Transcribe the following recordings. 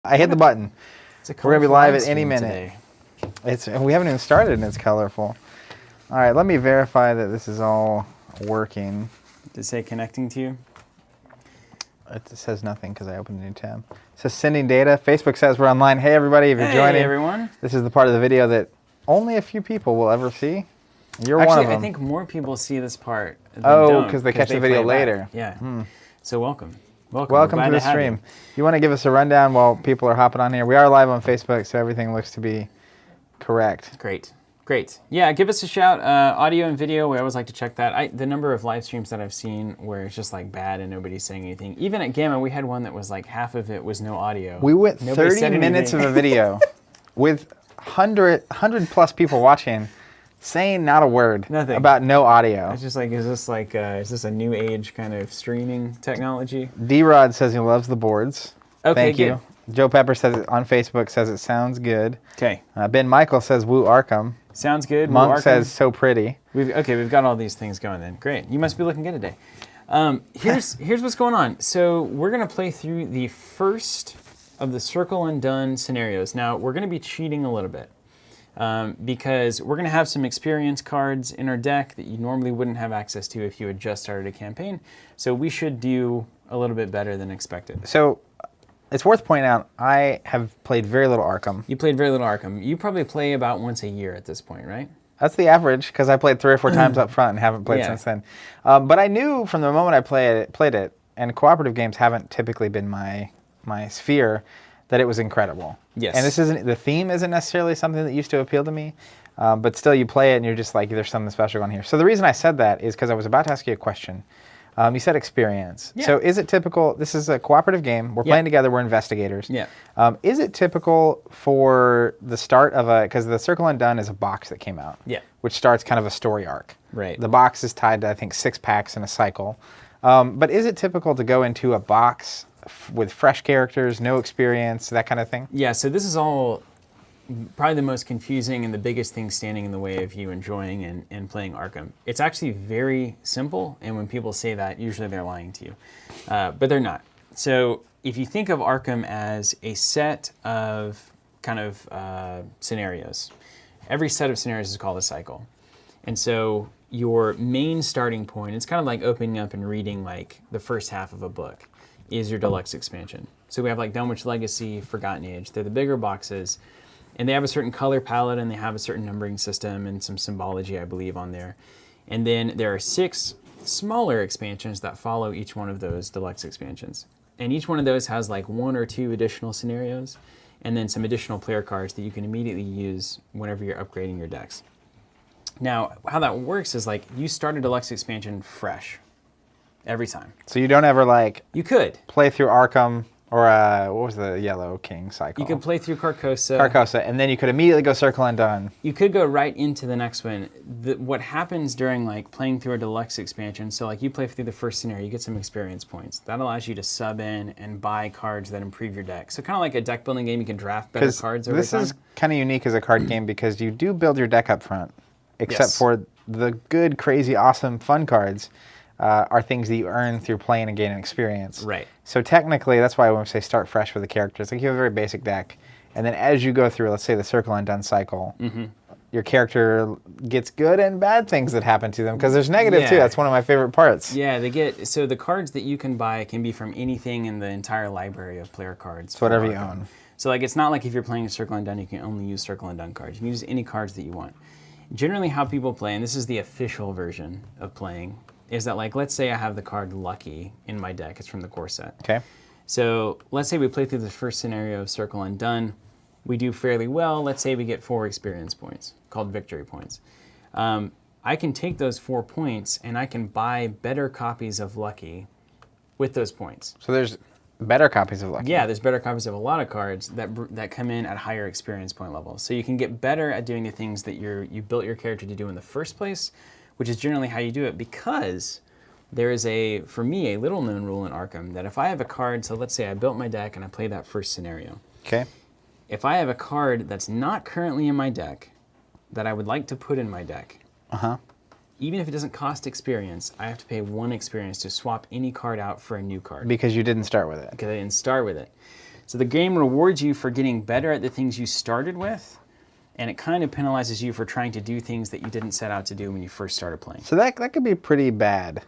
I hit the button. We're going to be live at any minute. Today. We haven't even started and it's colorful. All right, let me verify that this is all working. Does it say connecting to you? It says nothing because I opened a new tab. It says sending data. Facebook says we're online. Hey, everybody, if you're joining. Hey, everyone. This is the part of the video that only a few people will ever see. You're one of them. I think more people see this part than don't. Because they catch the video later. Yeah. So welcome. Welcome to the stream. You want to give us a rundown while people are hopping on here? We are live on Facebook, so everything looks to be correct. Great. Yeah, give us a shout. Audio and video, we always like to check that. The number of live streams that I've seen where it's just like bad and nobody's saying anything. Even at Gamma, we had one that was like half of it was no audio. We went 30 minutes of a video with 100 plus people watching, saying not a word. Nothing. About no audio. It's just like, is this a new age kind of streaming technology? D-Rod says he loves the boards. Okay, Thank you. Joe Pepper says it on Facebook, says it sounds good. Okay. Ben Michael says woo Arkham. Sounds good. Monk says so pretty. We've got all these things going then. Great. You must be looking good today. Here's what's going on. So we're going to play through the first of the Circle Undone scenarios. Now, we're going to be cheating a little bit because we're going to have some experience cards in our deck that you normally wouldn't have access to if you had just started a campaign. So we should do a little bit better than expected. So it's worth pointing out, I have played very little Arkham. You played very little Arkham. You probably play about once a year at this point, right? That's the average, because I played 3 or 4 times up front and haven't played since then. But I knew from the moment I played it, and cooperative games haven't typically been my sphere, that it was incredible. Yes. And the theme isn't necessarily something that used to appeal to me, but still you play it and you're just like, there's something special on here. So the reason I said that is because I was about to ask you a question. You said experience. Yeah. So is it typical, this is a cooperative game, we're playing together, we're investigators. Yeah. Is it typical for the start of because the Circle Undone is a box that came out, which starts kind of a story arc. Right. The box is tied to, I think, 6 packs in a cycle. But is it typical to go into a box with fresh characters, no experience, that kind of thing? Yeah, so this is all probably the most confusing and the biggest thing standing in the way of you enjoying and playing Arkham. It's actually very simple, and when people say that, usually they're lying to you. But they're not. So if you think of Arkham as a set of kind of scenarios, every set of scenarios is called a cycle. And so your main starting point, it's kind of like opening up and reading like the first half of a book, is your deluxe expansion. So we have like Dunwich Legacy, Forgotten Age. They're the bigger boxes. And they have a certain color palette, and they have a certain numbering system and some symbology, I believe, on there. And then there are 6 smaller expansions that follow each one of those deluxe expansions. And each one of those has like 1 or 2 additional scenarios, and then some additional player cards that you can immediately use whenever you're upgrading your decks. Now, how that works is like you start a deluxe expansion fresh every time. So you don't ever like... You could. Play through Arkham... Or what was the Yellow King cycle? You could play through Carcosa. And then you could immediately go Circle Undone. You could go right into the next one. What happens during like playing through a deluxe expansion, so like you play through the first scenario, you get some experience points. That allows you to sub in and buy cards that improve your deck. So kind of like a deck building game, you can draft better cards over time. This is kind of unique as a card game because you do build your deck up front, except for the good, crazy, awesome, fun cards. Are things that you earn through playing and gaining experience. Right. So technically, that's why I want to say start fresh with the characters. Like you have a very basic deck, and then as you go through, let's say the Circle Undone cycle, your character gets good and bad things that happen to them, because there's negative too. That's one of my favorite parts. Yeah, so the cards that you can buy can be from anything in the entire library of player cards. It's whatever you own. So like it's not like if you're playing a Circle Undone, you can only use Circle Undone cards. You can use any cards that you want. Generally how people play, and this is the official version of playing, is that like, let's say I have the card Lucky in my deck. It's from the core set. Okay. So let's say we play through the first scenario of Circle Undone. We do fairly well. Let's say we get 4 experience points, called victory points. I can take those 4 points and I can buy better copies of Lucky with those points. So there's better copies of Lucky. Yeah, there's better copies of a lot of cards that come in at higher experience point levels. So you can get better at doing the things that you built your character to do in the first place, which is generally how you do it, because there is for me, a little known rule in Arkham that if I have a card, so let's say I built my deck and I play that first scenario. Okay. If I have a card that's not currently in my deck that I would like to put in my deck, even if it doesn't cost experience, I have to pay 1 experience to swap any card out for a new card. Because you didn't start with it. Because I didn't start with it. So the game rewards you for getting better at the things you started with, and it kind of penalizes you for trying to do things that you didn't set out to do when you first started playing. So that could be pretty bad.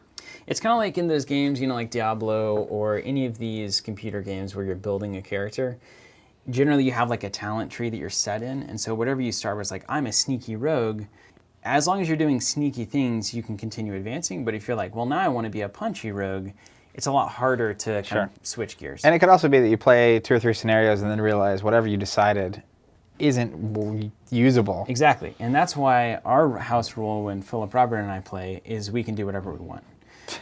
It's kind of like in those games, like Diablo or any of these computer games where you're building a character. Generally, you have like a talent tree that you're set in, and so whatever you start with is like, I'm a sneaky rogue. As long as you're doing sneaky things, you can continue advancing, but if you're like, well, now I want to be a punchy rogue, it's a lot harder to kind of switch gears. And it could also be that you play 2 or 3 scenarios and then realize whatever you decided isn't usable. Exactly, and that's why our house rule when Philip, Robert, and I play is we can do whatever we want.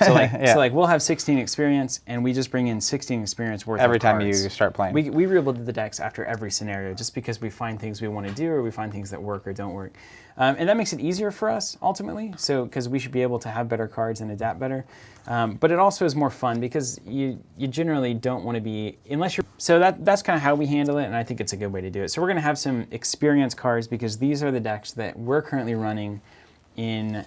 So like, we'll have 16 experience, and we just bring in 16 experience worth every of time cards. you start playing. We rebuild the decks after every scenario, just because we find things we want to do, or we find things that work or don't work, and that makes it easier for us ultimately. So because we should be able to have better cards and adapt better, but it also is more fun because you generally don't want to be unless you're. So that's kind of how we handle it, and I think it's a good way to do it. So we're going to have some experience cards because these are the decks that we're currently running in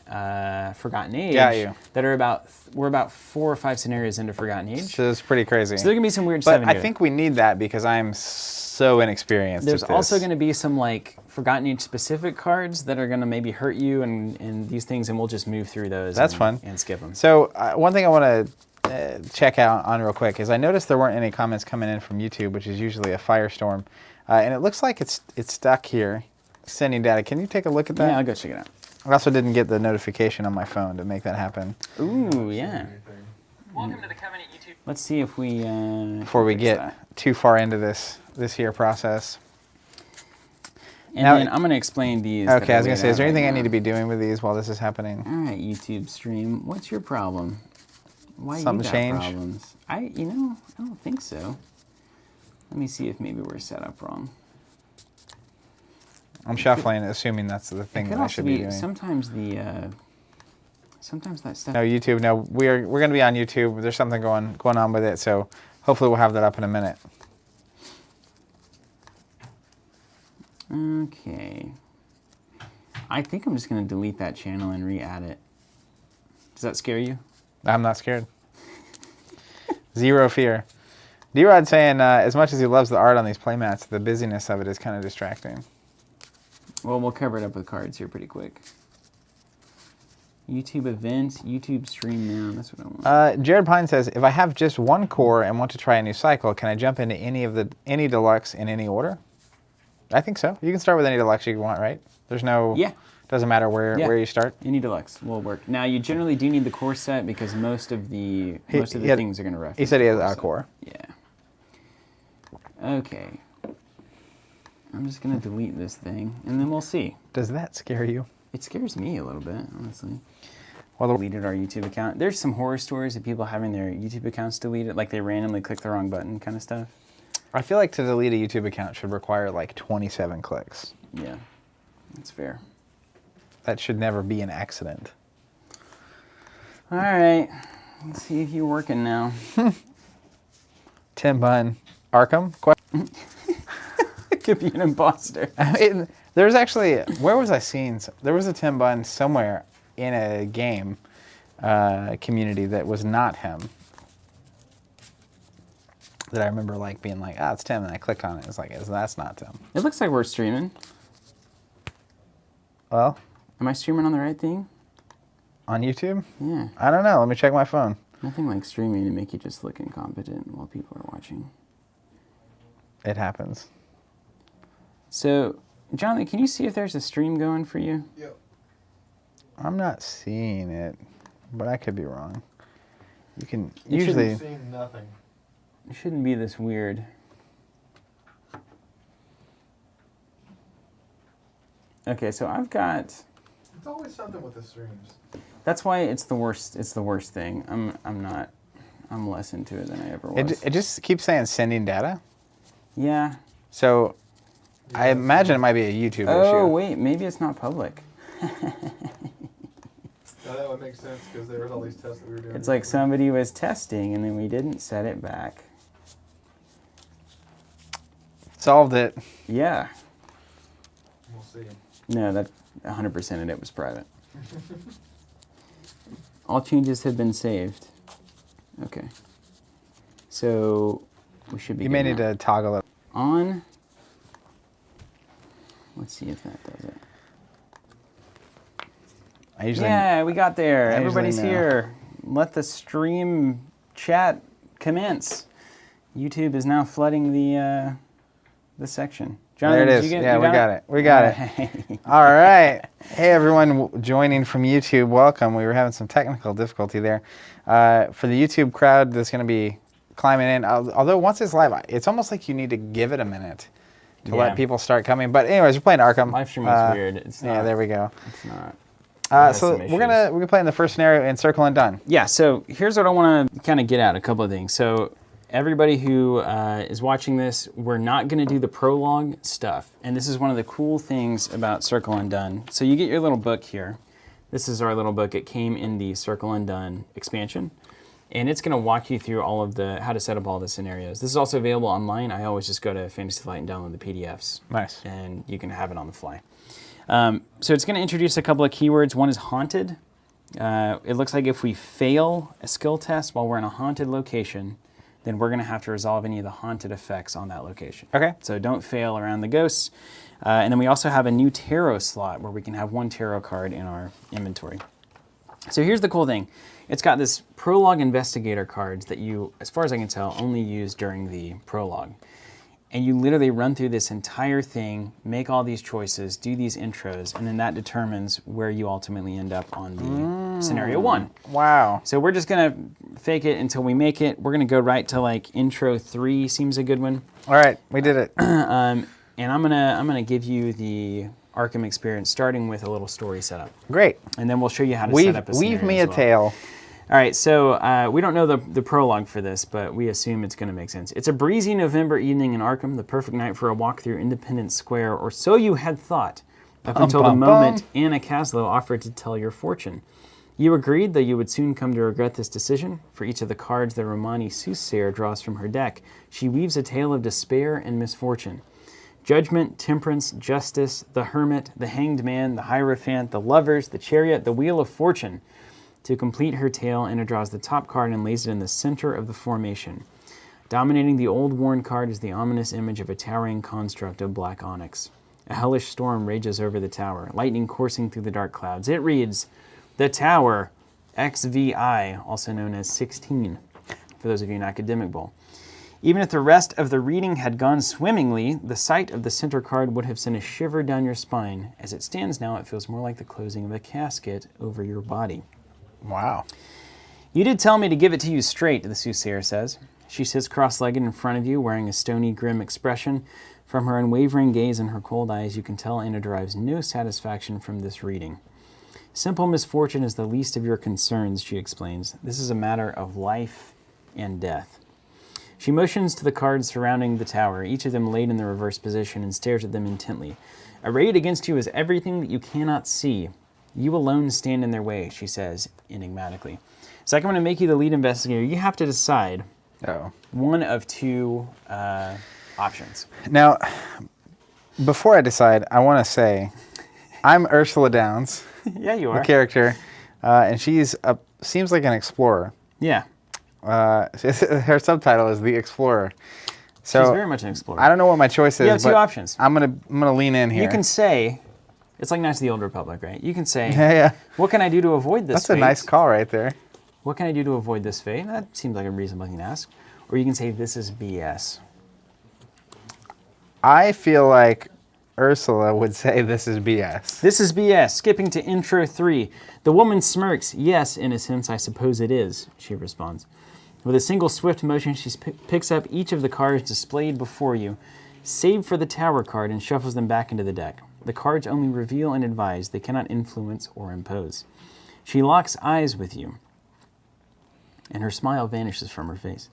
Forgotten Age that are we're about 4 or 5 scenarios into Forgotten Age. So it's pretty crazy. So there can be some weird but stuff in I here. think we need that because I'm so inexperienced. There's at this. also going to be some like Forgotten Age specific cards that are going to maybe hurt you and these things, and we'll just move through those. That's fun. And skip them. So one thing I want to check out on real quick is I noticed there weren't any comments coming in from YouTube, which is usually a firestorm, and it looks like it's stuck here, sending data. Can you take a look at that? Yeah, I'll go check it out. I also didn't get the notification on my phone to make that happen. Ooh, yeah. Welcome to the Covenant YouTube. Let's see if we before we get too far into this here process. And now, then I'm going to explain these. Okay, I was going to say, is there anything I need to be doing with these while this is happening? All right, YouTube stream. What's your problem? Why Something you got change? problems? I don't think so. Let me see if maybe we're set up wrong. I'm shuffling, assuming that's the thing that I should be doing. Sometimes sometimes that stuff. No, YouTube. No, we're going to be on YouTube. There's something going on with it, so hopefully we'll have that up in a minute. Okay. I think I'm just going to delete that channel and re-add it. Does that scare you? I'm not scared. Zero fear. D-Rod saying, as much as he loves the art on these playmats, the busyness of it is kind of distracting. Well, we'll cover it up with cards here pretty quick. YouTube events, YouTube stream now. That's what I want. Jared Pine says, if I have just 1 core and want to try a new cycle, can I jump into any deluxe in any order? I think so. You can start with any deluxe you want, right? There's no. Yeah. Doesn't matter where you start. Any deluxe will work. Now you generally do need the core set because most of the things are going to reference. He said he has a core. Yeah. Okay. I'm just going to delete this thing, and then we'll see. Does that scare you? It scares me a little bit, honestly. Well, Deleted our YouTube account. There's some horror stories of people having their YouTube accounts deleted, like they randomly click the wrong button kind of stuff. I feel like to delete a YouTube account should require like 27 clicks. Yeah, that's fair. That should never be an accident. All right, let's see if you're working now. Tim Bunn, Arkham? It could be an imposter. There's actually, where was I seeing? There was a Tim Bunn somewhere in a game community that was not him. That I remember like being like, it's Tim, and I clicked on it. It's like, that's not Tim. It looks like we're streaming. Well, am I streaming on the right thing? On YouTube? Yeah. I don't know. Let me check my phone. Nothing like streaming to make you just look incompetent while people are watching. It happens. So, Jonathan, can you see if there's a stream going for you? Yep. I'm not seeing it, but I could be wrong. You can You usually. I'm seeing nothing. It shouldn't be this weird. Okay, so I've got. It's always something with the streams. That's why it's the worst. It's the worst thing. I'm less into it than I ever was. It just keeps saying sending data. Yeah. So I imagine it might be a YouTube issue. Oh wait, maybe it's not public. Now that would make sense because there was all these tests that we were doing. It's like somebody was testing and then we didn't set it back. Solved it. Yeah. We'll see. No, that 100% of it was private. All changes have been saved. Okay. So We should be You good may now. need to toggle it. On. Let's see if that does it. I usually Yeah, we got there. I usually Everybody's know. here. Let the stream chat commence. YouTube is now flooding the section. Jonathan, There it did is. you Yeah, you we got it. We got it. All right. Hey, everyone joining from YouTube, welcome. We were having some technical difficulty there. For the YouTube crowd that's going to be climbing in, although once it's live, it's almost like you need to give it a minute to Yeah. let people start coming. But anyways, we're playing Arkham. Live stream is weird. It's not. Yeah, there we go. It's not. Has So some we're gonna play in the first scenario in Circle Undone. Yeah, so here's what I want to kind of get at, a couple of things. So everybody who is watching this, we're not going to do the prologue stuff. And this is one of the cool things about Circle Undone. So you get your little book here. This is our little book. It came in the Circle Undone expansion. And it's going to walk you through all of the, how to set up all the scenarios. This is also available online. I always just go to Fantasy Flight and download the PDFs. Nice. And you can have it on the fly. So it's going to introduce a couple of keywords. One is haunted. It looks like if we fail a skill test while we're in a haunted location, then we're going to have to resolve any of the haunted effects on that location. Okay. So don't fail around the ghosts. And then we also have a new tarot slot where we can have one tarot card in our inventory. So here's the cool thing. It's got this Prologue Investigator cards that you, as far as I can tell, only use during the Prologue. And you literally run through this entire thing, make all these choices, do these intros, and then that determines where you ultimately end up on the scenario 1. Wow. So we're just gonna fake it until we make it. We're gonna go right to like intro 3 seems a good one. All right, we did it. And I'm gonna give you the Arkham experience, starting with a little story setup, Great. and then we'll show you how to set up a scenario Weave me as a well. tale. All right, so we don't know the prologue for this, but we assume it's going to make sense. It's a breezy November evening in Arkham, the perfect night for a walk through Independence Square, or so you had thought, up until the bum, moment bum. Anna Caslow offered to tell your fortune. You agreed, though you would soon come to regret this decision. For each of the cards that Romani Soothsayer draws from her deck, she weaves a tale of despair and misfortune. Judgment, temperance, justice, the hermit, the hanged man, the hierophant, the lovers, the chariot, the wheel of fortune. To complete her tale, Anna draws the top card and lays it in the center of the formation. Dominating the old worn card is the ominous image of a towering construct of black onyx. A hellish storm rages over the tower, lightning coursing through the dark clouds. It reads, "The Tower, XVI, also known as 16, for those of you in Academic Bowl." Even if the rest of the reading had gone swimmingly, the sight of the center card would have sent a shiver down your spine. As it stands now, it feels more like the closing of a casket over your body. Wow. You did tell me to give it to you straight, the soothsayer says. She sits cross-legged in front of you, wearing a stony, grim expression. From her unwavering gaze and her cold eyes, you can tell Anna derives no satisfaction from this reading. Simple misfortune is the least of your concerns, she explains. This is a matter of life and death. She motions to the cards surrounding the tower, each of them laid in the reverse position, and stares at them intently. Arrayed against you is everything that you cannot see. You alone stand in their way, she says enigmatically. So I'm going to make you the lead investigator. You have to decide one of two options. Now, before I decide, I want to say I'm Ursula Downs, Yeah, you the are. character, and she's seems like an explorer. Yeah, Her subtitle is The Explorer. So she's very much an explorer. I don't know what my choice is. You have two but options. I'm gonna lean in here. You can say, it's like Knights of the Old Republic, right? You can say, Yeah. what can I do to avoid this That's fate? a nice call right there. What can I do to avoid this fate? That seems like a reasonable thing to ask. Or you can say, this is BS. I feel like Ursula would say this is BS. This is BS. Skipping to intro 3. The woman smirks. Yes, in a sense, I suppose it is, she responds. With a single swift motion, she picks up each of the cards displayed before you, save for the tower card, and shuffles them back into the deck. The cards only reveal and advise. They cannot influence or impose. She locks eyes with you, and her smile vanishes from her face.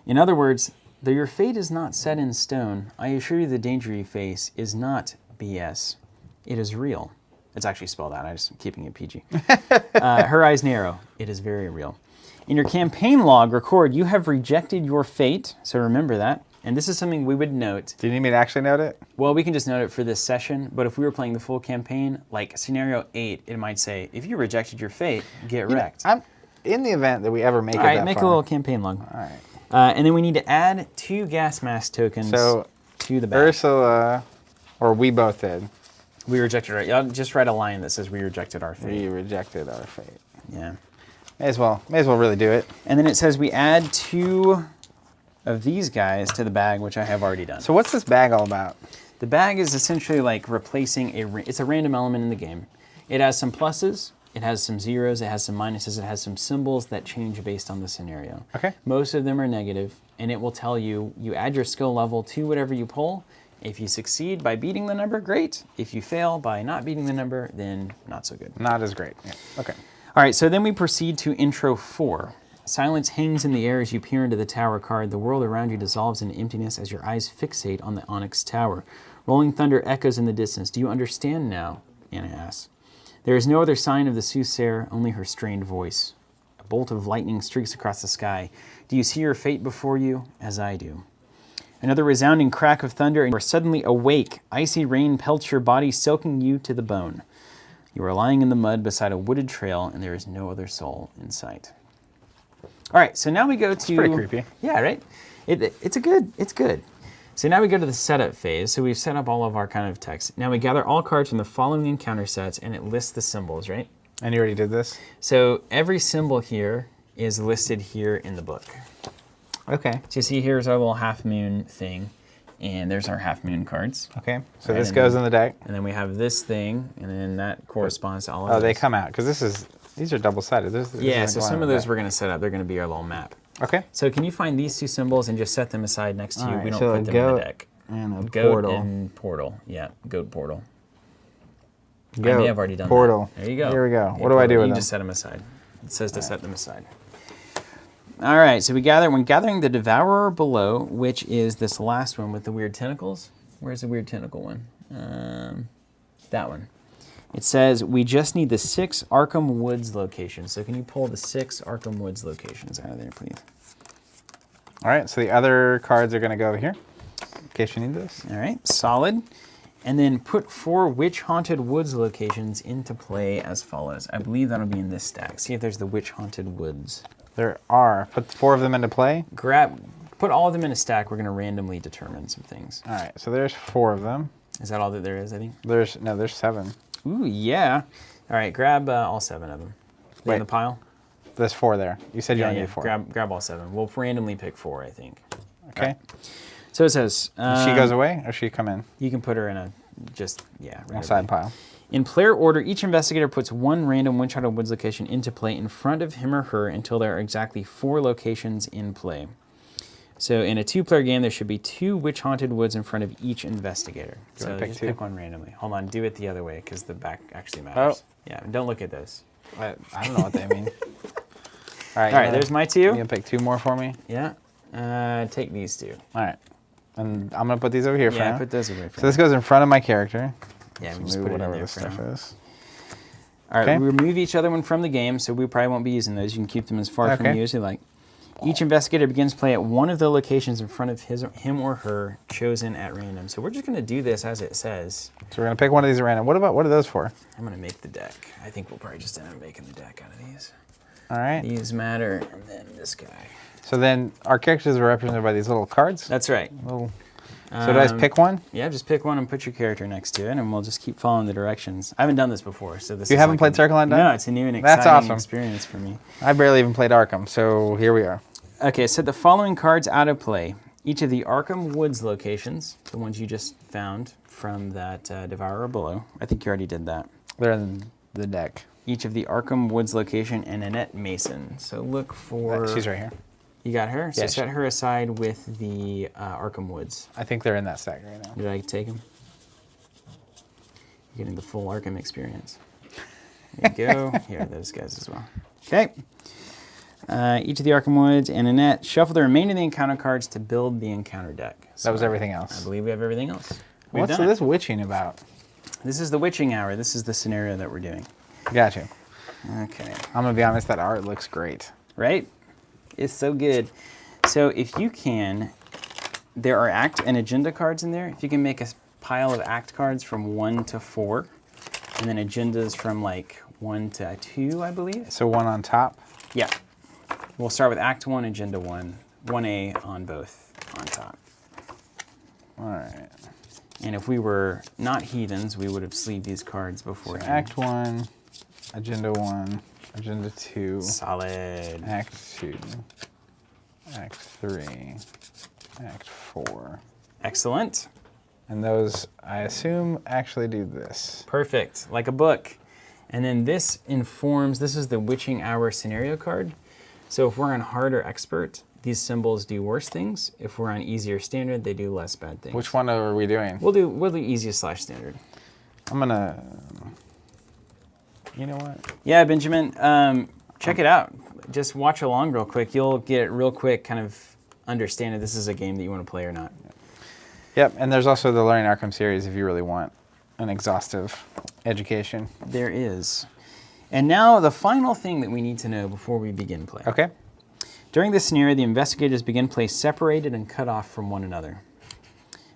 In other words, though your fate is not set in stone, I assure you the danger you face is not BS. It is real. It's actually spelled out. I'm just keeping it PG. Her eyes narrow. It is very real. In your campaign log, record, you have rejected your fate. So remember that. And this is something we would note. Do you need me to actually note it? Well, we can just note it for this session. But if we were playing the full campaign, like scenario 8, it might say, if you rejected your fate, get wrecked. I'm in the event that we ever make All it right, that make far. a little campaign log. All right. And then we need to add 2 gas mask tokens So to the bag. Ursula, or we both did. We rejected our. I'll just write a line that says we rejected our fate. We rejected our fate. Yeah. May as well really do it. And then it says we add 2 of these guys to the bag, which I have already done. So what's this bag all about? The bag is essentially like replacing it's a random element in the game. It has some pluses, it has some zeros, it has some minuses, it has some symbols that change based on the scenario. Okay. Most of them are negative, and it will tell you, you add your skill level to whatever you pull. If you succeed by beating the number, great. If you fail by not beating the number, then not so good. Not as great. Yeah. Okay. All right, so then we proceed to intro 4. Silence hangs in the air as you peer into the tower card. The world around you dissolves into emptiness as your eyes fixate on the Onyx Tower. Rolling thunder echoes in the distance. Do you understand now? Anna asks. There is no other sign of the soothsayer, only her strained voice. A bolt of lightning streaks across the sky. Do you see your fate before you, as I do? Another resounding crack of thunder, and you are suddenly awake. Icy rain pelts your body, soaking you to the bone. You are lying in the mud beside a wooded trail, and there is no other soul in sight. All right, so now we go to... It's pretty creepy. Yeah, right? It's good. So now we go to the setup phase. So we've set up all of our kind of text. Now we gather all cards from the following encounter sets, and it lists the symbols, right? And you already did this? So every symbol here is listed here in the book. Okay. So you see here's our little half moon thing, and there's our half moon cards. Okay. So Right, this and goes then- in the deck. And then we have this thing, and then that corresponds to all of Oh, those. they come out because these are double-sided. Yeah, so some of those we're going to set up. They're going to be our little map. Okay. So can you find these 2 symbols and just set them aside next to you? Alright, We don't so put a them in the goat deck. and a Goat portal. and portal. Yeah, goat portal. I Goat, may have already done portal. that. There you go. Here we go. Yeah, What do I do with You them? just set them aside. It says to set them aside. All right, so when gathering the Devourer below, which is this last one with the weird tentacles. Where's the weird tentacle one? That one. It says we just need the 6 Arkham Woods locations. So can you pull the 6 Arkham Woods locations out of there, please? All right. So the other cards are going to go over here in case you need this. All right, solid. And then put 4 Witch Haunted Woods locations into play as follows. I believe that'll be in this stack. See if there's the Witch Haunted Woods. There are. Put 4 of them into play. Put all of them in a stack. We're going to randomly determine some things. All right. So there's 4 of them. Is that all that there is, I think? There's 7. Ooh, yeah. All right, grab all 7 of them. They Wait. in the pile? There's 4 there. You said you only need 4. Grab all 7. We'll randomly pick 4, I think. Okay. Right. So it says... She goes away or she come in? You can put her in a... A side pile. In player order, each investigator puts 1 random Witch Haunted Woods location into play in front of him or her until there are exactly 4 locations in play. So in a 2-player game, there should be 2 Witch Haunted Woods in front of each investigator. Do you So wanna pick just 2? pick one randomly. Hold on, do it the other way because the back actually matters. Oh. Yeah, don't look at those. I don't know what they mean. All All right, there's my 2. You gonna pick 2 more for me? Yeah. Take these 2. All right. And I'm gonna put these over here for Yeah, now. put those away for So this goes in front of my character. Yeah, we So just move put it in whatever there this for stuff now. is. All right, Okay. we remove each other one from the game, so we probably won't be using those. You can keep them as far from Okay. you as you like. Each investigator begins play at one of the locations in front of him or her chosen at random. So we're just going to do this as it says. So we're gonna pick one of these at random. What are those for? I'm going to make the deck. I think we'll probably just end up making the deck out of these. All right. These matter, and then this guy. So then our characters are represented by these little cards. That's right. Little. So do I just pick one? Yeah, just pick one and put your character next to it, and we'll just keep following the directions. I haven't done this before, so this You is haven't like played Circle Undone? No, it's a new and That's exciting awesome. experience for me. I barely even played Arkham, so here we are. Okay, set the following cards out of play. Each of the Arkham Woods locations, the ones you just found from that Devourer below. I think you already did that. They're in the deck. Each of the Arkham Woods location and Annette Mason. So look for... She's right here. You got her? So Yeah, set her aside with the Arkham Woods. I think they're in that stack right now. Did I take them? You're getting the full Arkham experience. There you go. Here are those guys as well. Okay. Each of the Arkham Woods and Annette shuffle the remainder of the encounter cards to build the encounter deck. That was So everything I else. believe we have everything else. We've What's done it. this witching about? This is the witching hour. This is the scenario that we're doing. Gotcha. Okay. I'm gonna be honest, that art looks great. Right? It's so good. So if you can, there are act and agenda cards in there. If you can make a pile of act cards from 1 to 4, and then agendas from like 1 to 2, I believe. So one on top. Yeah. We'll start with Act 1, Agenda 1, 1A on both on top. All right. And if we were not heathens, we would have sleeved these cards So beforehand. Act 1, Agenda 1, Agenda 2. Solid. Act 2, Act 3, Act 4. Excellent. And those, I assume, actually do this. Perfect, like a book. And then this informs, this is the Witching Hour scenario card. So if we're on hard or expert, these symbols do worse things. If we're on easy or standard, they do less bad things. Which one are we doing? We'll do easiest/standard. I'm gonna, you know what? Yeah, Benjamin, check it out. Just watch along real quick. You'll get real quick kind of understand if this is a game that you want to play or not. Yep, and there's also the Learning Arkham series if you really want an exhaustive education. There is. And now the final thing that we need to know before we begin play. Okay. During this scenario, the investigators begin play separated and cut off from one another.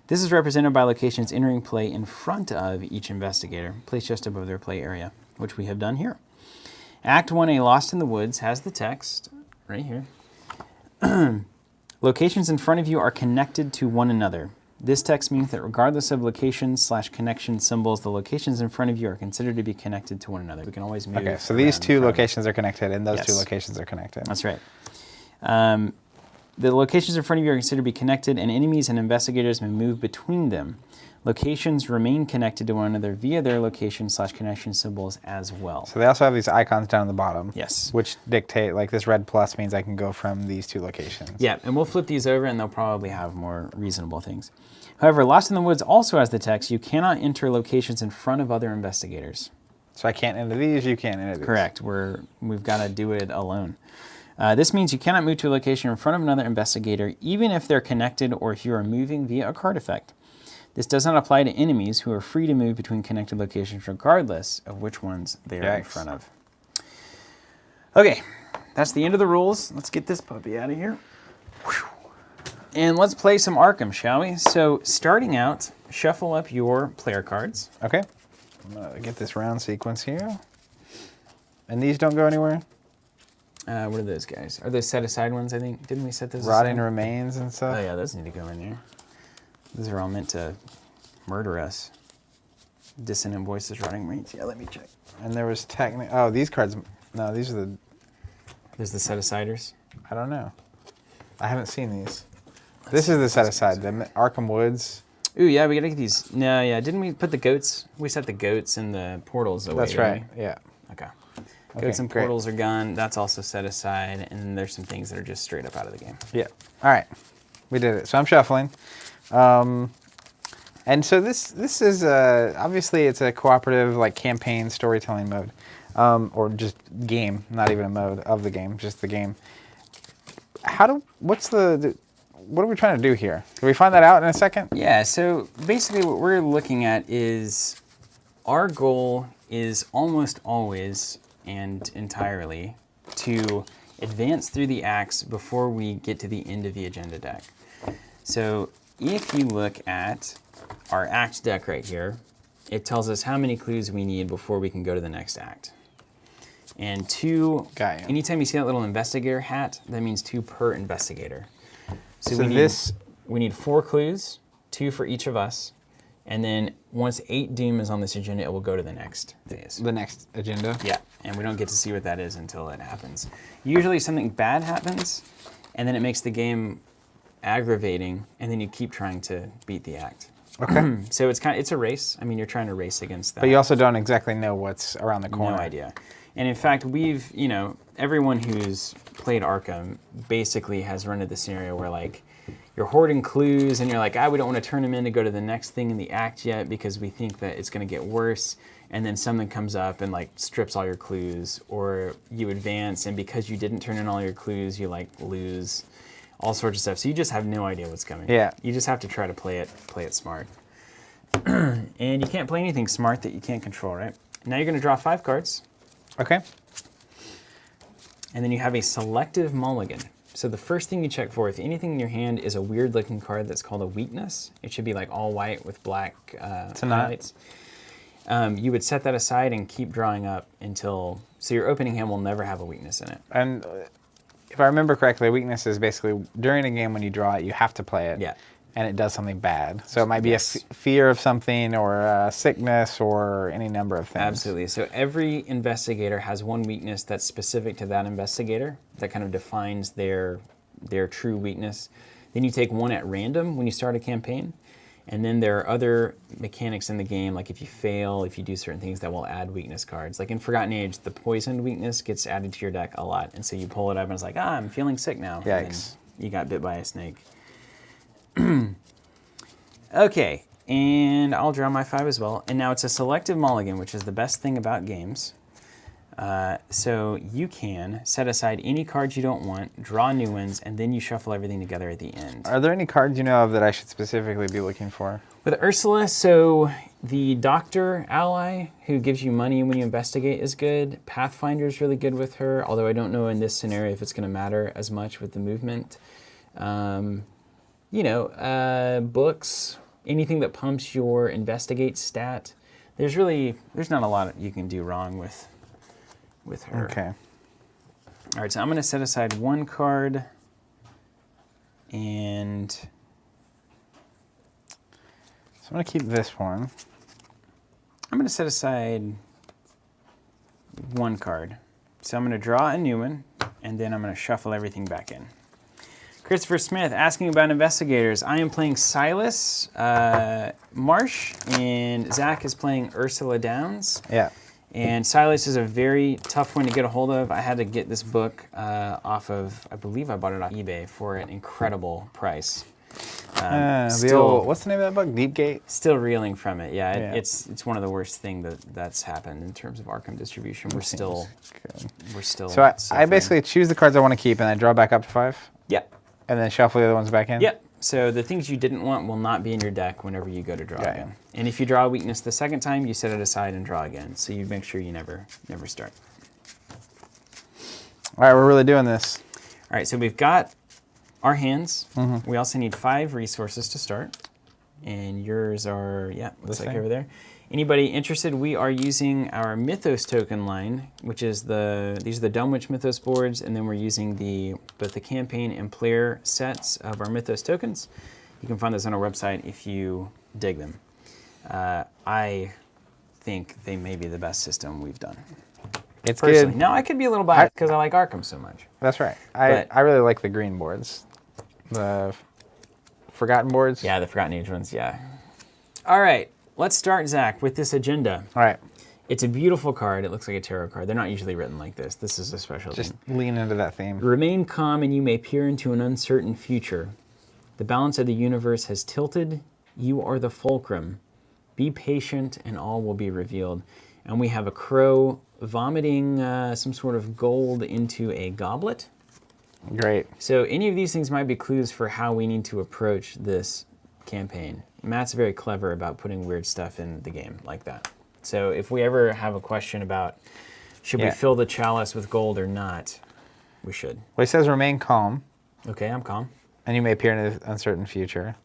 This is represented by locations entering play in front of each investigator, placed just above their play area, which we have done here. Act 1A, Lost in the Woods, has the text right here. Locations in front of you are connected to one another. This text means that regardless of location/connection symbols, the locations in front of you are considered to be connected to one another. We can always move. Okay, so these around two from- locations are connected, and those two Yes. locations are connected. That's right. The locations in front of you are considered to be connected, and enemies and investigators may move between them. Locations remain connected to one another via their location/connection symbols as well. So they also have these icons down at the bottom. Yes. Which dictate, like this red plus means I can go from these two locations. Yeah, and we'll flip these over, and they'll probably have more reasonable things. However, Lost in the Woods also has the text, you cannot enter locations in front of other investigators. So I can't enter these, you can't enter these. Correct. We've got to do it alone. This means you cannot move to a location in front of another investigator, even if they're connected or if you are moving via a card effect. This does not apply to enemies who are free to move between connected locations regardless of which ones they are in Yikes. front of. Okay, that's the end of the rules. Let's get this puppy out of here. And let's play some Arkham, shall we? So starting out, shuffle up your player cards. Okay. I'm going to get this round sequence here. And these don't go anywhere? What are those guys? Are those set-aside ones, I think? Didn't we set those Rotting aside? remains and stuff? Oh yeah, those need to go in there. Those are all meant to murder us. Dissonant voices, rotting remains. Yeah, let me check. And there was oh, these cards, no, these are the, There's the set-asiders. I don't know. I haven't seen these. This is the set aside, the Arkham Woods. Ooh, yeah, we gotta get these. No, yeah, didn't we put the goats? We set the goats and the portals away. That's didn't right, yeah. we? Okay. Okay, Goats and great. portals are gone. That's also set aside. And then there's some things that are just straight up out of the game. Yeah. All right. We did it. So I'm shuffling. And so this is obviously it's a cooperative like campaign storytelling mode, or just game, not even a mode of the game, just the game. What are we trying to do here? Can we find that out in a second? Yeah, so basically what we're looking at is our goal is almost always and entirely to advance through the acts before we get to the end of the agenda deck. So if you look at our act deck right here, it tells us how many clues we need before we can go to the next act. And two, Got you. anytime you see that little investigator hat, that means 2 per investigator. So We need 4 clues, 2 for each of us, and then once 8 doom is on this agenda, it will go to the next phase. the next agenda. Yeah, and we don't get to see what that is until it happens. Usually something bad happens, and then it makes the game aggravating, and then you keep trying to beat the act. Okay. So it's a race. I mean, you're trying to race against that. But you also don't exactly know what's around the corner. No idea. And in fact, everyone who's played Arkham basically has run into the scenario where like you're hoarding clues and you're like, we don't want to turn them in to go to the next thing in the act yet because we think that it's going to get worse. And then something comes up and like strips all your clues, or you advance and because you didn't turn in all your clues, you like lose all sorts of stuff. So you just have no idea what's coming. Yeah. You just have to try to play it smart. And you can't play anything smart that you can't control, right? Now you're going to draw 5 cards. Okay. And then you have a selective mulligan. So the first thing you check for, if anything in your hand is a weird looking card that's called a weakness, it should be like all white with black highlights. You would set that aside and keep drawing up until, so your opening hand will never have a weakness in it. And if I remember correctly, weakness is basically during a game when you draw it, you have to play it. Yeah. And it does something bad. So it might be Yes. a fear of something or a sickness or any number of things. Absolutely. So every investigator has one weakness that's specific to that investigator that kind of defines their true weakness. Then you take one at random when you start a campaign. And then there are other mechanics in the game, like if you fail, if you do certain things that will add weakness cards. Like in Forgotten Age, the poisoned weakness gets added to your deck a lot. And so you pull it up and it's like, I'm feeling sick now. Yikes. And then you got bit by a snake. Okay, and I'll draw my 5 as well. And now it's a selective mulligan, which is the best thing about games. So you can set aside any cards you don't want, draw new ones, and then you shuffle everything together at the end. Are there any cards you know of that I should specifically be looking for? With Ursula, so the doctor ally who gives you money when you investigate is good. Pathfinder's really good with her, although I don't know in this scenario if it's going to matter as much with the movement. Books, anything that pumps your investigate stat. There's not a lot you can do wrong with her. Okay. All right, so I'm going to set aside one card, and So I'm going to keep this one. I'm going to set aside one card. So I'm going to draw a new one, and then I'm going to shuffle everything back in. Christopher Smith asking about investigators. I am playing Silas Marsh, and Zach is playing Ursula Downs. Yeah. And Silas is a very tough one to get a hold of. I had to get this book off of, I believe I bought it off eBay for an incredible price. What's the name of that book? Deepgate? Still reeling from it. Yeah, Yeah. it's one of the worst things that's happened in terms of Arkham distribution. We're still So I suffering. basically choose the cards I want to keep and I draw back up to 5? Yep. And then shuffle the other ones back in? Yep. So the things you didn't want will not be in your deck whenever you go to draw Got again. it. And if you draw a weakness the second time, you set it aside and draw again. So you make sure you never start. All right, we're really doing this. All right, so we've got our hands. Mm-hmm. We also need 5 resources to start. And yours are, looks like thing? over there. Anybody interested, we are using our Mythos token line, which is these are the Dunwich Mythos boards, and then we're using both the campaign and player sets of our Mythos tokens. You can find those on our website if you dig them. I think they may be the best system we've done. It's Personally. good. Now, I could be a little biased because I like Arkham so much. That's right. But- I really like the green boards. The Forgotten boards. Yeah, the Forgotten Age ones, yeah. All right, let's start, Zach, with this agenda. All right. It's a beautiful card. It looks like a tarot card. They're not usually written like this. This is a special Just thing. lean into that theme. Remain calm and you may peer into an uncertain future. The balance of the universe has tilted. You are the fulcrum. Be patient and all will be revealed. And we have a crow vomiting some sort of gold into a goblet. Great. So any of these things might be clues for how we need to approach this campaign. Matt's very clever about putting weird stuff in the game like that. So if we ever have a question about should we Yeah. fill the chalice with gold or not, we should. Well, it says remain calm, Okay, I'm calm. and you may appear in an uncertain future.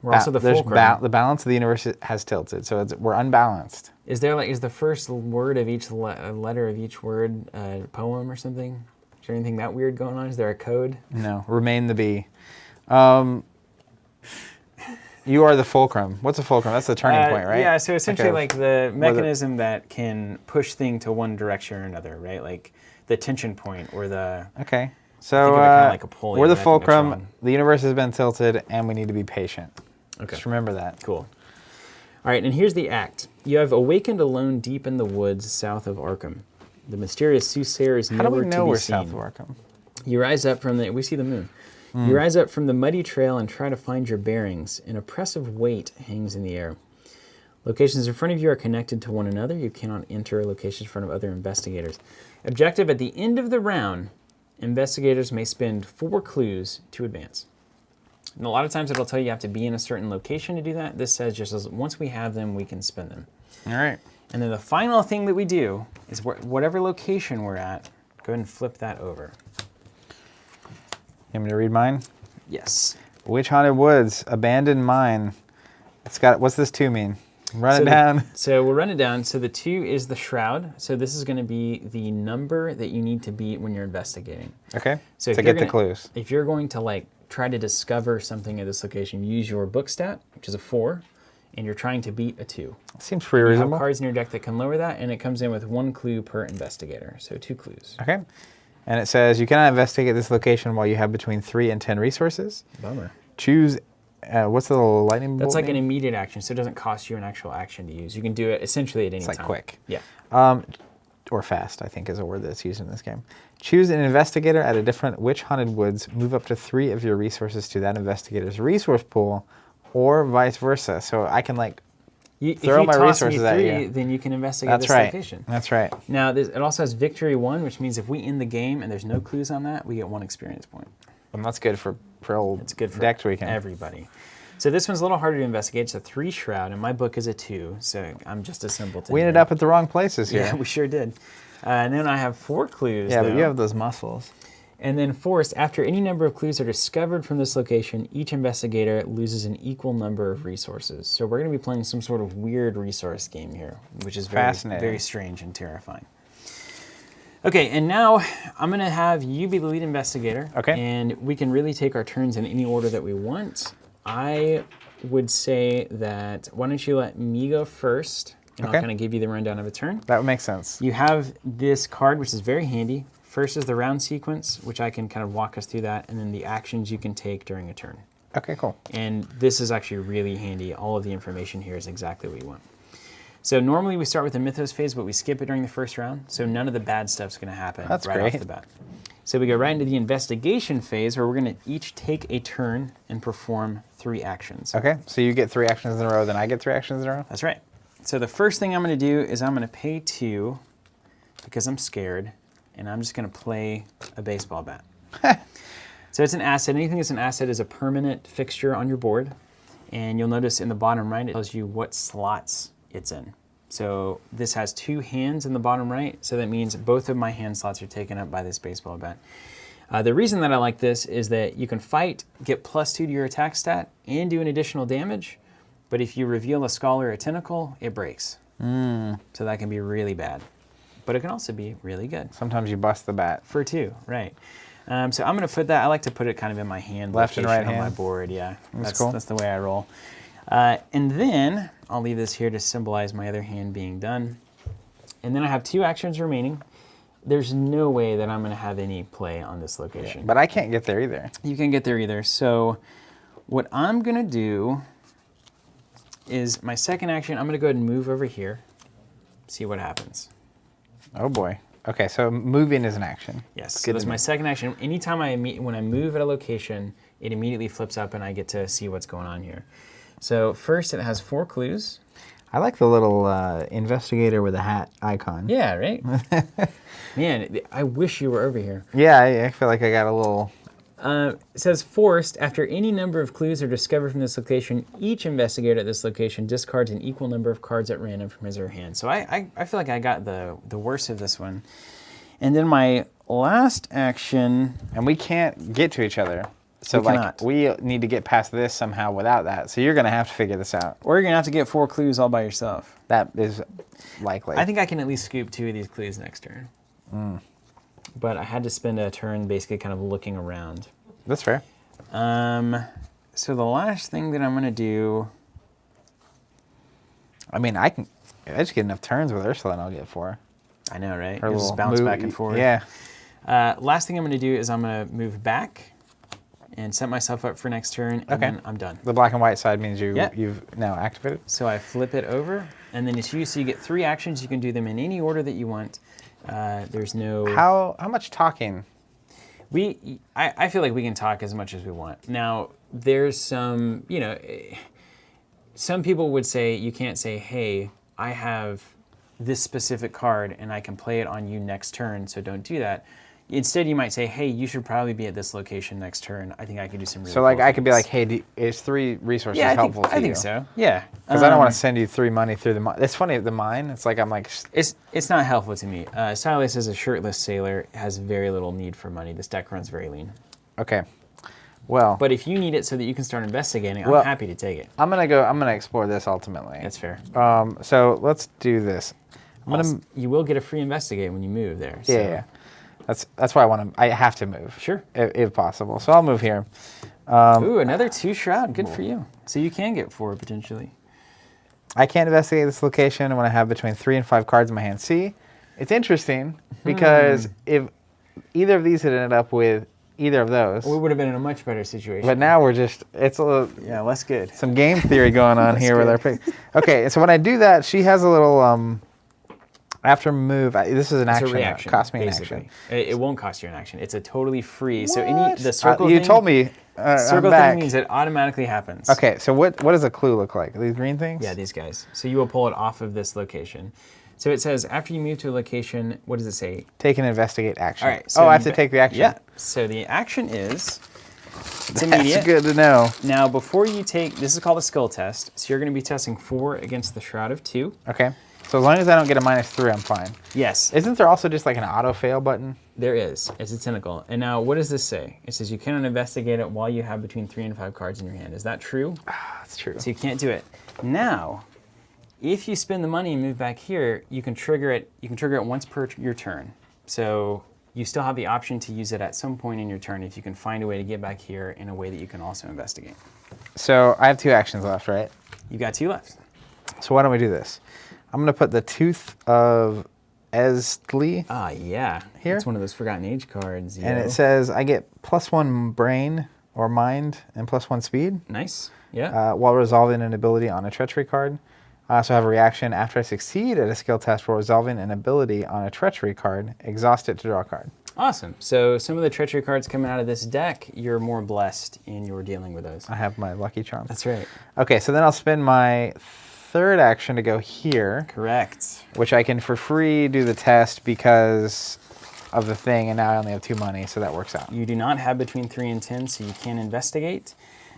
We're also the There's fulcrum. the balance of the universe has tilted, so we're unbalanced. Is the first word of each letter of each word a poem or something? Is there anything that weird going on? Is there a code? No, remain the bee. You are the fulcrum. What's a fulcrum? That's the turning point, right? Yeah, so essentially Like like the mechanism that can push thing to one direction or another, right? Like the tension point or the... Okay. Think So of it kinda like a pulley, we're the but I think that's fulcrum. wrong. The universe has been tilted, and we need to be patient. Okay. Just remember that. Cool. All right, and here's the act. You have awakened alone deep in the woods south of Arkham. The mysterious soothsayer is How do nowhere we know to be we're seen. south of Arkham? You rise up from we see the moon. You rise up from the muddy trail and try to find your bearings. An oppressive weight hangs in the air. Locations in front of you are connected to one another. You cannot enter locations in front of other investigators. Objective at the end of the round, investigators may spend 4 clues to advance. And a lot of times it'll tell you have to be in a certain location to do that. This says just once we have them, we can spend them. All right. And then the final thing that we do is whatever location we're at, go ahead and flip that over. You want me to read mine? Yes. Witch Haunted Woods, Abandoned Mine. It's got, what's this 2 mean? Run it down. So we'll run it down. So the 2 is the shroud. So this is going to be the number that you need to beat when you're investigating. Okay. So to get the clues. If you're going to like try to discover something at this location, use your book stat, which is a 4, and you're trying to beat a 2. Seems pretty You reasonable. have cards in your deck that can lower that, and it comes in with 1 clue per investigator. So 2 clues. Okay. And it says you cannot investigate this location while you have between 3 and 10 resources. Bummer. Choose. What's the little lightning bolt? That's like an name? immediate action, so it doesn't cost you an actual action to use. You can do it essentially at any It's like time. quick. Yeah. Or fast, I think, is a word that's used in this game. Choose an investigator at a different Witch Haunted Woods. Move up to 3 of your resources to that investigator's resource pool, or vice versa. So I can like throw my resources at you. Then you can investigate That's this right. location. That's right. Now, it also has victory 1, which means if we end the game and there's no clues on that, we get 1 experience point. And that's good for old It's good for deck tweaking. everybody. So this one's a little harder to investigate. It's a 3 shroud, and my book is a 2, so I'm just a simpleton. We ended here. up at the wrong places here. Yeah, we sure did. And then I have 4 clues. Yeah, but though. you have those muscles. And then forced, after any number of clues are discovered from this location, each investigator loses an equal number of resources. So we're going to be playing some sort of weird resource game here, which is very, Fascinating. very strange and terrifying. Okay, and now I'm going to have you be the lead investigator. Okay. And we can really take our turns in any order that we want. I would say that, why don't you let me go first, and Okay. I'll kind of give you the rundown of a turn. That would make sense. You have this card, which is very handy. First is the round sequence, which I can kind of walk us through that, and then the actions you can take during a turn. Okay, cool. And this is actually really handy. All of the information here is exactly what you want. So normally we start with the Mythos phase, but we skip it during the first round, so none of the bad stuff's going to happen That's right great. off the bat. So we go right into the investigation phase, where we're going to each take a turn and perform 3 actions. Okay, so you get 3 actions in a row, then I get 3 actions in a row? That's right. So the first thing I'm going to do is I'm going to pay 2 because I'm scared, and I'm just going to play a baseball bat. So it's an asset. Anything that's an asset is a permanent fixture on your board, and you'll notice in the bottom right it tells you what slots it's in. So this has 2 hands in the bottom right, so that means both of my hand slots are taken up by this baseball bat. The reason that I like this is that you can fight, get +2 to your attack stat, and do an additional damage, but if you reveal a skull or a tentacle, it breaks. So that can be really bad. But it can also be really good. Sometimes you bust the bat. For 2, right. So I'm going to put that, I like to put it kind of in my hand Left and location right on my hand. board, yeah. That's cool. That's the way I roll. And then I'll leave this here to symbolize my other hand being done. And then I have 2 actions remaining. There's no way that I'm going to have any play on this location. But I can't get there either. You can't get there either. So what I'm going to do is my second action, I'm going to go ahead and move over here, see what happens. Oh boy. Okay, so moving is an action. Yes, It's so good that's to my know. second action. Anytime when I move at a location, it immediately flips up and I get to see what's going on here. So first it has 4 clues. I like the little investigator with a hat icon. Yeah, right? Man, I wish you were over here. Yeah, I feel like I got a little... It says forced, after any number of clues are discovered from this location, each investigator at this location discards an equal number of cards at random from his or her hand. So I feel like I got the worst of this one. And then my last action, And we can't get to each other. So We like cannot. we need to get past this somehow without that. So you're going to have to figure this out. or you're going to have to get 4 clues all by yourself. That is likely. I think I can at least scoop 2 of these clues next turn. But I had to spend a turn basically kind of looking around. That's fair. So the last thing that I'm going to do, I mean, I just get enough turns with Ursula and I'll get 4. I know, right? Her You just little bounce move- back and forth. Yeah. Last thing I'm going to do is I'm going to move back and set myself up for next turn, and Okay. then I'm done. The black and white side means Yeah. you've now activated. So I flip it over, and then it's you. So you get 3 actions. You can do them in any order that you want. There's no... How much talking? I feel like we can talk as much as we want. Now, there's some, some people would say you can't say, hey, I have this specific card and I can play it on you next turn, so don't do that. Instead, you might say, hey, you should probably be at this location next turn. I think I could do some really So like cool I could be things." like, hey, is 3 resources Yeah, helpful to you? I think so. Yeah. Because I don't want to send you 3 money through the mine. It's funny, the mine, it's like I'm like, It's not helpful to me. Silas is a shirtless sailor, has very little need for money. This deck runs very lean. okay. Well, But if you need it so that you can start investigating, Well- I'm happy to take it. I'm gonna explore this ultimately. That's fair. So let's do this. I'm gonna. Also, you will get a free investigate when you move there. So. Yeah. That's why I have to move. Sure. If possible. So I'll move here. Ooh, another 2 shroud. Good for you. So you can get 4 potentially. I can't investigate this location when I have between 3 and 5 cards in my hand. See, it's interesting because if either of these had ended up with either of those, We would have been in a much better situation. but now it's a little, yeah, less good. some game theory going on here with our pick. Okay, so when I do that, she has a little after move. This is an It's action. a reaction. Cost me an basically. action. It won't cost you an action. It's a totally free. So What? the circle You thing, told me. I'm circle back. thing means it automatically happens. Okay, so what does a clue look like? These green things? Yeah, these guys. So you will pull it off of this location. So it says after you move to a location, what does it say? Take an investigate action. All right. So I have to take the action. Yeah. So the action is it's That's immediate. good to know. Now before you take this is called a skill test. So you're going to be testing 4 against the Shroud of 2. Okay. So as long as I don't get a -3, I'm fine. Yes. Isn't there also just like an auto fail button? There is. It's a tentacle. And now, what does this say? It says you cannot investigate it while you have between 3 and 5 cards in your hand. Is that true? That's true. So you can't do it. Now, if you spend the money and move back here, you can trigger it. You can trigger it once per your turn. So you still have the option to use it at some point in your turn if you can find a way to get back here in a way that you can also investigate. So I have 2 actions left, right? You've got 2 left. So why don't we do this? I'm going to put the Tooth of Esli, Ah, yeah. Here? It's one of those Forgotten Age cards. and yo. it says I get +1 brain or mind and +1 speed Nice. Yeah. while resolving an ability on a treachery card. I also have a reaction after I succeed at a skill test for resolving an ability on a treachery card. Exhaust it to draw a card. Awesome. So some of the treachery cards coming out of this deck, you're more blessed in your dealing with those. I have my lucky charm. That's right. Okay, so then I'll spend my 3rd action to go here, Correct. which I can for free do the test because of the thing, and now I only have 2 money, so that works out. You do not have between 3 and 10, so you can investigate.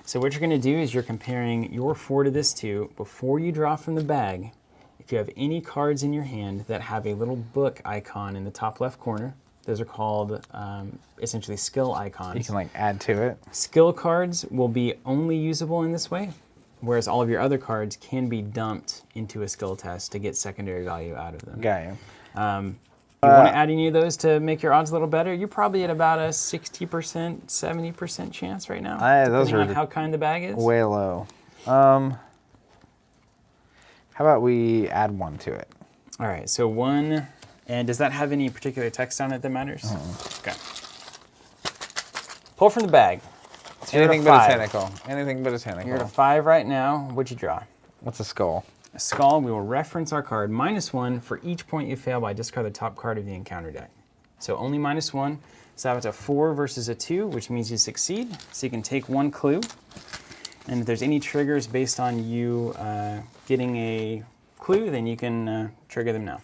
So what you're going to do is you're comparing your 4 to this 2. Before you draw from the bag, if you have any cards in your hand that have a little book icon in the top left corner, those are called essentially skill icons. You can like add to it. Skill cards will be only usable in this way, whereas all of your other cards can be dumped into a skill test to get secondary value out of them. Got you. You want to add any of those to make your odds a little better? You're probably at about a 60%, 70% chance right now, those depending are on how kind the bag is. Way low. How about we add 1 to it? All right, so 1, and does that have any particular text on it that matters? Okay. Pull from the bag. So you're at Anything but a 5. tentacle. Anything but a tentacle. You're at a 5 right now. What'd you draw? What's a skull? A skull. We will reference our card -1 for each point you fail by discard the top card of the encounter deck. So only -1. So that's a 4 versus a 2, which means you succeed. So you can take 1 clue. And if there's any triggers based on you getting a clue, then you can trigger them now.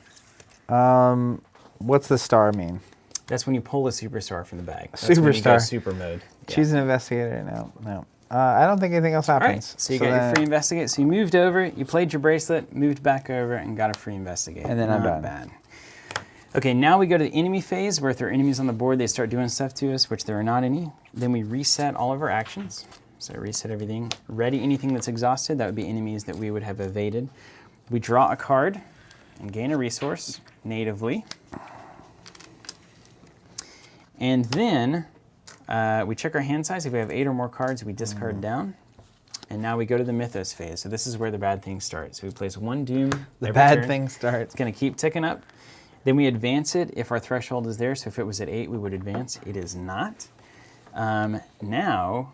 What's the star mean? That's when you pull a superstar from the bag. That's when you go Superstar. super mode. Yeah. Choose an investigator. No. I don't think anything else All right, happens. so you got your free investigate. So you moved over, you played your bracelet, moved back over, and got a free investigate. And then I'm Not done. bad. Okay, now we go to the enemy phase, where if there are enemies on the board, they start doing stuff to us, which there are not any. Then we reset all of our actions. So reset everything. Ready anything that's exhausted, that would be enemies that we would have evaded. We draw a card and gain a resource natively. And then we check our hand size. If we have 8 or more cards, we discard down. And now we go to the Mythos phase. So this is where the bad things start. So we place 1 Doom. The every bad turn. thing starts. It's going to keep ticking up. Then we advance it if our threshold is there. So if it was at 8, we would advance. It is not. Now,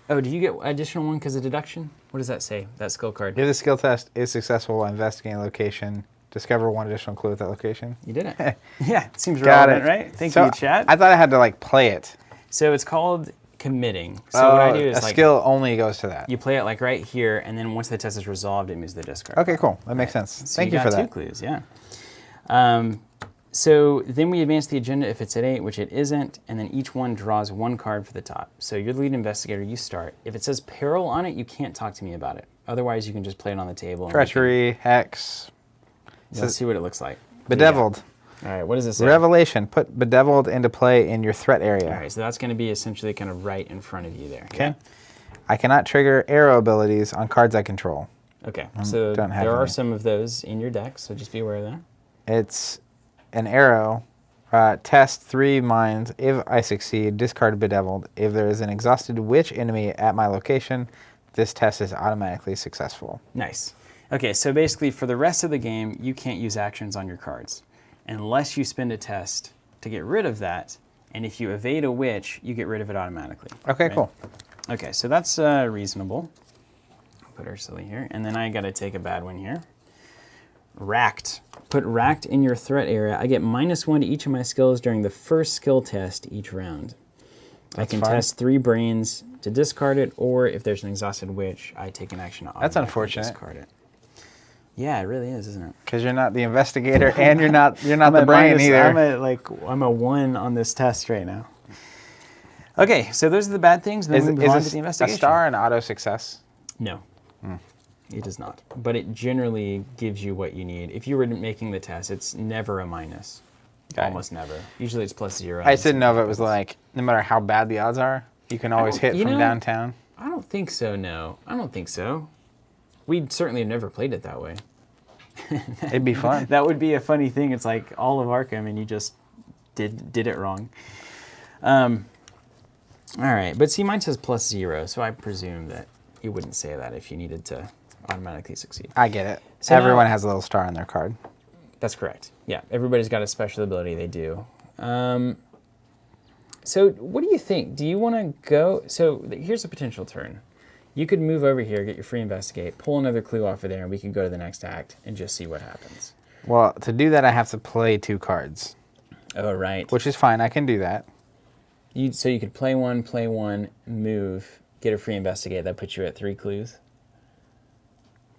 oh, do you get additional 1 because of deduction? What does that say, that skill card? If the skill test is successful while investigating a location, discover 1 additional clue at that location. You did it. Yeah, it seems Got relevant, it. right? Thank So you, chat. I thought I had to like play it. So it's called committing. So what I do is a like skill only goes to that. you play it like right here, and then once the test is resolved, it moves to the discard. Okay, cool. That makes sense. So Thank you got for 2 that. clues, yeah. So then we advance the agenda if it's at 8, which it isn't, and then each one draws 1 card for the top. So you're the lead investigator, you start. If it says peril on it, you can't talk to me about it. Otherwise, you can just play it on the table. And Treachery, hex, Let's see what it looks like. bedeviled. All right, what does it say? Revelation. Put Bedeviled into play in your threat area. All right, so that's going to be essentially kind of right in front of you there. Okay. I cannot trigger arrow abilities on cards I control. Okay, so don't have there are any. some of those in your deck, so just be aware of that. It's an arrow. Test 3 mines. If I succeed, discard Bedeviled. If there is an exhausted witch enemy at my location, this test is automatically successful. Nice. Okay, so basically for the rest of the game, you can't use actions on your cards unless you spend a test to get rid of that. And if you evade a witch, you get rid of it automatically. Okay, right? cool. Okay, so that's reasonable. Put Ursula here. And then I got to take a bad one here. Racked. Put Racked in your threat area. I get -1 to each of my skills during the first skill test each round. I can fine. test 3 brains to discard it, or if there's an exhausted witch, I take an action to That's automatically unfortunate. discard it. Yeah, it really is, isn't it? Because you're not the investigator and you're not the brain either. I'm a 1 on this test right now. Okay, so those are the bad things. Then Is, we move is on a, to the a investigation. star an auto success? No, it is not. But it generally gives you what you need. If you were making the test, it's never a minus. Okay. Almost never. Usually it's +0. I just didn't know if it was like, no matter how bad the odds are, you can always hit you from know- downtown. I don't think so, no. I don't think so. We certainly have never played it that way. It'd be fun. That would be a funny thing. It's like all of Arkham and you just did it wrong. All right, but see, mine says +0, so I presume that you wouldn't say that if you needed to automatically succeed. I get it. So Everyone now- has a little star on their card. That's correct. Yeah, everybody's got a special ability they do. So what do you think? Do you want to go? So here's a potential turn. You could move over here, get your free investigate, pull another clue off of there, and we could go to the next act and just see what happens. Well, to do that, I have to play 2 cards, Oh, right. which is fine. I can do that. So you could play one, move, get a free investigate. That puts you at 3 clues.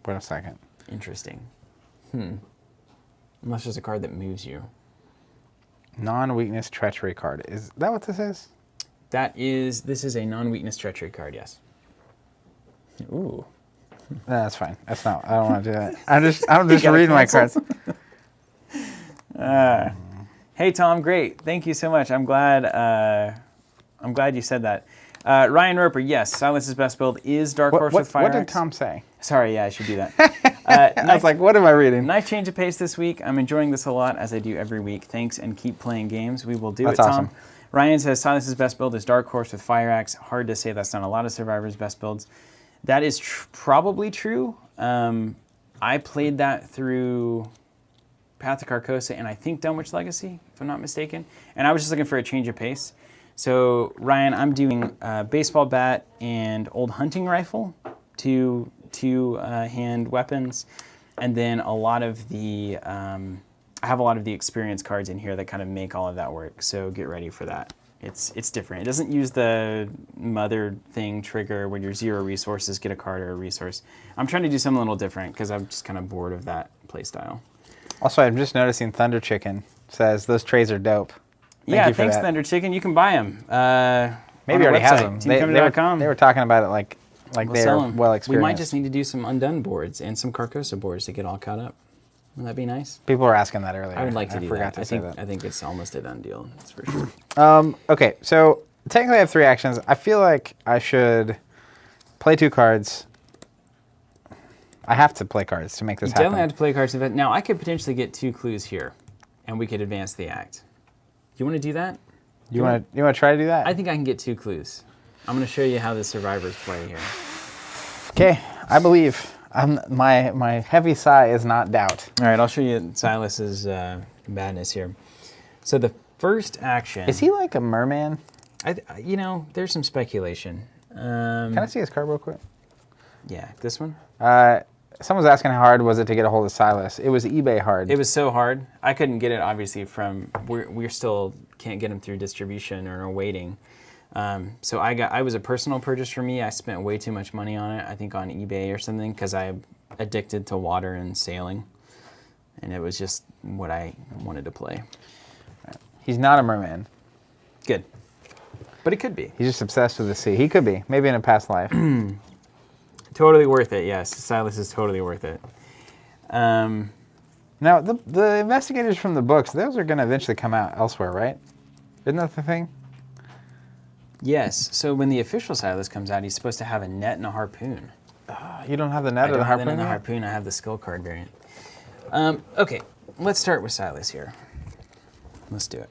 Wait a second. Interesting. Unless there's a card that moves you. Non-weakness treachery card. Is that what this is? This is a non-weakness treachery card, yes. Ooh. No, that's fine. That's not. I don't want to do that. I'm just gotta reading my cancel? cards. Hey Tom, great. Thank you so much. I'm glad you said that. Ryan Roper, yes, Silas's best build is Dark Horse with Fire What did Axe. Tom say? Sorry, yeah, I should do that. I was like, what am I reading? Nice change of pace this week. I'm enjoying this a lot, as I do every week. Thanks, and keep playing games. We will do That's it, Tom. awesome. Ryan says Silas's best build is Dark Horse with Fire Axe. Hard to say that's not a lot of survivors' best builds. That is probably true. I played that through Path to Carcosa and I think Dunwich Legacy, if I'm not mistaken. And I was just looking for a change of pace. So Ryan, I'm doing baseball bat and old hunting rifle, two hand weapons, and then a lot of the I have a lot of the experience cards in here that kind of make all of that work. So get ready for that. It's different. It doesn't use the mother thing trigger where you're 0 resources, get a card or a resource. I'm trying to do something a little different because I'm just kind of bored of that playstyle. Also, I'm just noticing Thunder Chicken says those trays are dope. Yeah, you for thanks that. Thunder Chicken. You can buy them. Maybe he already has them. Teamcompany.com. They were talking about it like We'll they're sell 'em. well We experienced. might just need to do some Undone boards and some Carcosa boards to get all caught up. Wouldn't that be nice? People were asking that earlier. I would like to do forgot that. to say that. I think it's almost a done deal. That's for sure. Okay, so technically I have 3 actions. I feel like I should play 2 cards. I have to play cards to make this You happen. definitely have to play cards. Now, I could potentially get 2 clues here, and we could advance the act. Do you want to do that? You want to try to do that? I think I can get 2 clues. I'm going to show you how the survivors play here. Okay, I believe. My heavy sigh is not doubt. All right, I'll show you Silas's madness here. So the first action... Is he like a merman? there's some speculation. Can I see his card real quick? Yeah, this one? Someone's asking how hard was it to get a hold of Silas. It was eBay hard. It was so hard. I couldn't get it, obviously, from... We still can't get them through distribution or are waiting. So I was a personal purchase for me. I spent way too much money on it, I think on eBay or something, because I'm addicted to water and sailing. And it was just what I wanted to play. He's not a merman. Good. But it could be. He's just obsessed with the sea. He could be, maybe in a past life. Totally worth it, yes. Silas is totally worth it. Now, the investigators from the books, those are going to eventually come out elsewhere, right? Isn't that the thing? Yes. So when the official Silas comes out, he's supposed to have a net and a harpoon. You don't have the net I or the don't have harpoon? it in the yet? harpoon. I have the skill card variant. Okay, let's start with Silas here. Let's do it.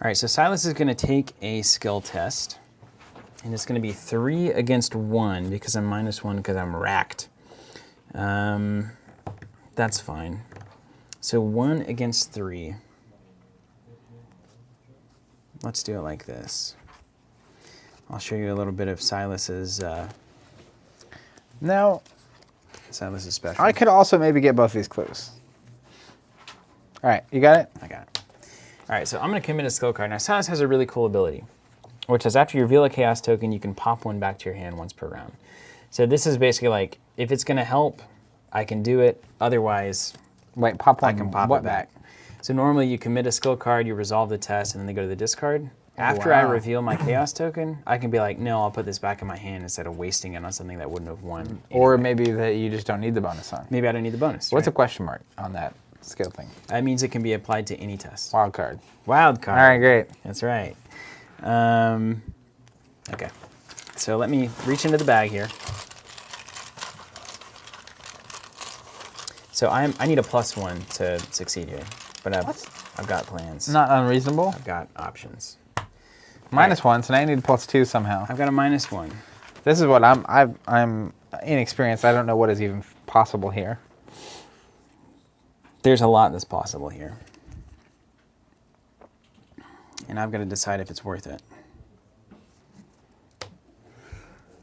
All right, so Silas is going to take a skill test, and it's going to be 3 against 1 because I'm -1 because I'm racked. That's fine. So 1 against 3. Let's do it like this. I'll show you a little bit of Silas's Now, special. I could also maybe get both these clues. All right, you got it? I got it. All right, so I'm going to commit a skill card. Now, Silas has a really cool ability, which is after you reveal a chaos token, you can pop one back to your hand once per round. So this is basically like, if it's going to help, I can do it. Otherwise, Wait, pop one. I can pop what it back. So normally you commit a skill card, you resolve the test, and then they go to the discard. After I wow. reveal my chaos token, I can be like, no, I'll put this back in my hand instead of wasting it on something that wouldn't have won. Or anyway. maybe that you just don't need the bonus on. Maybe I don't need the bonus. What's a right? question mark on that skill thing? That means it can be applied to any test. Wild card. Wild card. All right, great. That's right. Okay. So let me reach into the bag here. So I need a +1 to succeed here, but I've got plans. Not unreasonable. I've got options. -1, so now you need a +2 somehow. I've got a -1. This is what I'm inexperienced. I don't know what is even possible here. There's a lot that's possible here. And I've got to decide if it's worth it.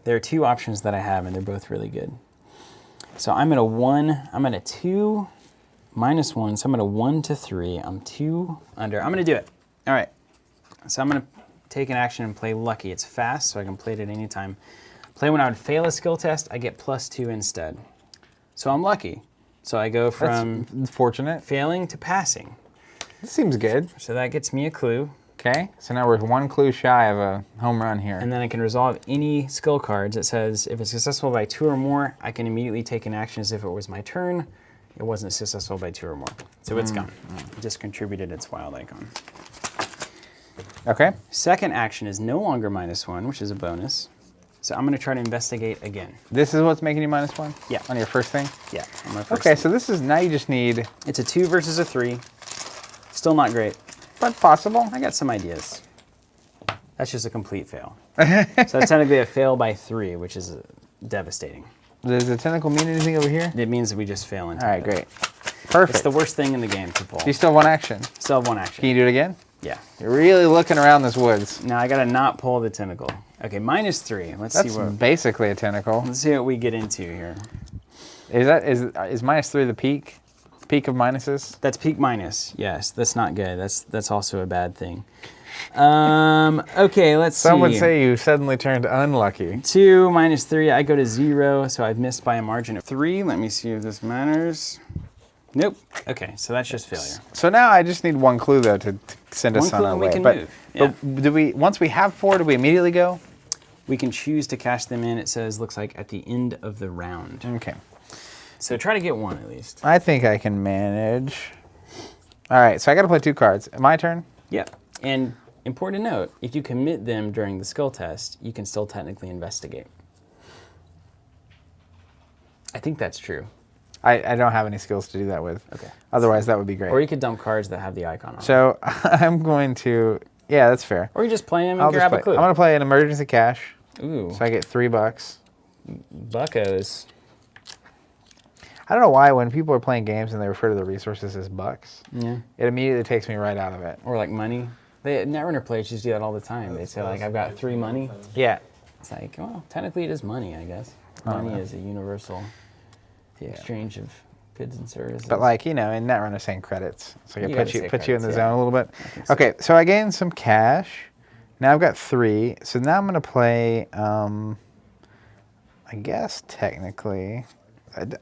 There are 2 options that I have, and they're both really good. So I'm at a 1, I'm at a 2, -1, so I'm at a 1 to 3. I'm 2 under. I'm going to do it. All right. So I'm going to take an action and play Lucky. It's fast, so I can play it at any time. Play when I would fail a skill test, I get +2 instead. So I'm lucky. So I go from That's fortunate. failing to passing. This seems good. So that gets me a clue. Okay, so now we're 1 clue shy of a home run here. And then I can resolve any skill cards. It says if it's successful by 2 or more, I can immediately take an action as if it was my turn. It wasn't successful by 2 or more. So it's gone. It just contributed its wild icon. Okay. Second action is no longer -1, which is a bonus. So I'm going to try to investigate again. This is what's making you -1? Yeah. On your first thing? Yeah. On my first Okay, thing. so this is, now you just need, It's a 2 versus a 3. Still not great. but possible. I got some ideas. That's just a complete fail. So that's technically a fail by 3, which is devastating. Does the tentacle mean anything over here? It means that we just fail All entirely. right, great. Perfect. It's the worst thing in the game to pull. You still have 1 action. Still have 1 action. Can you do it again? Yeah. You're really looking around this woods. Now I gotta not pull the tentacle. Okay, -3. Let's That's see what. basically a tentacle. Let's see what we get into here. Is -3 the peak? Peak of minuses? That's peak minus. Yes, that's not good. That's also a bad thing. Okay, let's see. Some would say you suddenly turned unlucky. 2 -3. I go to 0, so I've missed by a margin of 3. Let me see if this matters. Nope. Okay, so that's just failure. So now I just need 1 clue though to send us 1 on clue our and way. we can but, move. Yeah. but do we, once we have 4, do we immediately go? We can choose to cash them in. It says, looks like at the end of the round. Okay. So try to get 1 at least. I think I can manage. All right, so I got to play 2 cards. My turn? Yep. And important to note, if you commit them during the skill test, you can still technically investigate. I think that's true. I don't have any skills to do that with. Okay. Otherwise, that would be great. Or you could dump cards that have the icon on them. So I'm going to, yeah, that's fair. Or you just play them I'll and just grab a clue. I'm going to play an emergency cash. Ooh, So I get $3. buckos. I don't know why when people are playing games and they refer to the resources as bucks, Yeah. it immediately takes me right out of it. Or like money. Netrunner players just do that all the time. They say like, I've got 3 money. Yeah. It's like, well, technically it is money, I guess. Money is a universal, the exchange of goods and services. But like, you know, in Netrunner saying credits. So You it gotta say puts you in the credits, zone a little bit. think so. Okay, so I gained some cash. Now I've got 3. So now I'm going to play, I guess technically,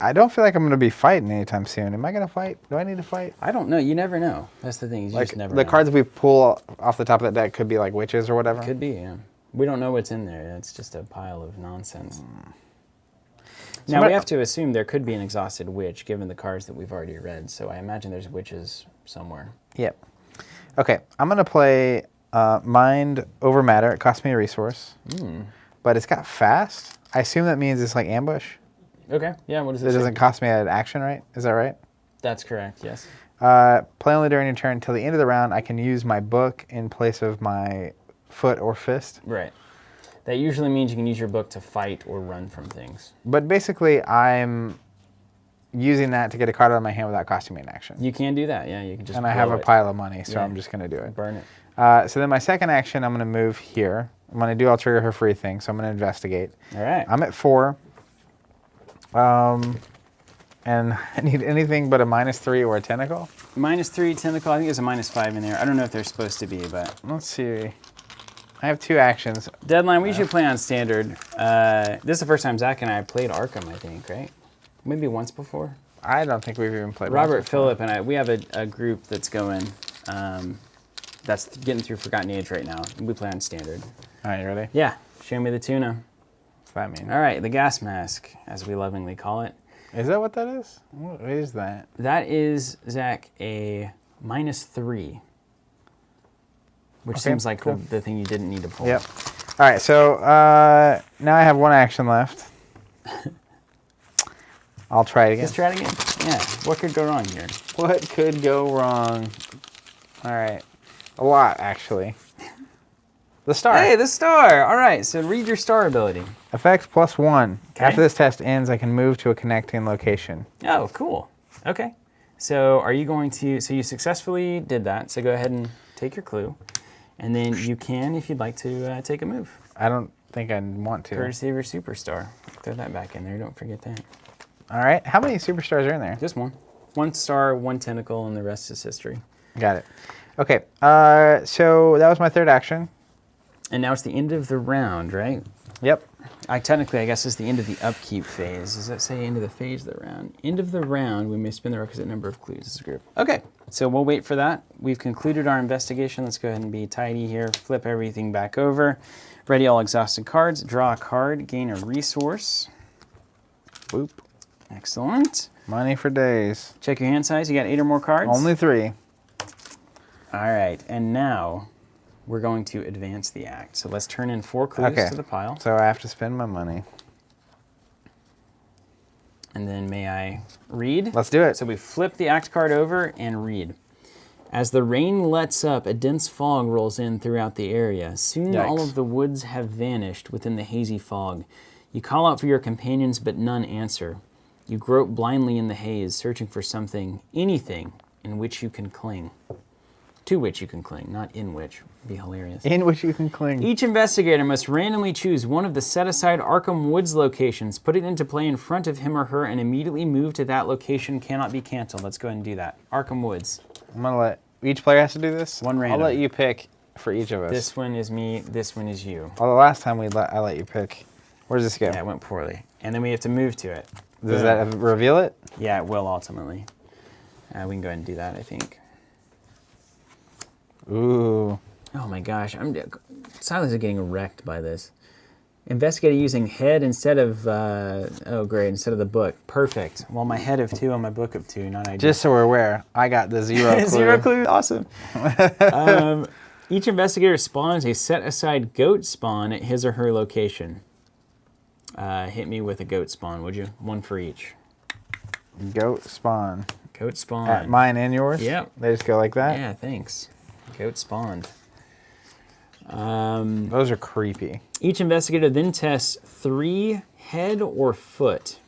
I don't feel like I'm going to be fighting anytime soon. Am I going to fight? Do I need to fight? I don't know. You never know. That's the thing. You Like just never the know. cards we pull off the top of that deck could be like witches or whatever. Could be, yeah. We don't know what's in there. It's just a pile of nonsense. Now, we have to assume there could be an exhausted witch, given the cards that we've already read, so I imagine there's witches somewhere. Yep. Okay, I'm going to play Mind over Matter. It costs me a resource, but it's got fast. I assume that means it's like ambush. Okay, yeah, what does it It say? doesn't cost me an action, right? Is that right? That's correct, yes. Play only during your turn. Until the end of the round, I can use my book in place of my foot or fist. Right. That usually means you can use your book to fight or run from things. But basically, I'm using that to get a card out of my hand without costing me an action. You can do that, yeah. You can just And I have a blow it. pile of money, so Yeah. I'm just going to do it. Burn it. So then my second action, I'm going to move here. I'm going to do I'll trigger her free thing, so I'm going to investigate. All right. I'm at 4. And I need anything but a -3 or a tentacle. -3 tentacle. I think there's a -5 in there. I don't know if they're supposed to be, but... Let's see. I have 2 actions. Deadline, we usually play on standard. This is the first time Zach and I played Arkham, I think, right? Maybe once before. I don't think we've even played Robert, once before. Phillip, and I, we have a group that's going, that's getting through Forgotten Age right now. We play on standard. All right, you ready? Yeah, show me the tuna. What's that mean? All right, the gas mask, as we lovingly call it. Is that what that is? What is that? That is, Zach, a -3. Which Okay, seems like cool. the thing you didn't need to pull. Yep. All right, so now I have 1 action left. I'll try it again. Let's try it again. Yeah, what could go wrong here? What could go wrong? All right. A lot, actually. The star. Hey, the star! All right, so read your star ability. Effect +1. Okay. After this test ends, I can move to a connecting location. Oh, cool. Okay. So are you going to, so you successfully did that, so go ahead and take your clue. And then you can, if you'd like to, take a move. I don't think I want to. Courtesy of your superstar. Throw that back in there, don't forget that. All right. How many superstars are in there? Just one. 1 star, 1 tentacle, and the rest is history. Got it. Okay. So that was my 3rd action. And now it's the end of the round, right? Yep. Technically, I guess it's the end of the upkeep phase. Does that say end of the phase of the round? End of the round, we may spend the requisite number of clues as a group. Okay, so we'll wait for that. We've concluded our investigation. Let's go ahead and be tidy here. Flip everything back over. Ready all exhausted cards. Draw a card. Gain a resource. Boop. Excellent. Money for days. Check your hand size. You got 8 or more cards? Only 3. All right, and now we're going to advance the act. So let's turn in 4 clues Okay. to the pile. So I have to spend my money. And then may I read? Let's do it. So we flip the act card over and read. As the rain lets up, a dense fog rolls in throughout the area. Soon Yikes. all of the woods have vanished within the hazy fog. You call out for your companions, but none answer. You grope blindly in the haze, searching for something, anything, in which you can cling. To which you can cling, not in which. Would be hilarious. In which you can cling. Each investigator must randomly choose one of the set-aside Arkham Woods locations, put it into play in front of him or her, and immediately move to that location. Cannot be canceled. Let's go ahead and do that. Arkham Woods. I'm going to let each player has to do this. One random. I'll let you pick for each of us. This one is me. This one is you. Although last time I let you pick. Where does this go? Yeah, it went poorly. And then we have to move to it. Does that reveal it? Yeah, it will ultimately. We can go ahead and do that, I think. Ooh. Oh my gosh, Silas is getting wrecked by this. Investigator using head instead of, oh great, instead of the book. Perfect. Well, my head of 2 on my book of 2, not ideal. Just so we're aware, I got the 0 clue. 0 clue, awesome. Each investigator spawns a set-aside goat spawn at his or her location. Hit me with a goat spawn, would you? 1 for each. Goat spawn. Goat spawn. At mine and yours? Yep. They just go like that? Yeah, thanks. Goat spawned. Those are creepy. Each investigator then tests 3 head or foot.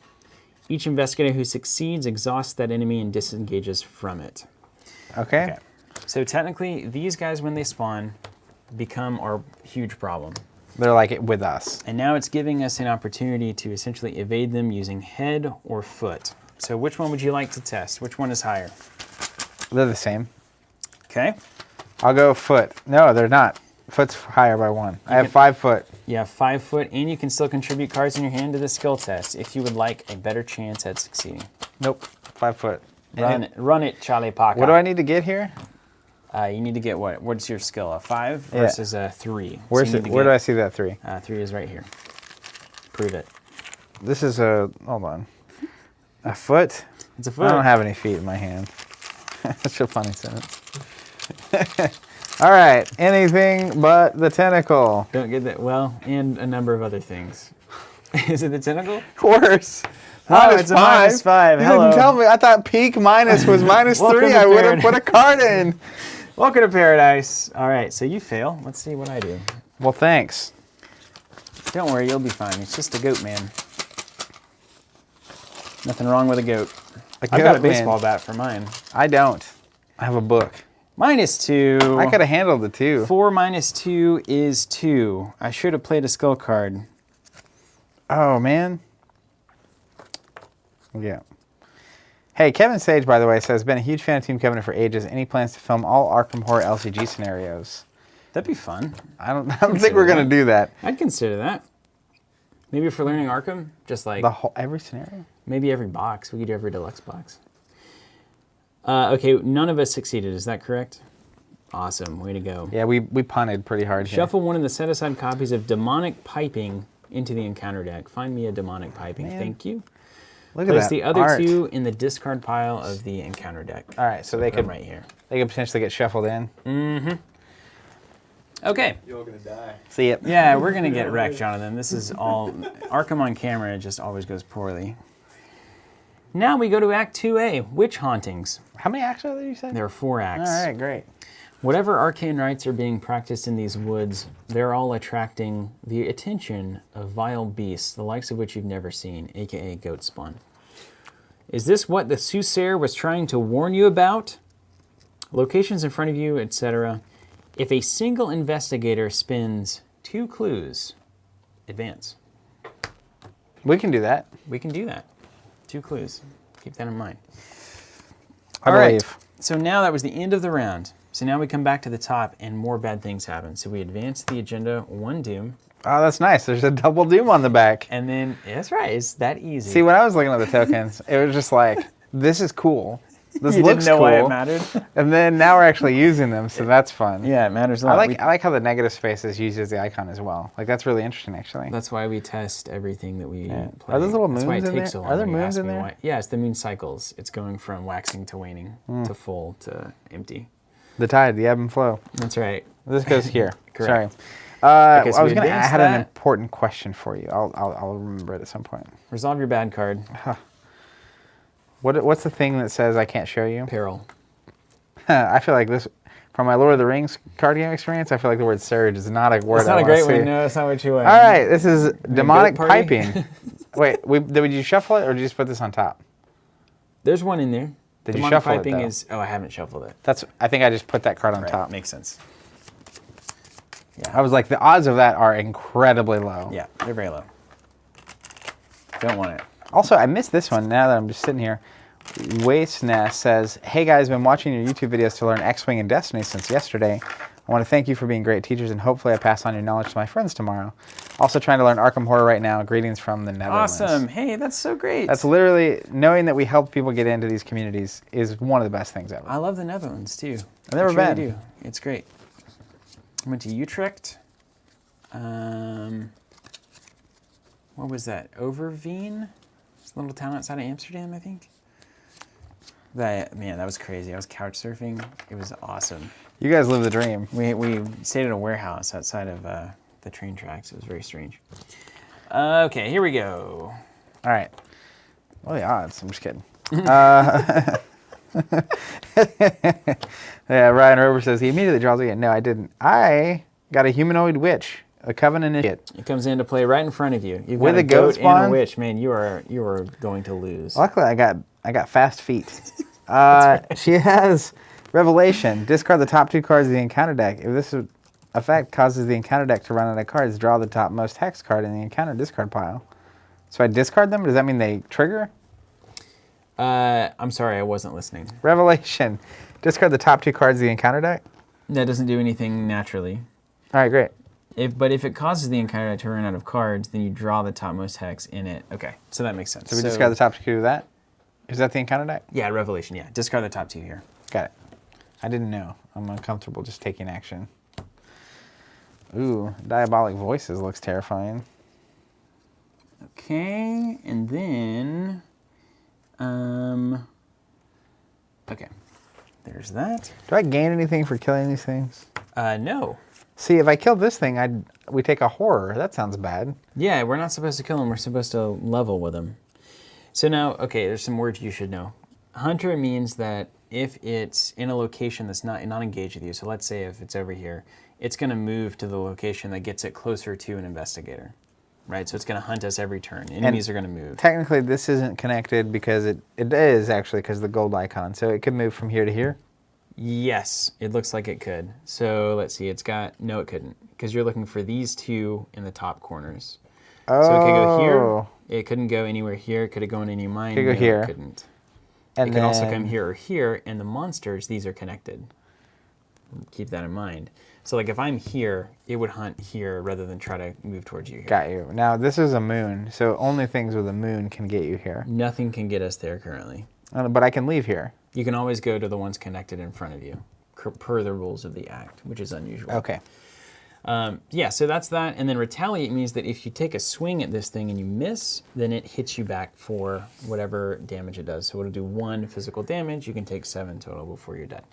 Each investigator who succeeds exhausts that enemy and disengages from it. Okay. So technically, these guys, when they spawn, become our huge problem. They're like it with us. And now it's giving us an opportunity to essentially evade them using head or foot. So which one would you like to test? Which one is higher? They're the same. Okay. I'll go foot. No, they're not. Foot's higher by 1. I have 5 foot. You have 5 foot, and you can still contribute cards in your hand to the skill test if you would like a better chance at succeeding. Nope. 5 foot. Run it, Charlie Parker. What do I need to get here? You need to get what? What's your skill? A 5 Yeah. versus a 3. Where's it? Where do I see that 3? 3 is right here. Prove it. This is a, hold on. A foot? It's a foot. I don't have any feet in my hand. That's a funny sentence. All right, anything but the tentacle. Don't get that. Well, and a number of other things. Is it the tentacle? Of course. Oh, it's a -5. You Hello. didn't tell me. I thought peak minus was -3. Welcome to I would have paradise. put a card in. Welcome to paradise. All right, so you fail. Let's see what I do. Well, thanks. Don't worry, you'll be fine. It's just a goat man. Nothing wrong with a goat. I've got a goat man. baseball bat for mine. I don't. I have a book. -2. I could have handled the 2. 4 minus 2 is 2. I should have played a skull card. Oh, man. Yeah. Hey, Kevin Sage, by the way, says, been a huge fan of Team Covenant for ages. Any plans to film all Arkham Horror LCG scenarios? That'd be fun. I don't think we're going to do that. I'd consider that. Maybe for learning Arkham, just like Every scenario? maybe every box. We could do every deluxe box. Okay, none of us succeeded. Is that correct? Awesome. Way to go. Yeah, we punted pretty hard here. Shuffle one of the set-aside copies of Demonic Piping into the encounter deck. Find me a Demonic Piping. Man. Thank you. Look at Place that the other art. 2 in the discard pile of the encounter deck. All right, so they Put 'em could right here. They could potentially get shuffled in. Okay. You're all gonna die. See it. Yeah, we're gonna get wrecked, Jonathan. This is all Arkham on camera. It just always goes poorly. Now we go to Act 2A, Witch Hauntings. How many acts are there, you said? There are 4 acts. All right, great. Whatever arcane rites are being practiced in these woods, they're all attracting the attention of vile beasts, the likes of which you've never seen, aka goat spawn. Is this what the soothsayer was trying to warn you about? Locations in front of you, etc. If a single investigator spins 2 clues, advance. We can do that. We can do that. 2 clues. Keep that in mind. I All right. believe. So now that was the end of the round. So now we come back to the top and more bad things happen. So we advance the agenda 1 doom. Oh, that's nice. There's a double doom on the back. And then, that's right, it's that easy. See, when I was looking at the tokens, it was just like, this is cool. This you looks didn't know cool. why it mattered? And then now we're actually using them, so that's fun. Yeah, it matters a lot. I like how the negative space is used as the icon as well. Like, that's really interesting, actually. That's why we test everything that we play. Are those little That's why it moons in takes there? so long Are there when you moons ask in me there? why. Yeah, it's the moon cycles. It's going from waxing to waning to full to empty. The tide, the ebb and flow. That's right. This goes here. Correct. Sorry. Okay, so I we was going to. I advanced had an that. important question for you. I'll remember it at some point. Resolve your bad card. What's the thing that says I can't show you? Peril. I feel like this, from my Lord of the Rings card game experience, I feel like the word surge is not a word. It's not I a wanna great see. one. No, it's not what you want. All right, this is demonic goat party? piping. Wait, did you shuffle it or did you just put this on top? There's one in there. Did you Demonic shuffle it, piping though? is. Oh, I haven't shuffled it. I think I just put that card on Right, top. makes sense. I was like, the odds of that are incredibly low. Yeah, they're very low. Don't want it. Also, I missed this one now that I'm just sitting here. Waste Nest says, hey guys, been watching your YouTube videos to learn X-Wing and Destiny since yesterday. I want to thank you for being great teachers and hopefully I pass on your knowledge to my friends tomorrow. Also trying to learn Arkham Horror right now. Greetings from the Netherlands. Awesome. Hey, that's so great. That's literally, knowing that we help people get into these communities is one of the best things ever. I love the Netherlands too. I've never I truly been. do. It's great. I went to Utrecht. What was that? Overveen? It's a little town outside of Amsterdam, I think. That was crazy. I was couch surfing. It was awesome. You guys live the dream. We stayed at a warehouse outside of the train tracks. It was very strange. Okay, here we go. All right. What are the odds? I'm just kidding. Yeah, Ryan Rover says he immediately draws again. No, I didn't. I got a humanoid witch, a covenant idiot. It comes into play right in front of you. You've With got a goat and a spawn? witch. Man, you are going to lose. Luckily, I got fast feet. She has Revelation. Discard the top 2 cards of the encounter deck. If this effect causes the encounter deck to run out of cards, draw the topmost hex card in the encounter discard pile. So I discard them? Does that mean they trigger? I'm sorry, I wasn't listening. Revelation. Discard the top 2 cards of the encounter deck. That doesn't do anything naturally. All right, great. But if it causes the encounter to run out of cards, then you draw the topmost hex in it. Okay, so that makes sense. So we discard the top 2 of that? Is that the encounter deck? Yeah, Revelation, yeah. Discard the top 2 here. Got it. I didn't know. I'm uncomfortable just taking action. Ooh, Diabolic Voices looks terrifying. Okay, and then, okay, there's that. Do I gain anything for killing these things? No. See, if I killed this thing, we take a horror. That sounds bad. Yeah, we're not supposed to kill them. We're supposed to level with them. So now, okay, there's some words you should know. Hunter means that if it's in a location that's not engaged with you, so let's say if it's over here, it's going to move to the location that gets it closer to an investigator, right? So it's going to hunt us every turn. Enemies are going to move. Technically, this isn't connected because it is actually because of the gold icon. So it could move from here to here. Yes, it looks like it could. So let's see, no, it couldn't, because you're looking for these two in the top corners. Oh. So it could go here. It couldn't go anywhere here. Could it go in any mine? Could go No, here. It couldn't. And it can also come here or here, and the monsters, these are connected. Keep that in mind. So like if I'm here, it would hunt here rather than try to move towards you here. Got you. Now this is a moon, so only things with a moon can get you here. Nothing can get us there currently. But I can leave here. You can always go to the ones connected in front of you, per the rules of the act, which is unusual. Okay. Yeah, so that's that. And then retaliate means that if you take a swing at this thing and you miss, then it hits you back for whatever damage it does. So it'll do 1 physical damage. You can take 7 total before you're dead.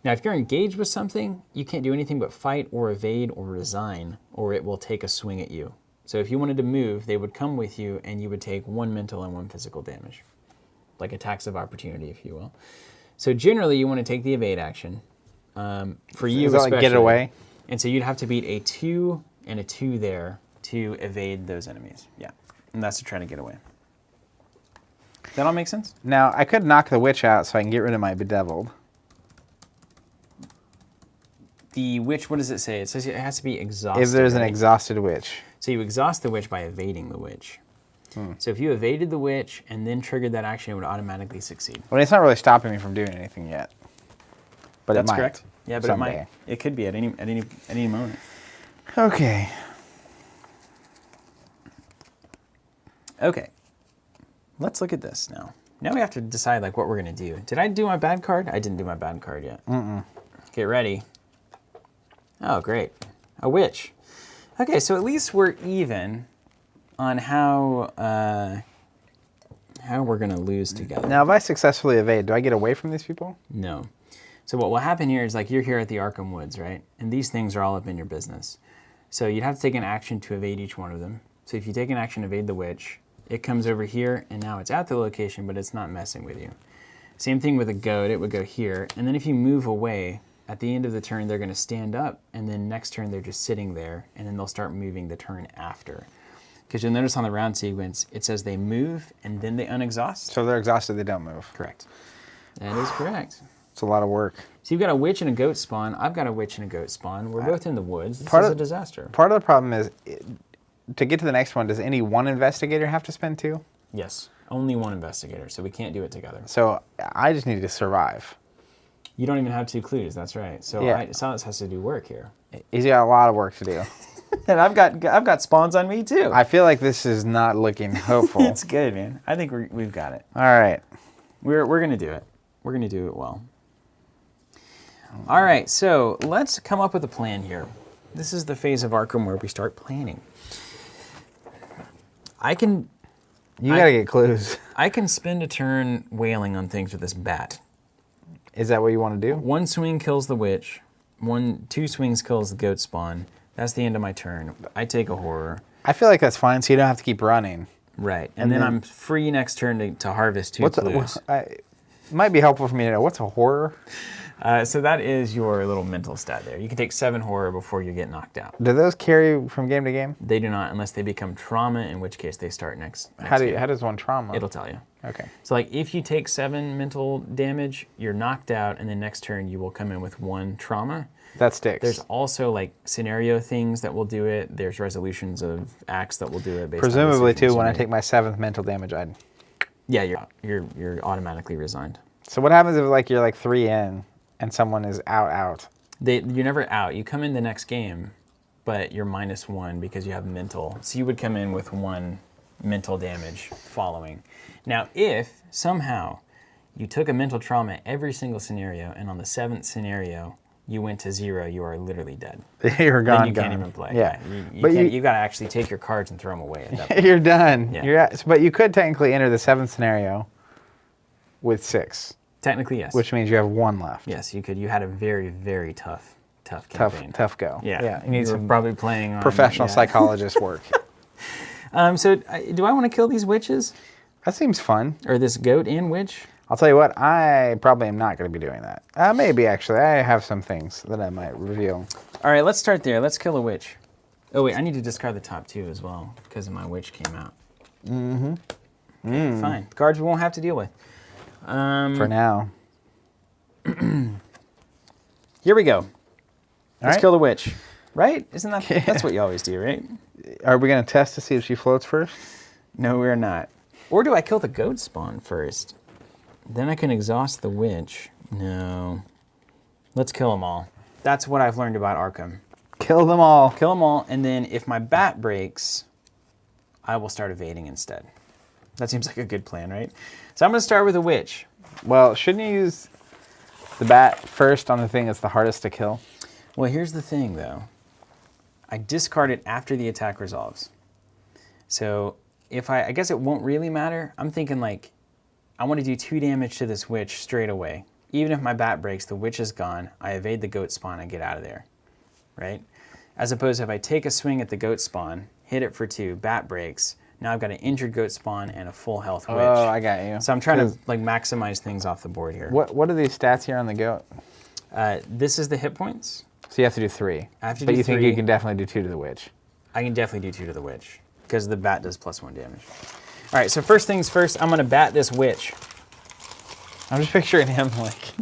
Now, if you're engaged with something, you can't do anything but fight or evade or resign, or it will take a swing at you. So if you wanted to move, they would come with you and you would take 1 mental and 1 physical damage. Like attacks of opportunity, if you will. So generally, you want to take the evade action. For you, Is that like get it away? And so you'd have to beat a 2 and a 2 there to evade those enemies. Yeah, and that's to try to get away. That all make sense? Now, I could knock the witch out so I can get rid of my bedeviled. The witch, what does it say? It says it has to be exhausted. If there's an right? exhausted witch. So you exhaust the witch by evading the witch. So if you evaded the witch and then triggered that action, it would automatically succeed. Well, it's not really stopping me from doing anything yet. But That's it might. correct. Yeah, but someday. it might. It could be at any moment. Okay. Okay. Let's look at this now. Now we have to decide like what we're gonna do. Did I do my bad card? I didn't do my bad card yet. Get ready. Oh, great. A witch. Okay, so at least we're even on how we're gonna lose together. Now, if I successfully evade, do I get away from these people? No. So what will happen here is like you're here at the Arkham Woods, right? And these things are all up in your business. So you'd have to take an action to evade each one of them. So if you take an action to evade the witch, it comes over here and now it's at the location, but it's not messing with you. Same thing with a goat, it would go here. And then if you move away, at the end of the turn, they're gonna stand up and then next turn they're just sitting there and then they'll start moving the turn after. Because you'll notice on the round sequence, it says they move and then they unexhaust. So if they're exhausted, they don't move. Correct. That is correct. It's a lot of work. So you've got a witch and a goat spawn. I've got a witch and a goat spawn. We're both in the woods. This Part is of- a disaster. Part of the problem is, to get to the next one, does any one investigator have to spend 2? Yes, only one investigator, so we can't do it together. So I just need to survive. You don't even have 2 clues. That's right. So Yeah. Silas has to do work here. He's got a lot of work to do. And I've got spawns on me too. I feel like this is not looking hopeful. It's good, man. I think we've got it. All right. We're gonna do it. We're gonna do it well. All right, so let's come up with a plan here. This is the phase of Arkham where we start planning. I can You got to get clues. spend a turn wailing on things with this bat. Is that what you want to do? 1 swing kills the witch. 2 swings kills the goat spawn. That's the end of my turn. I take a horror. I feel like that's fine, so you don't have to keep running. Right, and then I'm free next turn to harvest 2 clues. It might be helpful for me to know, what's a horror? So that is your little mental stat there. You can take 7 horror before you get knocked out. Do those carry from game to game? They do not unless they become trauma, in which case they start next How game. does one trauma? It'll tell you. Okay. So like if you take 7 mental damage, you're knocked out, and then next turn you will come in with 1 trauma. That sticks. There's also like scenario things that will do it. There's resolutions of acts that will do it. Based on Presumably decisions too, when you I make. take my 7th mental damage, I'd. Yeah, you're automatically resigned. So what happens if you're 3 in and someone is out? You're never out. You come in the next game, but you're -1 because you have mental. So you would come in with 1 mental damage following. Now, if somehow you took a mental trauma every single scenario, and on the 7th scenario you went to 0, you are literally dead. You're gone. Then you gone. can't even play. Yeah, But you got to actually take your cards and throw them away at that point. you're done. Yeah. But you could technically enter the 7th scenario with 6, Technically, yes. which means you have 1 left. Yes, you could. You had a very, very tough campaign. Tough go. Yeah. You need were some probably playing on, professional psychologist work. So do I want to kill these witches? That seems fun. Or this goat and witch? I'll tell you what, I probably am not going to be doing that. Maybe, actually. I have some things that I might reveal. All right, let's start there. Let's kill a witch. Oh, wait, I need to discard the top 2 as well because my witch came out. Mm-hmm. Okay, fine. Cards we won't have to deal with. For now. Here we go. Let's right. kill the witch. Right? Isn't that that's what you always do, right? Are we going to test to see if she floats first? No, we're not. Or do I kill the goat spawn first? Then I can exhaust the witch. No. Let's kill them all. That's what I've learned about Arkham. Kill them all. Kill them all, and then if my bat breaks, I will start evading instead. That seems like a good plan, right? So I'm going to start with a witch. Well, shouldn't you use the bat first on the thing that's the hardest to kill? Well, here's the thing, though. I discard it after the attack resolves. So if I guess it won't really matter. I'm thinking like, I want to do 2 damage to this witch straight away. Even if my bat breaks, the witch is gone. I evade the goat spawn and get out of there, right? As opposed to if I take a swing at the goat spawn, hit it for 2, bat breaks. Now I've got an injured goat spawn and a full health witch. Oh, I got you. So I'm trying to like maximize things off the board here. What are these stats here on the goat? This is the hit points. So you have to do 3. I have to but do you think 3. you can definitely do 2 to the witch? I can definitely do 2 to the witch because the bat does +1 damage. All right, so first things first, I'm going to bat this witch. I'm just picturing him like...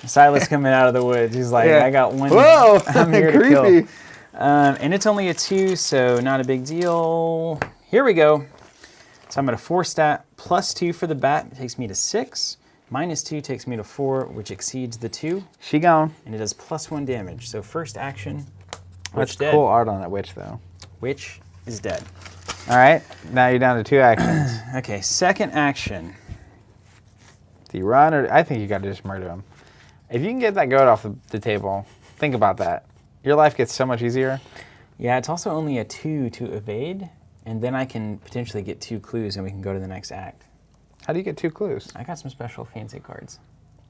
Silas coming out of the woods. He's like, Yeah. I got 1. Whoa, I'm here to kill. creepy. And it's only a 2, so not a big deal. Here we go. So I'm at a 4 stat, +2 for the bat. It takes me to 6. -2 takes me to 4, which exceeds the 2. She gone. And it does +1 damage. So first action, That's witch dead. cool art on that witch, though. Witch is dead. All right, now you're down to 2 actions. Okay, second action. Do you run, or I think you got to just murder him. If you can get that goat off the table, think about that. Your life gets so much easier. Yeah, it's also only a 2 to evade, and then I can potentially get 2 clues and we can go to the next act. How do you get 2 clues? I got some special fancy cards.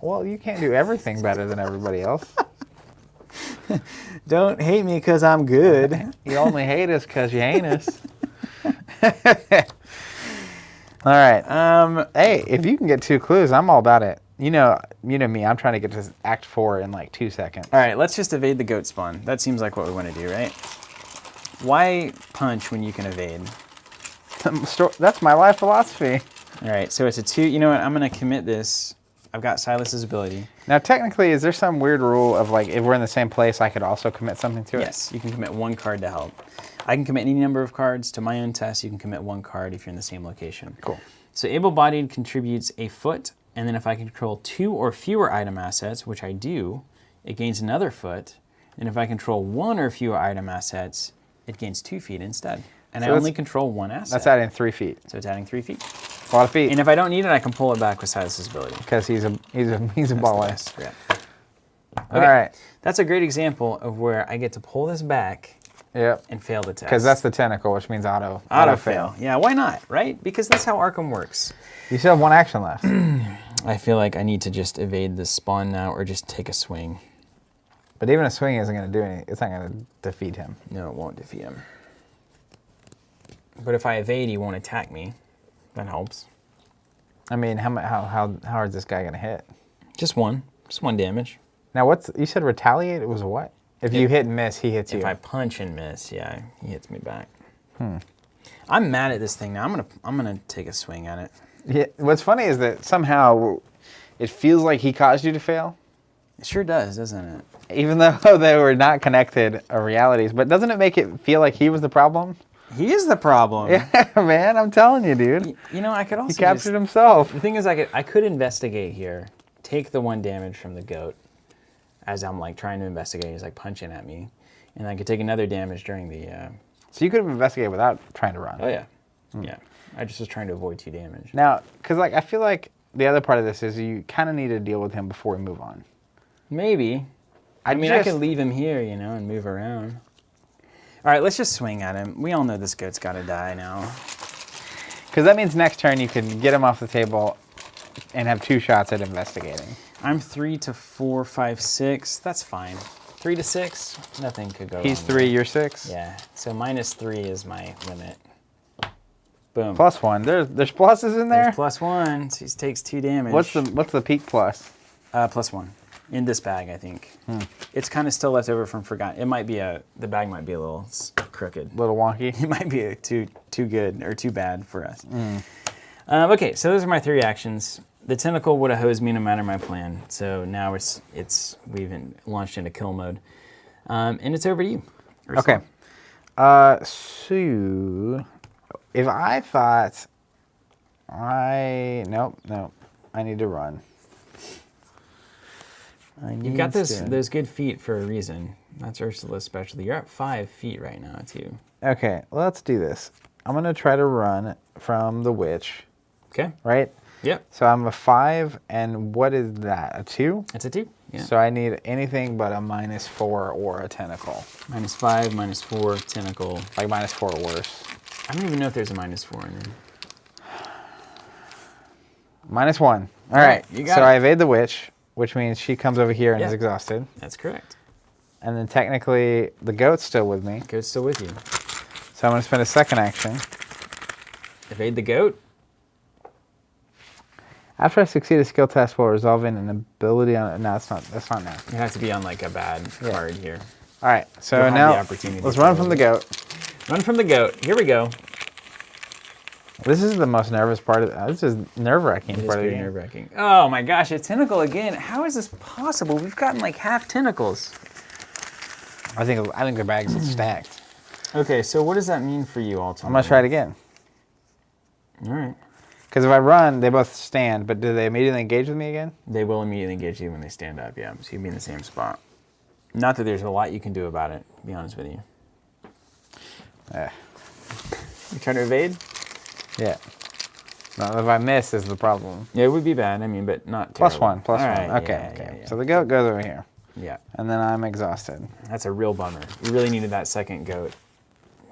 Well, you can't do everything better than everybody else. Don't hate me because I'm good. You only hate us because you hate us. All right. Hey, if you can get 2 clues, I'm all about it. You know me. I'm trying to get to Act 4 in like 2 seconds. All right, let's just evade the goat spawn. That seems like what we want to do, right? Why punch when you can evade? That's my life philosophy. All right, so it's a 2. You know what? I'm going to commit this. I've got Silas's ability. Now, technically, is there some weird rule of like if we're in the same place, I could also commit something to it? Yes, you can commit 1 card to help. I can commit any number of cards. To my own test, you can commit 1 card if you're in the same location. Cool. So able-bodied contributes a foot, and then if I control 2 or fewer item assets, which I do, it gains another foot. And if I control 1 or fewer item assets, it gains 2 feet instead. And So I only control 1 asset. That's adding 3 feet. So it's adding 3 feet. A lot of feet. And if I don't need it, I can pull it back with Silas's ability. Because he's a ball ass. Yeah. All right. That's a great example of where I get to pull this back Yep. and fail the test. Because that's the tentacle, which means auto fail. Yeah, why not, right? Because that's how Arkham works. You still have 1 action left. I feel like I need to just evade the spawn now or just take a swing. But even a swing isn't going to do anything. It's not going to defeat him. No, it won't defeat him. But if I evade, he won't attack me. That helps. I mean, how hard is this guy going to hit? Just 1. Just 1 damage. Now, you said retaliate? It was a what? If you hit and miss, he hits you. If I punch and miss, yeah, he hits me back. I'm mad at this thing now. I'm gonna take a swing at it. Yeah. What's funny is that somehow it feels like he caused you to fail, It sure does, doesn't it? even though they were not connected realities. But doesn't it make it feel like he was the problem? He is the problem. Yeah, man, I'm telling you, dude. You know, I could also He captured himself. The thing is, I could investigate here, take the 1 damage from the goat, as I'm like trying to investigate. He's like punching at me, and I could take another damage during the. So you could have investigated without trying to run. Oh yeah, yeah. I just was trying to avoid 2 damage. Now, because like I feel like the other part of this is you kind of need to deal with him before we move on. Maybe. I mean, I could leave him here, you know, and move around. All right, let's just swing at him. We all know this goat's got to die now. Because that means next turn you can get him off the table and have 2 shots at investigating. I'm 3 to 4, 5, 6. That's fine. 3 to 6, nothing could go wrong. He's 3, you're 6? Yeah, so -3 is my limit. Boom. +1. There's pluses in there? There's +1, so he takes 2 damage. What's the peak plus? +1. In this bag, I think. It's kind of still left over from Forgotten. It might be the bag might be a little crooked. A little wonky? It might be too good or too bad for us. Okay, so those are my 3 actions. The tentacle would have hosed me no matter my plan. So now we've launched into kill mode. And it's over to you. Okay. So if I thought nope, I need to run. You've got those good feet for a reason. That's Ursula's specialty. You're at 5 feet right now, too. Okay, let's do this. I'm going to try to run from the witch. Okay. Right? Yep. So I'm a 5, and what is that? A 2? It's a 2. Yeah. So I need anything but a -4 or a tentacle. -5, -4, tentacle. Like -4 or worse. I don't even know if there's a -4 in there. -1. All right. You got so it. I evade the witch, which means she comes over here and is exhausted. That's correct. And then technically the goat's still with me. Goat's still with you. So I'm going to spend a second action. Evade the goat. After I succeed a skill test while resolving an ability on... No, that's not now. You have to be on like a bad card here. All right, so You'll have the now opportunity let's to run roll from the it. goat. Run from the goat. Here we go. This is the most nervous part of this is nerve-wracking It is part of the pretty game. nerve-wracking. Oh my gosh, a tentacle again. How is this possible? We've gotten like half tentacles. I think the bag's stacked. Okay, so what does that mean for you all? I'm going to try it again. All right. Because if I run, they both stand, but do they immediately engage with me again? They will immediately engage you when they stand up, yeah. So you'll be in the same spot. Not that there's a lot you can do about it, to be honest with you. You trying to evade? Yeah. No, if I miss is the problem. Yeah, it would be bad, I mean, but not terrible. +1, +1. All right, Okay. yeah. So the goat goes over here. Yeah, And then I'm exhausted. that's a real bummer. We really needed that second goat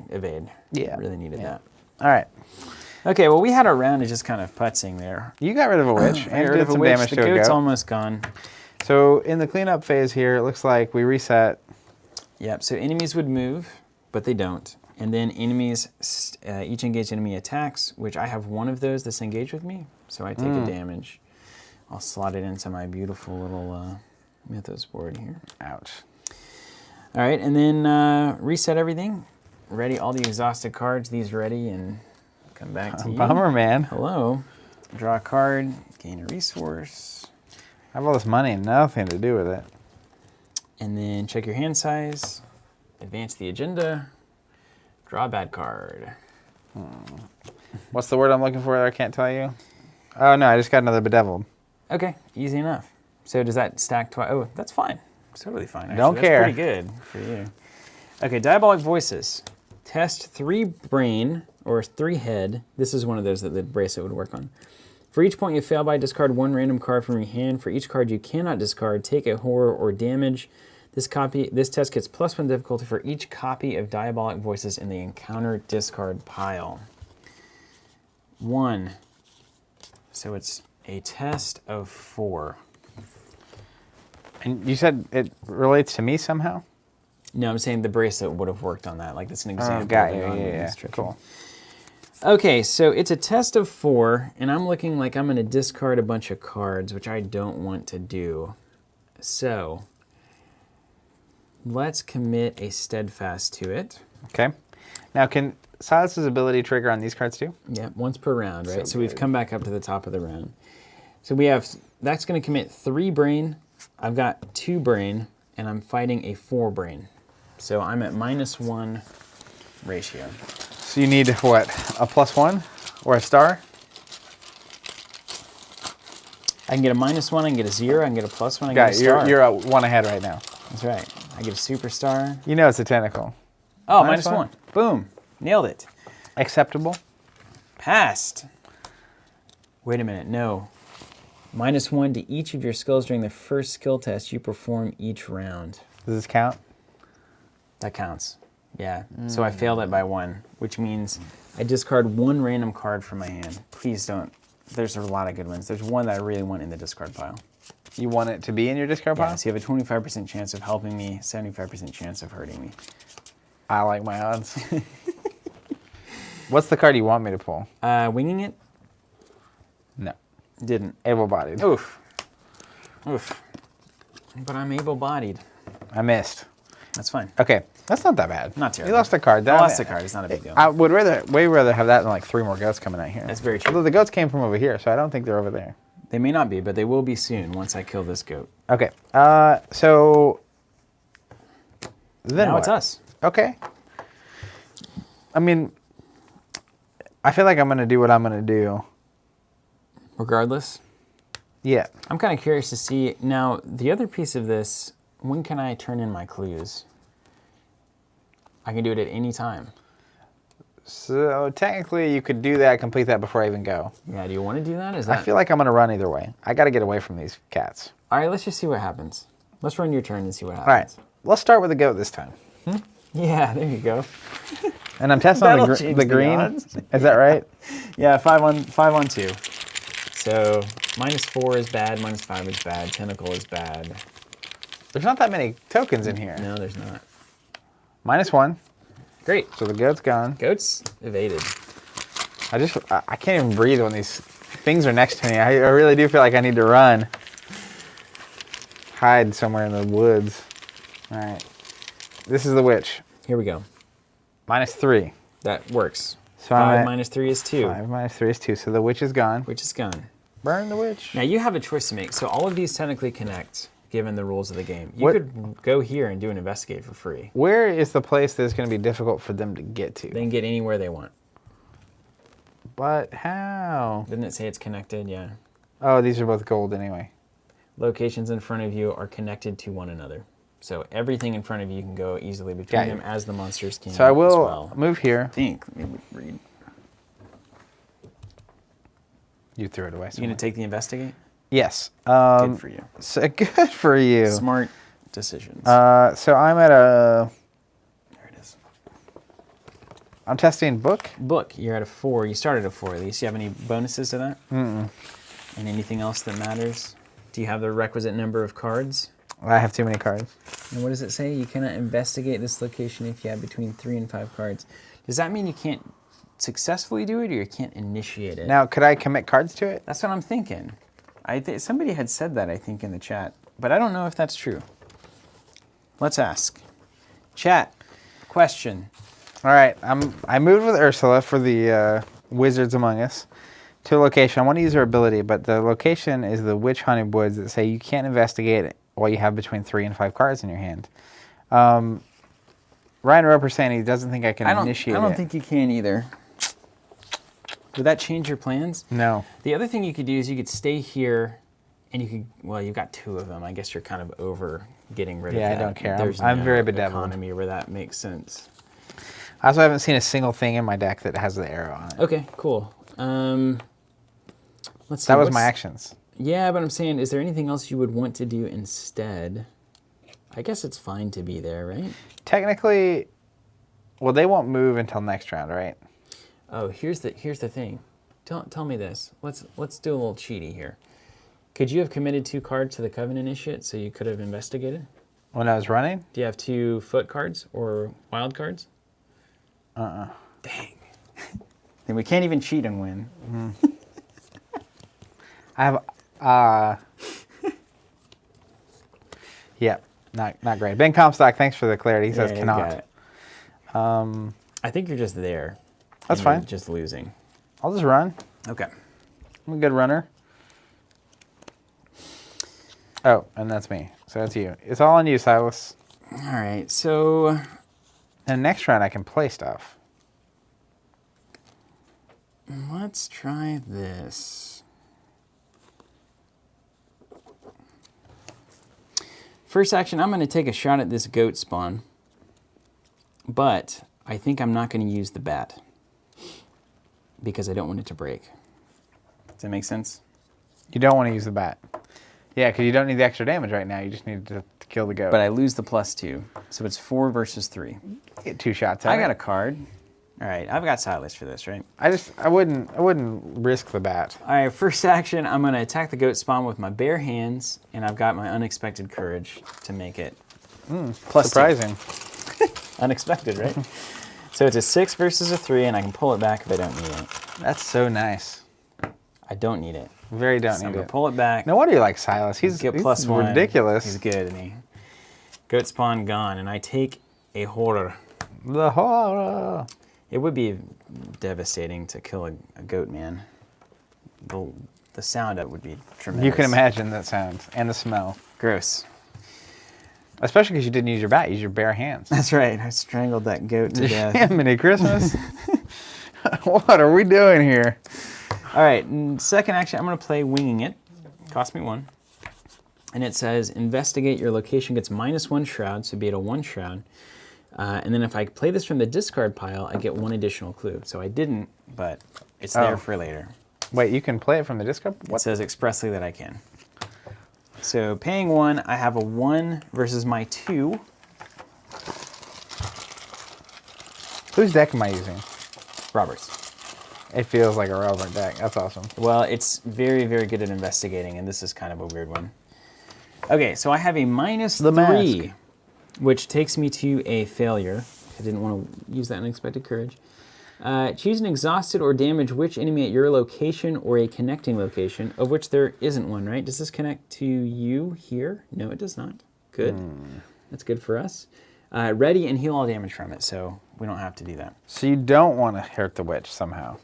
evade. Yeah. Really needed that. All right. Okay, well, we had our round of just kind of putzing there. You got rid of a witch I and got rid did of a some witch. damage The to a goat's goat. almost gone. So in the cleanup phase here, it looks like we reset. Yep, so enemies would move, but they don't. And then enemies, each engaged enemy attacks, which I have one of those that's engaged with me, so I take a damage. I'll slot it into my beautiful little mythos board here. Ouch. All right, and then reset everything. Ready all the exhausted cards, these ready, and come back to you. Bummer, man. Hello. Draw a card, gain a resource. I have all this money and nothing to do with it. And then check your hand size, advance the agenda, draw a bad card. What's the word I'm looking for that I can't tell you? Oh, no, I just got another bedeviled. Okay, easy enough. So does that stack twice? Oh, that's fine. It's totally fine. Actually. Don't care. That's pretty good for you. Okay, Diabolic Voices. Test 3 brain or 3 head. This is one of those that the bracelet would work on. For each point you fail by, discard 1 random card from your hand. For each card you cannot discard, take a horror or damage. This test gets +1 difficulty for each copy of Diabolic Voices in the encounter discard pile. 1. So it's a test of 4. And you said it relates to me somehow? No, I'm saying the bracelet would have worked on that. Like that's an example. Got you. there on Yeah. this trick. Cool. Okay, so it's a test of 4, and I'm looking like I'm going to discard a bunch of cards, which I don't want to do. So let's commit a steadfast to it. Okay. Now, can Silas's ability trigger on these cards too? Yeah, once per round, right? So we've good. come back up to the top of the round. So we have, that's going to commit 3 brain. I've got 2 brain, and I'm fighting a 4 brain. So I'm at -1 ratio. So you need, what, a +1 or a star? I can get a -1, I can get a 0, I can get a +1, I can Got get a it. star. You're at 1 ahead right now. That's right. I get a superstar. You know it's a tentacle. Oh, -1. -1. Boom. Nailed it. Acceptable? Passed. Wait a minute. No. -1 to each of your skills during the first skill test you perform each round. Does this count? That counts. Yeah. So I failed it by 1, which means I discard 1 random card from my hand. Please don't. There's a lot of good ones. There's one that I really want in the discard pile. You want it to be in your discard pile? Yeah, so you have a 25% chance of helping me, 75% chance of hurting me. I like my odds. What's the card you want me to pull? Winging it? No. Didn't. Able-bodied. Oof. Oof. But I'm able-bodied. I missed. That's fine. Okay, that's not that bad. Not terrible. You lost a card. I lost a card. It's not a big deal. I would way rather have that than like 3 more goats coming out here. That's very true. Although the goats came from over here, so I don't think they're over there. They may not be, but they will be soon once I kill this goat. Okay, so then Now what? it's us. Okay. I mean, I feel like I'm gonna do what I'm gonna do. Regardless. Yeah. I'm kind of curious to see. Now, the other piece of this, when can I turn in my clues? I can do it at any time. So technically, you could do that, complete that before I even go. Yeah, do you want to do that? I feel like I'm gonna run either way. I gotta get away from these cats. All right, let's just see what happens. Let's run your turn and see what All right, happens. let's start with the goat this time. Yeah, there you go. And I'm testing on That'll change the the green. odds. Is that right? Yeah, 5 on 2. So -4 is bad, -5 is bad, tentacle is bad. There's not that many tokens in here. No, there's not. -1. Great. So the goat's gone. Goats evaded. I can't even breathe when these things are next to me. I really do feel like I need to run. Hide somewhere in the woods. All right. This is the witch. Here we go. -3. That works. So I'm 5 at minus 3 is 2, 5 minus 3 is 2. So the witch is gone. which is gone. Burn the witch. Now you have a choice to make. So all of these technically connect, given the rules of the game. You What- could go here and do an investigate for free. Where is the place that's going to be difficult for them to get to? They can get anywhere they want. But how? Didn't it say it's connected? Yeah. Oh, these are both gold anyway. Locations in front of you are connected to one another. So everything in front of you can go easily between Got you. them as the monsters can So I will as well. move here. Think. Let me read. You threw it away. You somewhere. going to take the investigate? Yes. Good for you. So good for you. Smart decisions. So I'm at a. there it is. I'm testing book. Book, you're at a 4. You started at 4 at least. You have any bonuses to that? And anything else that matters? Do you have the requisite number of cards? I have too many cards. And what does it say? You cannot investigate this location if you have between 3 and 5 cards. Does that mean you can't successfully do it, or you can't initiate it? Now, could I commit cards to it? That's what I'm thinking. Somebody had said that, I think, in the chat, but I don't know if that's true. Let's ask. Chat, question. All right. I moved with Ursula for the Wizards Among Us to a location. I want to use her ability, but the location is the Witch Hunted Woods that say you can't investigate it while you have between 3 and 5 cards in your hand. Ryan Roper's saying he doesn't think I can initiate it. I don't think you can either. Would that change your plans? No. The other thing you could do is you could stay here, and you could, well, you've got 2 of them. I guess you're kind of over getting rid of Yeah, that. I don't care. There's I'm no very bedeviled. economy where that makes sense. I also haven't seen a single thing in my deck that has the arrow on it. Okay, cool. Let's see. That was my actions. Yeah, but I'm saying, is there anything else you would want to do instead? I guess it's fine to be there, right? Technically, well, they won't move until next round, right? Oh, here's the thing. Tell me this. Let's do a little cheaty here. Could you have committed 2 cards to the Covenant Initiate so you could have investigated? When I was running? Do you have 2 foot cards or wild cards? Dang. Then we can't even cheat and win. I have, yeah, not great. Ben Comstock, thanks for the clarity. He says Yeah, you cannot. got it. I think you're just there. That's and you're fine. Just losing. I'll just run. Okay. I'm a good runner. Oh, and that's me. So that's you. It's all on you, Silas. All right. So And next round I can play stuff. let's try this. First action, I'm going to take a shot at this goat spawn, but I think I'm not going to use the bat because I don't want it to break. Does that make sense? You don't want to use the bat. Yeah, because you don't need the extra damage right now. You just need to kill the goat. But I lose the +2. So it's 4 versus 3. Get 2 shots at I it. got a card. All right, I've got Silas for this, right? I wouldn't risk the bat. All right, first action, I'm going to attack the goat spawn with my bare hands, and I've got my unexpected courage to make it +2. Surprising. Unexpected, right? So it's a 6 versus a 3, and I can pull it back if I don't need it. That's so nice. I don't need it. Very don't So I'm need going it. to pull it back. No wonder you like Silas. He's Get +1. ridiculous. He's good, isn't he? Goat spawn gone, and I take a horror. The horror. It would be devastating to kill a goat, man. The sound of it would be tremendous. You can imagine that sound and the smell. Gross. Especially because you didn't use your bat, you used your bare hands. That's right. I strangled that goat to death. Jiminy Christmas. What are we doing here? All right, second action, I'm going to play Winging It. Cost me 1. And it says, investigate your location gets -1 shroud, so be it a 1 shroud. And then if I play this from the discard pile, I get 1 additional clue. So I didn't, but it's there for later. Wait, you can play it from the discard? It What? says expressly that I can. So paying 1, I have a 1 versus my 2. Whose deck am I using? Roberts. It feels like a Robert deck. That's awesome. Well, it's very, very good at investigating, and this is kind of a weird one. Okay, so I have a The -3, mask. which takes me to a failure. I didn't want to use that unexpected courage. Choose an exhausted or damaged witch enemy at your location or a connecting location, of which there isn't one, right? Does this connect to you here? No, it does not. Good. That's good for us. Ready and heal all damage from it, so we don't have to do that. So you don't want to hurt the witch somehow.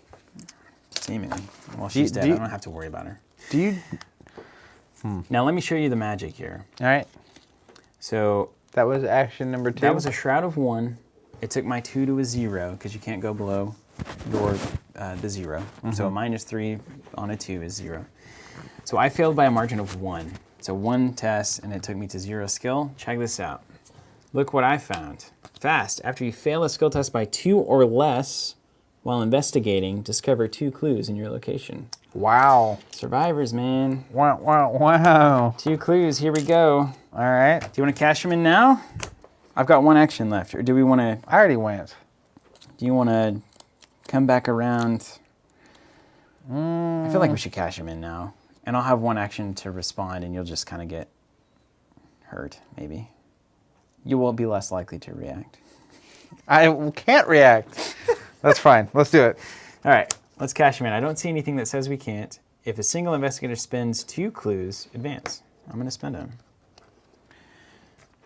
Seemingly. Well, she's dead. I don't have to worry about her. Do you? Now, let me show you the magic here. All right. So That was action number 2. that was a shroud of 1. It took my 2 to a 0 because you can't go below the 0. So a -3 on a 2 is 0. So I failed by a margin of 1. So 1 test and it took me to 0 skill. Check this out. Look what I found. Fast. After you fail a skill test by 2 or less while investigating, discover 2 clues in your location. Wow. Survivors, man. Wow, wow, wow. 2 clues. Here we go. All right. Do you want to cash them in now? I've got 1 action left. Or do we want to... I already went. Do you want to come back around? I feel like we should cash him in now. And I'll have 1 action to respond, and you'll just kind of get hurt, maybe. You will be less likely to react. I can't react. That's fine. Let's do it. All right, let's cash him in. I don't see anything that says we can't. If a single investigator spends 2 clues, advance. I'm going to spend them.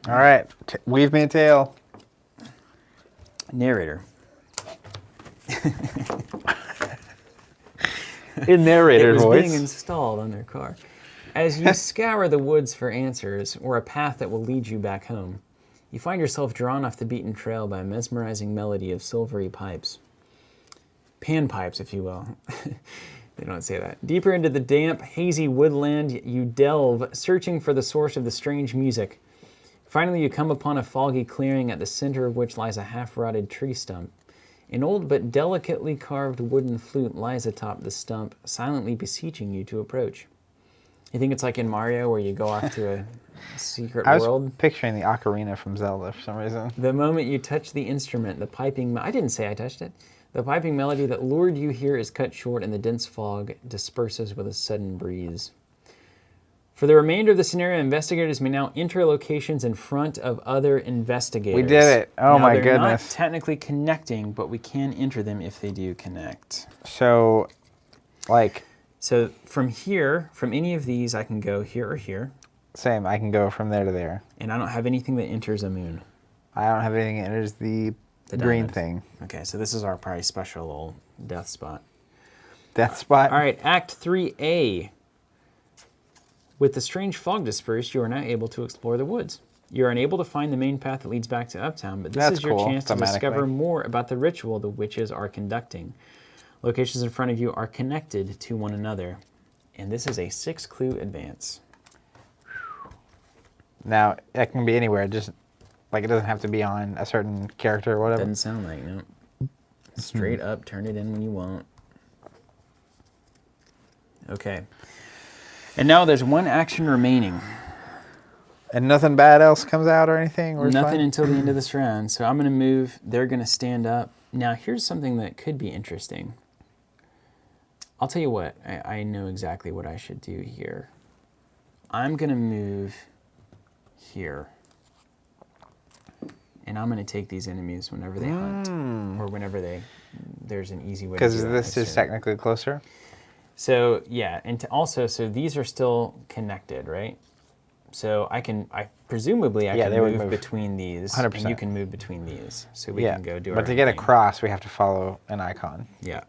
All right. Weave me a tail. Narrator. In narrator It was voice. being installed on their car. As you scour the woods for answers or a path that will lead you back home, you find yourself drawn off the beaten trail by a mesmerizing melody of silvery pipes. Panpipes, if you will. They don't say that. Deeper into the damp, hazy woodland, you delve, searching for the source of the strange music. Finally, you come upon a foggy clearing at the center of which lies a half-rotted tree stump. An old but delicately carved wooden flute lies atop the stump, silently beseeching you to approach. You think it's like in Mario where you go off to a secret I was world? picturing the ocarina from Zelda for some reason. The moment you touch the instrument, the piping... I didn't say I touched it. The piping melody that lured you here is cut short and the dense fog disperses with a sudden breeze. For the remainder of the scenario, investigators may now enter locations in front of other investigators. We did it. Oh, Now, my they're goodness. not technically connecting, but we can enter them if they do connect. So, like, So from here, from any of these, I can go here or here. same. I can go from there to there. And I don't have anything that enters a moon. I don't have anything that enters the green diamond. thing. Okay, so this is our probably special little death spot. Death spot. All right, Act 3A. With the strange fog dispersed, you are now able to explore the woods. You are unable to find the main path that leads back to Uptown, but this That's is your cool, chance to discover thematically. more about the ritual the witches are conducting. Locations in front of you are connected to one another, and this is a 6-clue advance. Now, it can be anywhere. Just, like, it doesn't have to be on a certain character or whatever. Doesn't sound like, no. Straight up, turn it in when you want. Okay. And now there's one action remaining. And nothing bad else comes out or anything? We're Nothing fine? until the end of this round. So I'm going to move. They're going to stand up. Now, here's something that could be interesting. I'll tell you what. I know exactly what I should do here. I'm going to move here. And I'm going to take these enemies whenever they hunt. Or whenever there's an easy way to do Because it. this is technically closer? So, yeah. And also, so these are still connected, right? So I presumably I can move between these. 100%. And you can move between these. So we can go do our But to own get thing. across, we have to follow an icon. Yeah.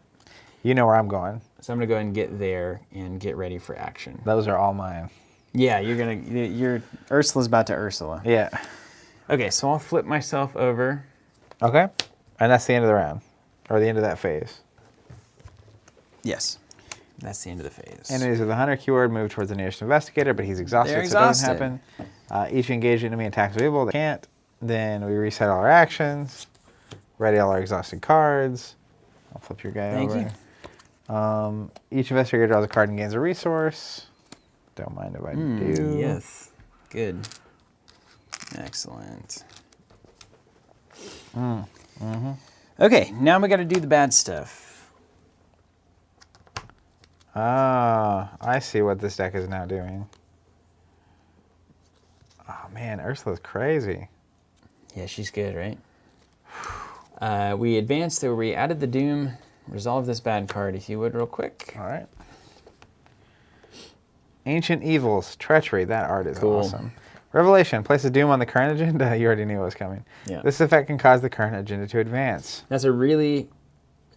You know where I'm going. So I'm gonna go ahead and get there and get ready for action. Those are all mine. Yeah, you're Ursula's about to Ursula. Yeah. Okay, so I'll flip myself over. Okay. And that's the end of the round. Or the end of that phase. Yes. That's the end of the phase. Enemies with the hunter keyword move towards the nearest investigator, but he's exhausted, They're so it doesn't happen. Each engaged enemy attacks are able. They can't. Then we reset all our actions. Ready all our exhausted cards. I'll flip your guy over. Thank you. Each investigator draws a card and gains a resource. Don't mind if I do. Yes. Good. Excellent. Okay, now we got to do the bad stuff. Ah, I see what this deck is now doing. Oh man, Ursula's crazy. Yeah, she's good, right? We advanced there. We added the Doom. Resolve this bad card, if you would, real quick. All right. Ancient Evils, Treachery. That art is Cool. awesome. Revelation, places Doom on the current agenda. You already knew it was coming. Yeah. This effect can cause the current agenda to advance. That's a really...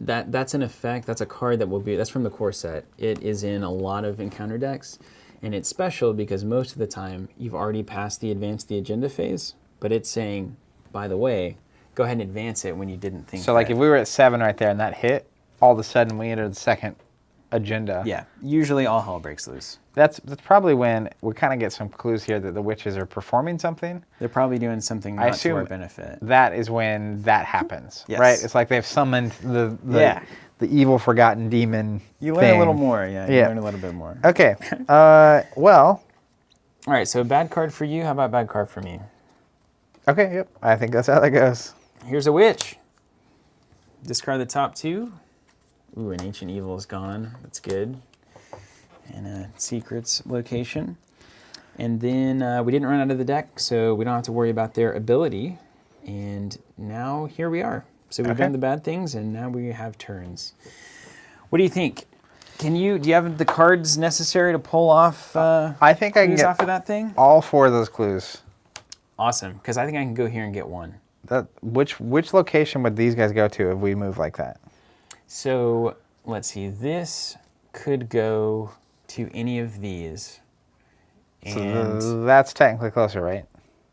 That's an effect. That's a card that will be... That's from the core set. It is in a lot of encounter decks. And it's special because most of the time, you've already passed the advance the agenda phase. But it's saying, by the way, go ahead and advance it when you didn't think So like if we were at 7 right there and that hit, all of a sudden we entered the second agenda. Yeah. Usually all hell breaks loose. That's probably when we kind of get some clues here that the witches are performing something. They're probably doing something I not to our assume benefit. that is when that happens, Yes. right? It's like they've summoned the evil forgotten demon. You learn thing. a little more. Yeah, you Yeah. learn a little bit more. Okay. Well. All right, so bad card for you. How about bad card for me? Okay. Yep. I think that's how that goes. Here's a witch. Discard the top 2. Ooh, an Ancient Evil is gone. That's good. And a Secrets location. And then we didn't run out of the deck, so we don't have to worry about their ability. And now here we are. So we've done the bad things, and now we have turns. What do you think? Do you have the cards necessary to pull off I think I can clues get off of that thing? all 4 of those clues. Awesome, because I think I can go here and get one. Which location would these guys go to if we move like that? So let's see. This could go to any of these. And So that's technically closer, right?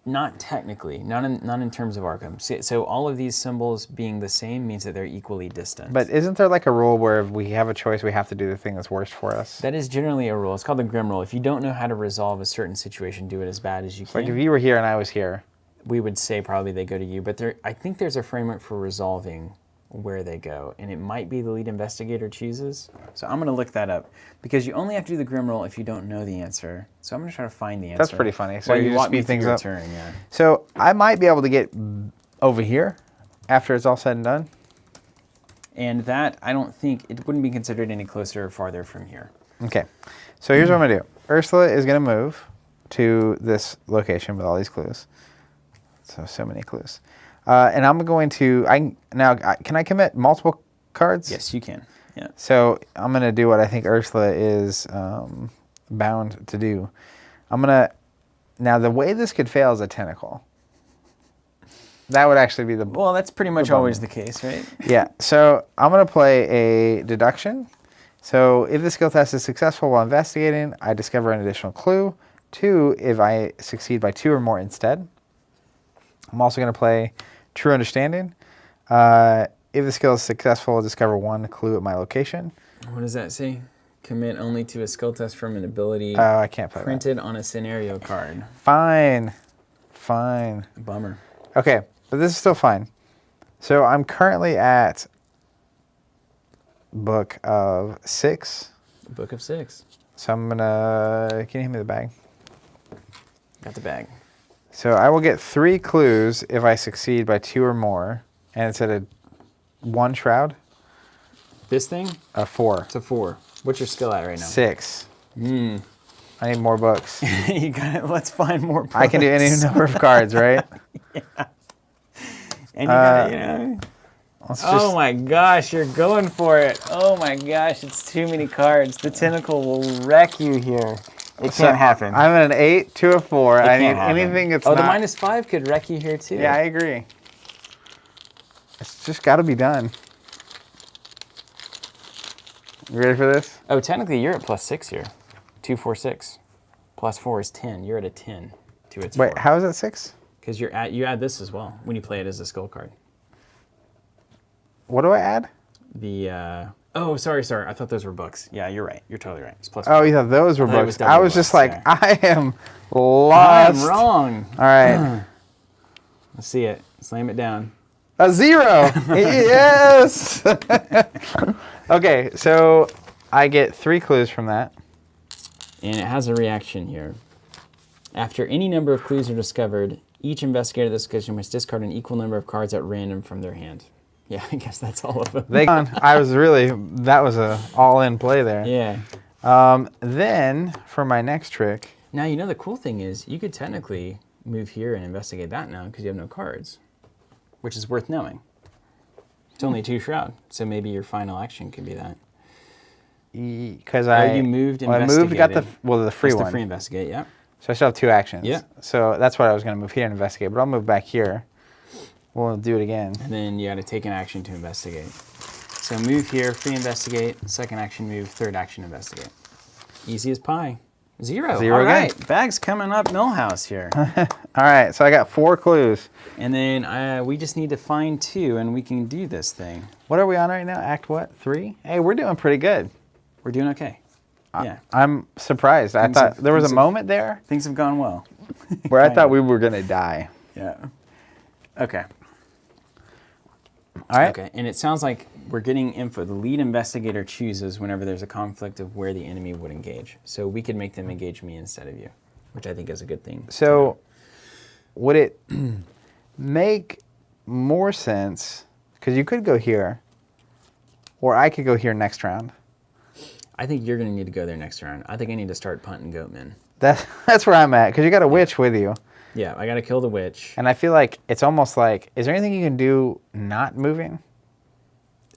not technically, not in terms of Arkham. So all of these symbols being the same means that they're equally distant. But isn't there like a rule where if we have a choice, we have to do the thing that's worst for us? that is generally a rule. It's called the Grim Rule. If you don't know how to resolve a certain situation, do it as bad as you can. Like if you were here and I was here. We would say probably they go to you. But I think there's a framework for resolving where they go. And it might be the lead investigator chooses. So I'm going to look that up. Because you only have to do the Grim Roll if you don't know the answer. So I'm going to try to find the answer. That's pretty funny. So While you just walk me speed through things your up. turn, yeah. So I might be able to get over here after it's all said and done. And that, I don't think, it wouldn't be considered any closer or farther from here. Okay. So here's what I'm going to do. Ursula is going to move to this location with all these clues. So many clues. And I'm going to, can I commit multiple cards? Yes, you can. Yeah. So I'm going to do what I think Ursula is bound to do. Now the way this could fail is a tentacle. That would actually be the... Well, that's pretty much always the case, right? Yeah, so I'm going to play a deduction. So if the skill test is successful while investigating, I discover an additional clue. 2, if I succeed by 2 or more instead. I'm also going to play True Understanding. If the skill is successful, I'll discover 1 clue at my location. What does that say? Commit only to a skill test from an ability Oh, I can't play printed on a scenario card. that. Fine. Bummer. Okay, but this is still fine. So I'm currently at Book of 6. Book of 6. So I'm gonna. Can you hand me the bag? Got the bag. So I will get 3 clues if I succeed by 2 or more, and it's at a 1 shroud. This thing? A 4. It's a 4. What's your skill at right now? 6. I need more books. You got it. Let's find more books. I can do any number of cards, right? And you got it, you know. Oh my gosh, you're going for it. Oh my gosh, it's too many cards. The tentacle will wreck you here. It can't happen. I'm at an 8 to a 4. It I need can't happen. anything that's the not... -5 could wreck you here too. Yeah, I agree. It's just got to be done. You ready for this? Oh, technically you're at +6 here. 2, 4, 6. +4 is 10. You're at a 10 to its 4. Wait, how is that 6? Because you add this as well when you play it as a skull card. What do I add? The oh, sorry. I thought those were books. Yeah, you're right. You're totally right. It's +4. Oh, you thought those were I thought it books. was I was just like, yeah. I am lost. I'm wrong. All right. Let's see it. Slam it down. A 0. Yes. Okay, so I get 3 clues from that. And it has a reaction here. After any number of clues are discovered, each investigator of this discussion must discard an equal number of cards at random from their hand. Yeah, I guess that's all of them. That was a all-in play there. Yeah. Then for my next trick, Now, you know the cool thing is you could technically move here and investigate that now because you have no cards, which is worth knowing. It's only 2 shroud, so maybe your final action could be that. because you moved, I moved, got the free That's one. the free investigate, yeah. So I still have 2 actions. Yeah. So that's what I was going to move here and investigate, but I'll move back here. We'll do it again. And then you got to take an action to investigate. So move here, free investigate, second action move, third action investigate. Easy as pie. 0. 0 All again. right, bag's coming up Millhouse here. All right, so I got 4 clues. And then we just need to find 2 and we can do this thing. What are we on right now? Act what? 3? Hey, we're doing pretty good. We're doing okay. Yeah, I'm surprised. I thought there was a moment there things have gone well. where I thought we were going to die. Yeah. Okay. All right. Okay, and it sounds like we're getting info. The lead investigator chooses whenever there's a conflict of where the enemy would engage. So we could make them engage me instead of you, which I think is a good thing. So would it make more sense, because you could go here, or I could go here next round. I think you're going to need to go there next round. I think I need to start punting goatmen. That's where I'm at, because you got a witch with you. Yeah, I got to kill the witch. And I feel like it's almost like, is there anything you can do not moving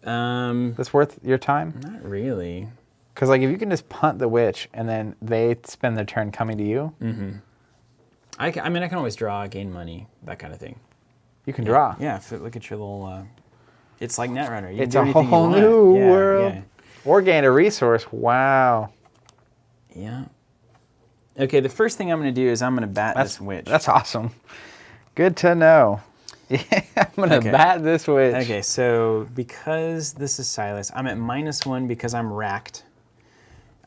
that's worth your time? Not really. Because like if you can just punt the witch and then they spend their turn coming to you, I mean, I can always draw, gain money, that kind of thing. you can draw. Yeah, look at your little... it's like Netrunner. You can It's do a anything you whole want. new Yeah, world. Yeah. Or gain a resource. Wow. Yeah. Okay, the first thing I'm going to do is I'm going to bat this witch. That's awesome. Good to know. Yeah, I'm going to bat this witch. Okay, so because this is Silas, I'm at -1 because I'm racked.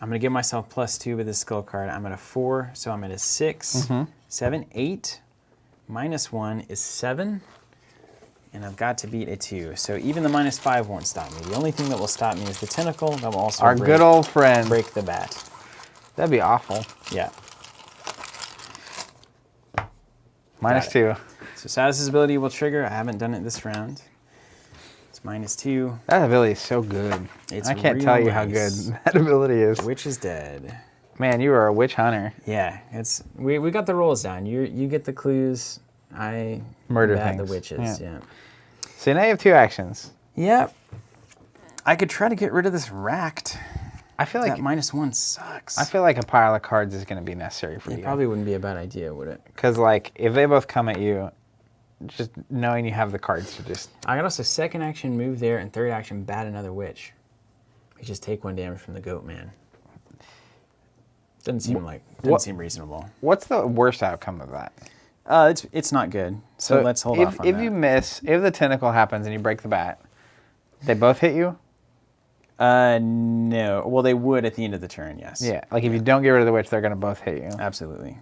I'm going to give myself +2 with this skull card. I'm at a 4, so I'm at a 6, 7, 8. -1 is 7. And I've got to beat a 2. So even the -5 won't stop me. The only thing that will stop me is the tentacle. That will also good old friend. break the bat. That'd be awful. Yeah. -2. So Silas's ability will trigger. I haven't done it this round. It's -2. That ability is so good. It's I can't real tell you how good nice. that ability is. Witch is dead. Man, you are a witch hunter. Yeah, we got the rules down. You get the clues. I Murder bat the things. witches. Yeah. So now you have 2 actions. Yep. I could try to get rid of this racked. I feel like That -1 sucks. I feel like a pile of cards is going to be necessary for It you. probably wouldn't be a bad idea, would it? Because like if they both come at you, just knowing you have the cards to just I could also second action move there and third action bat another witch. You just take 1 damage from the goat man. Doesn't seem reasonable. What's the worst outcome of that? It's not good. So let's hold off on if that. you miss, if the tentacle happens and you break the bat, they both hit you? No. Well, they would at the end of the turn, yes. Yeah. Like if you don't get rid of the witch, they're going to both hit you. Absolutely.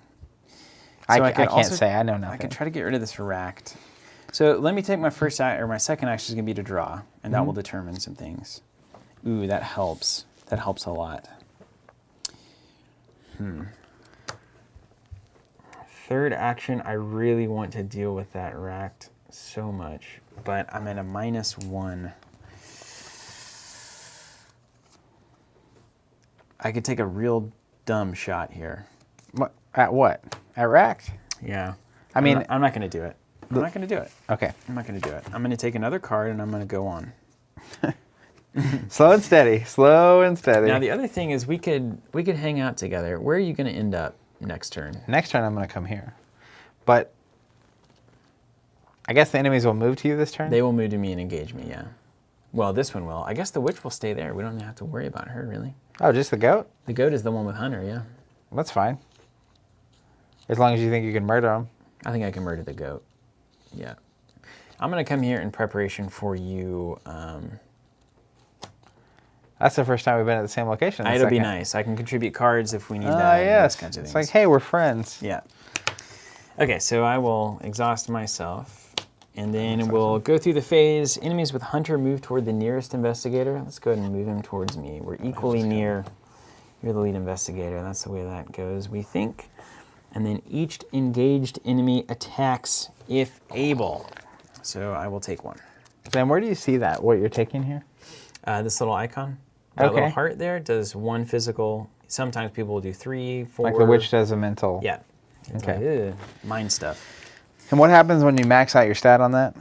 I could can't say. I know nothing. I could try to get rid of this racked. So let me take my my second action is going to be to draw, and that will determine some things. Ooh, that helps. That helps a lot. Third action, I really want to deal with that racked so much, but I'm at a -1. I could take a real dumb shot here. At what? At racked? Yeah. I mean, I'm not going to do it. I'm not going to do it. okay. I'm not going to do it. I'm going to take another card and I'm going to go on. Slow and steady. Slow and steady. Now the other thing is we could hang out together. Where are you going to end up next turn? Next turn, I'm going to come here. But I guess the enemies will move to you this turn? They will move to me and engage me, yeah. Well, this one will. I guess the witch will stay there. We don't have to worry about her, really. Oh, just the goat? The goat is the one with Hunter, yeah. That's fine. As long as you think you can murder him. I think I can murder the goat. Yeah. I'm going to come here in preparation for you. That's the first time we've been at the same location. in a It'll be second. nice. I can contribute cards if we need Ah, that. And yes. those kinds of It's things. like, hey, we're friends. Yeah. Okay, so I will exhaust myself, and then we'll go through the phase. Enemies with Hunter move toward the nearest investigator. Let's go ahead and move him towards me. We're equally near. You're the lead investigator. That's the way that goes, we think. And then each engaged enemy attacks if able. So I will take one. Then where do you see that, what you're taking here? This little icon, that Okay. little heart there, does one physical. Sometimes people will do 3, 4. Like the witch does a mental. Yeah. It's Okay. like, ugh, mind stuff. And what happens when you max out your stat on that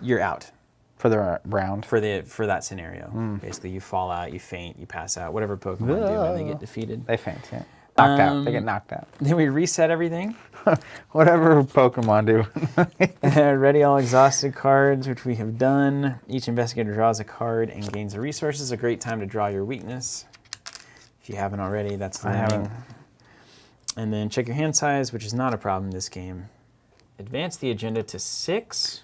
You're out. for the round? For that scenario. Basically, you fall out, you faint, you pass out, whatever Pokemon do, and they get defeated. They faint, yeah. Knocked out. They get knocked out. Then we reset everything. Whatever Pokemon do. Ready all exhausted cards, which we have done. Each investigator draws a card and gains the resources. A great time to draw your weakness. If you haven't already, that's the I learning. haven't. And then check your hand size, which is not a problem in this game. Advance the agenda to 6.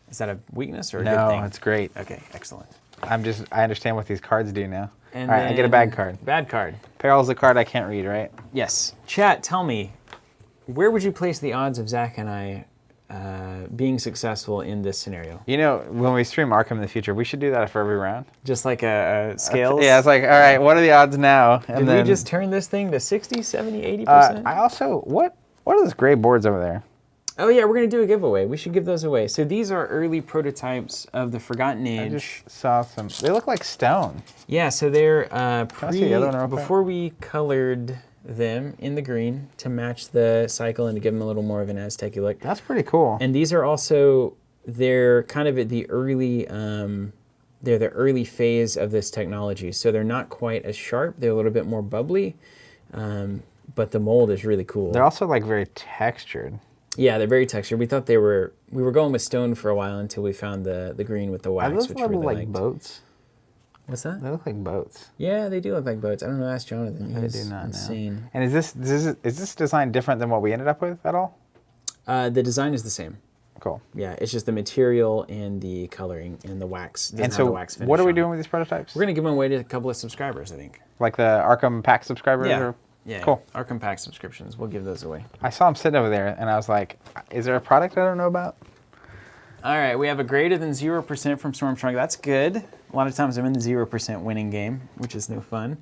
Is that a weakness or a good No, thing? it's great. Okay, excellent. I understand what these cards do now. And All right, I get a bad then- card. Bad card. Peril's a card I can't read, right? Yes. Chat, tell me, where would you place the odds of Zach and I being successful in this scenario? You know, when we stream Arkham in the future, we should do that for every round. Just like a scales? Yeah, it's like, all right, what are the odds now? And Did then, we just turn this thing to 60, 70, 80%? I also, what are those gray boards over there? Oh yeah, we're going to do a giveaway. We should give those away. So these are early prototypes of the Forgotten I Age. just saw some. They look like stone. Yeah, so they're I see the other one real quick? before we colored them in the green to match the cycle and to give them a little more of an Aztec-y look. That's pretty cool. And these are also, they're kind of at the early, they're the early phase of this technology. So they're not quite as sharp. They're a little bit more bubbly, but the mold is really cool. They're also like very textured. Yeah, they're very textured. We thought we were going with stone for a while until we found the green with the wax, Are those which we little really like liked. boats? What's that? They look like boats. Yeah, they do look like boats. I don't know. Ask Jonathan. I He's do not insane. know. And is this design different than what we ended up with at all? The design is the same. Cool. Yeah, it's just the material and the coloring and the wax. Doesn't And have so, the wax finish what are we on it. doing with these prototypes? We're gonna give them away to a couple of subscribers, I think. Like the Arkham Pack subscribers? Yeah. Or? Yeah. Cool. Arkham Pack subscriptions. We'll give those away. I saw them sitting over there, and I was like, is there a product I don't know about? All right, we have a greater than 0% from Stormtrunk. That's good. A lot of times I'm in the 0% winning game, which is no fun.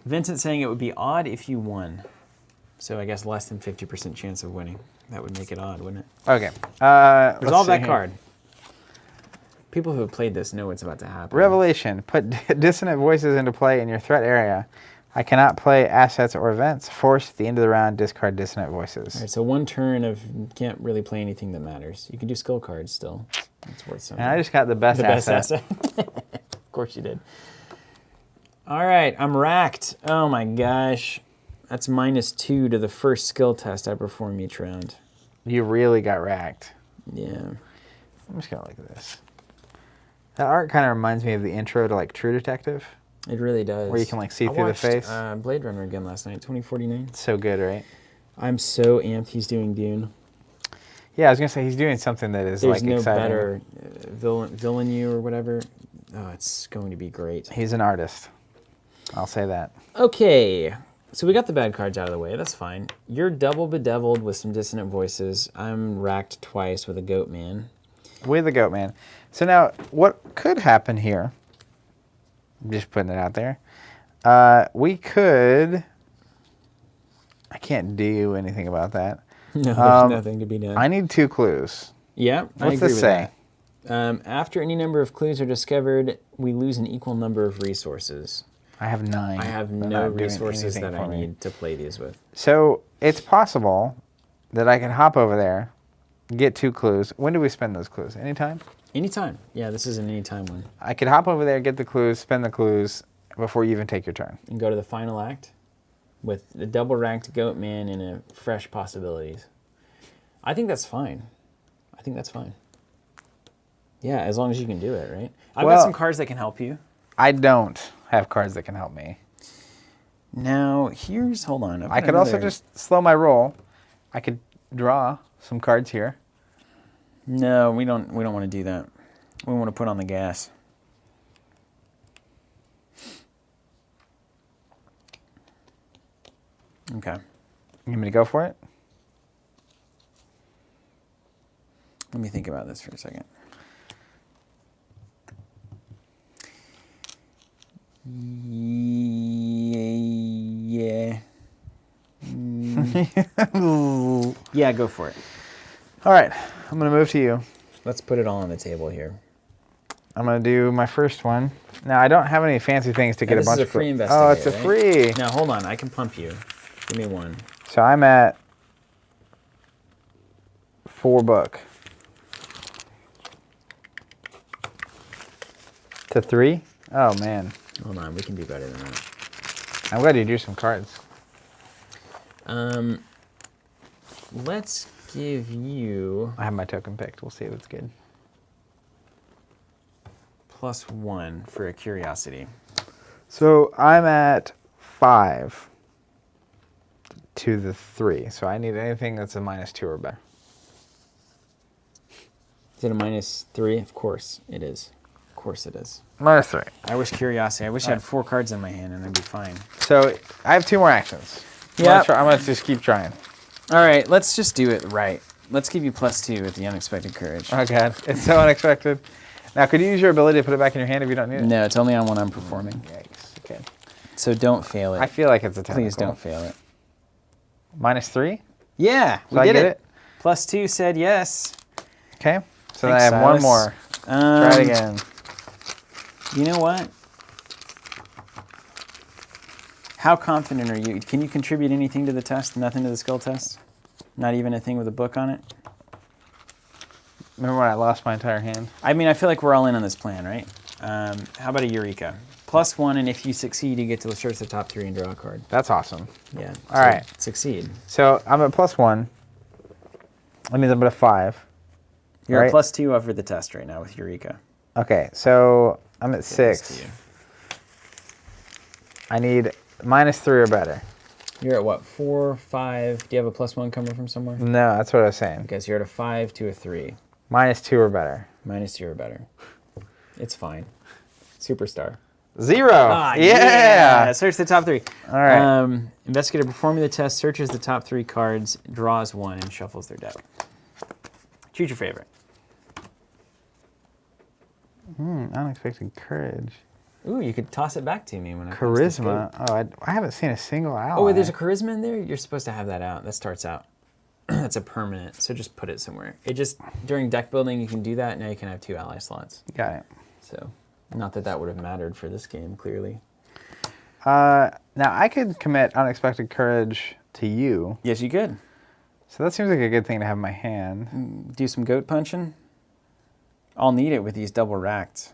Vincent saying it would be odd if you won. So I guess less than 50% chance of winning. That would make it odd, wouldn't it? Okay. Resolve that card. People who have played this know what's about to happen. Revelation. Put dissonant voices into play in your threat area. I cannot play assets or events. Force at the end of the round, discard dissonant voices. All right, so one turn of can't really play anything that matters. You can do skill cards still. It's worth something. And I just got the best asset. Of course you did. All right, I'm racked. Oh my gosh. That's -2 to the first skill test I perform each round. You really got racked. Yeah. I'm just going to look at this. That art kind of reminds me of the intro to like True Detective. It really does. Where you can, like, see I through the watched, face. Blade Runner again last night, 2049. It's so good, right? I'm so amped he's doing Dune. Yeah, I was going to say he's doing something that is There's like no exciting. better villain you or whatever. Oh, it's going to be great. He's an artist. I'll say that. Okay, so we got the bad cards out of the way. That's fine. You're double bedeviled with some dissonant voices. I'm racked twice with a goat man. With the Goat Man. So now, what could happen here, I'm just putting it out there, We could. I can't do anything about that. No, there's nothing to be done. I need 2 clues. Yeah, I What's agree this with say? that. After any number of clues are discovered, we lose an equal number of resources. I have 9. I have They're no not doing resources anything that for I me. need to play these with. So it's possible that I can hop over there, get 2 clues. When do we spend those clues? Anytime? Anytime. Yeah, this is an anytime one. I could hop over there, get the clues, spend the clues before you even take your turn. And go to the final act with the double ranked goat man and a fresh possibilities. I think that's fine. I think that's fine. Yeah, as long as you can do it, right? I've got some cards that can help you. I don't have cards that can help me. Now, hold on. I could also just slow my roll. I could draw some cards here. No, we don't want to do that. We want to put on the gas. Okay. You want me to go for it? Let me think about this for a second. Yeah. Yeah, go for it. All right, I'm going to move to you. Let's put it all on the table here. I'm going to do my first one. Now, I don't have any fancy things to get a This bunch is a of free clues. investigator. Oh, it's a right? free. Now, hold on. I can pump you. Give me one. So I'm at 4 book. To 3? Oh, man. Hold on. We can do better than that. I'm glad you drew some cards. Let's give you I have my token picked. We'll see if it's good. +1 for a curiosity. So I'm at 5 to the 3. So I need anything that's a -2 or better. Is it a -3? Of course it is. Of course it is. -3. I wish curiosity. I wish I had 4 cards in my hand and I'd be fine. So I have 2 more actions. Yeah. I'm going to just keep trying. All right, let's just do it right. Let's give you +2 with the unexpected courage. Oh, God. It's so unexpected. Now, could you use your ability to put it back in your hand if you don't need it? No, it's only on when I'm performing. Yikes. Okay. So don't fail it. I feel like it's a technical. Please don't fail it. -3? Yeah, So we I did get it. +2 said yes. Okay. So then I Thanks, have one Silas. more. Try it again. You know what? How confident are you? Can you contribute anything to the test? Nothing to the skill test? Not even a thing with a book on it? Remember when I lost my entire hand? I mean, I feel like we're all in on this plan, right? How about a Eureka? +1, and if you succeed, you get to search the top 3 and draw a card. That's awesome. Yeah. All right. Succeed. So I'm at +1. That means I'm at a 5. You're Right. at +2 over the test right now with Eureka. Okay, so I'm at Give this 6. to you. I need -3 or better. You're at what, 4, 5? Do you have a +1 coming from somewhere? No, that's what I was saying. Okay, so you're at a 5 to a 3. -2 or better. -2 or better. It's fine. Superstar. 0. Ah, yeah. Search the top 3. All right. Investigator performing the test searches the top 3 cards, draws 1, and shuffles their deck. Choose your favorite. Unexpected courage. Ooh, you could toss it back to me when I Charisma. Oh, I haven't seen a single ally. Oh, wait, there's a charisma in there? You're supposed to have that out. That starts out. That's a permanent, so just put it somewhere. It just, during deck building, you can do that. Now you can have 2 ally slots. Got it. So, not that that would have mattered for this game, clearly. Now I could commit unexpected courage to you. Yes, you could. So that seems like a good thing to have in my hand. Do some goat punching. I'll need it with these double racked.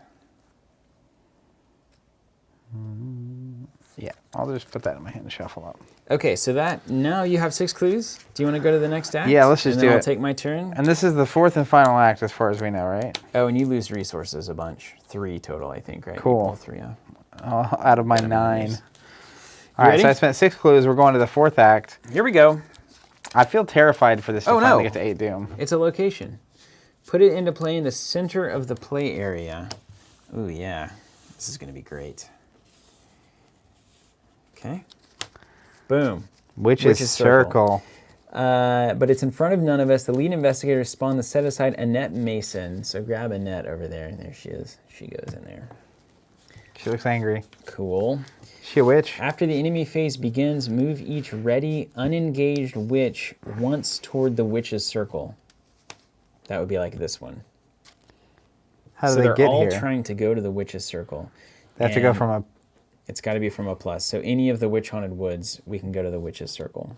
Yeah, I'll just put that in my hand and shuffle up. Okay, so now you have 6 clues. Do you want to go to the next act? Yeah, let's just and do then I'll it. take my turn. And this is the 4th and final act as far as we know, right? Oh, and you lose resources a bunch. 3 total, I think, right? You Cool. pull 3 out. Out of my 9. All right, ready? so I spent 6 clues. We're going to the 4th act. Here we go. I feel terrified for this to Oh, finally no. get to 8 Doom. It's a location. Put it into play in the center of the play area. Ooh, yeah. This is going to be great. Okay. Boom. Witch's Circle. But it's in front of none of us. The lead investigator spawned to set aside Annette Mason. So grab Annette over there. There she is. She goes in there. She looks angry. Cool. She a witch? After the enemy phase begins, move each ready, unengaged witch once toward the witch's circle. That would be like this one. How do So they they're get all here? trying to go to the witch's circle. They have to go And from a... It's got to be from a plus. So any of the witch-haunted woods, we can go to the witch's circle.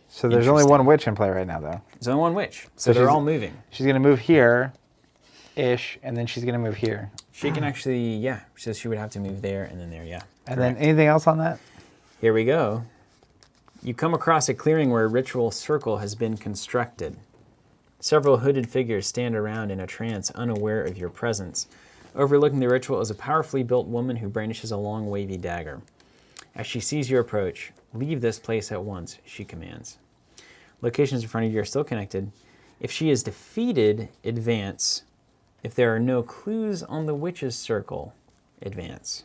So there's only Interesting. one witch in play right now, though. There's only one witch, so they're she's- all moving. She's going to move here-ish, and then she's going to move here. She can actually, yeah, so she would have to move there and then there, yeah. And then anything else on that? Here we go. You come across a clearing where a ritual circle has been constructed. Several hooded figures stand around in a trance, unaware of your presence. Overlooking the ritual is a powerfully built woman who brandishes a long, wavy dagger. As she sees your approach, leave this place at once, she commands. Locations in front of you are still connected. If she is defeated, advance. If there are no clues on the witch's circle, advance.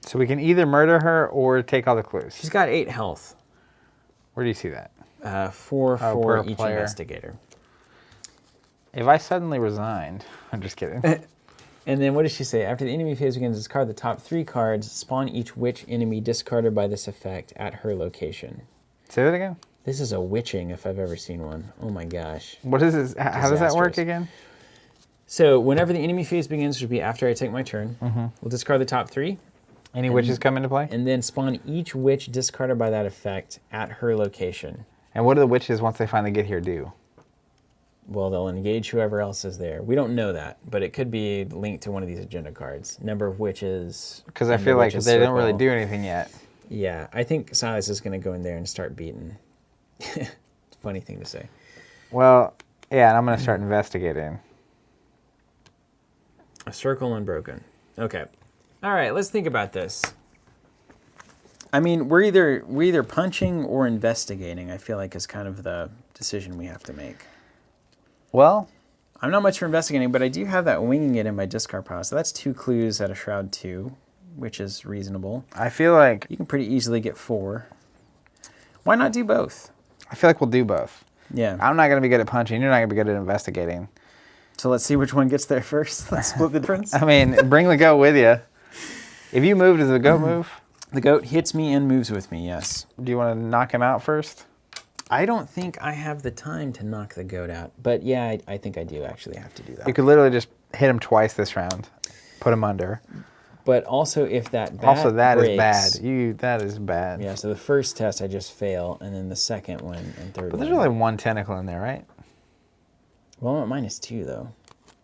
So we can either murder her or take all the clues. She's got 8 health. Where do you see that? 4 per for each player. investigator. If I suddenly resigned... I'm just kidding. And then what does she say? After the enemy phase begins, discard the top 3 cards, spawn each witch enemy discarded by this effect at her location. Say that again? This is a witching if I've ever seen one. Oh my gosh. What is this? How does that work Disastrous. again? So whenever the enemy phase begins, which would be after I take my turn, we'll discard the top 3, Any witches come into play? and then spawn each witch discarded by that effect at her location. And what do the witches, once they finally get here, do? Well, they'll engage whoever else is there. We don't know that, but it could be linked to one of these agenda cards. Number of witches. Because I in the feel like witch's they don't really circle. do anything yet. Yeah, I think Silas is going to go in there and start beating. It's a funny thing to say. Well, yeah, and I'm going to start investigating. A circle unbroken. Okay. All right, let's think about this. I mean, we're either punching or investigating, I feel like is kind of the decision we have to make. Well, I'm not much for investigating, but I do have that winging it in my discard pile. So that's 2 clues at a Shroud 2, which is reasonable. I feel like You can pretty easily get 4. Why not do both? we'll do both. Yeah. I'm not going to be good at punching. You're not going to be good at investigating. So let's see which one gets there first. Let's split the difference. I mean, bring the goat with you. If you move, does the goat move? The goat hits me and moves with me, yes. Do you want to knock him out first? I don't think I have the time to knock the goat out. But yeah, I think I do actually have to do that. You could literally just hit him twice this round. Put him under. But also if that bat Also, that is breaks, bad. That is bad. Yeah, so the first test I just fail, and then the second one and third But one. there's only one tentacle in there, right? Well, I'm at -2 though.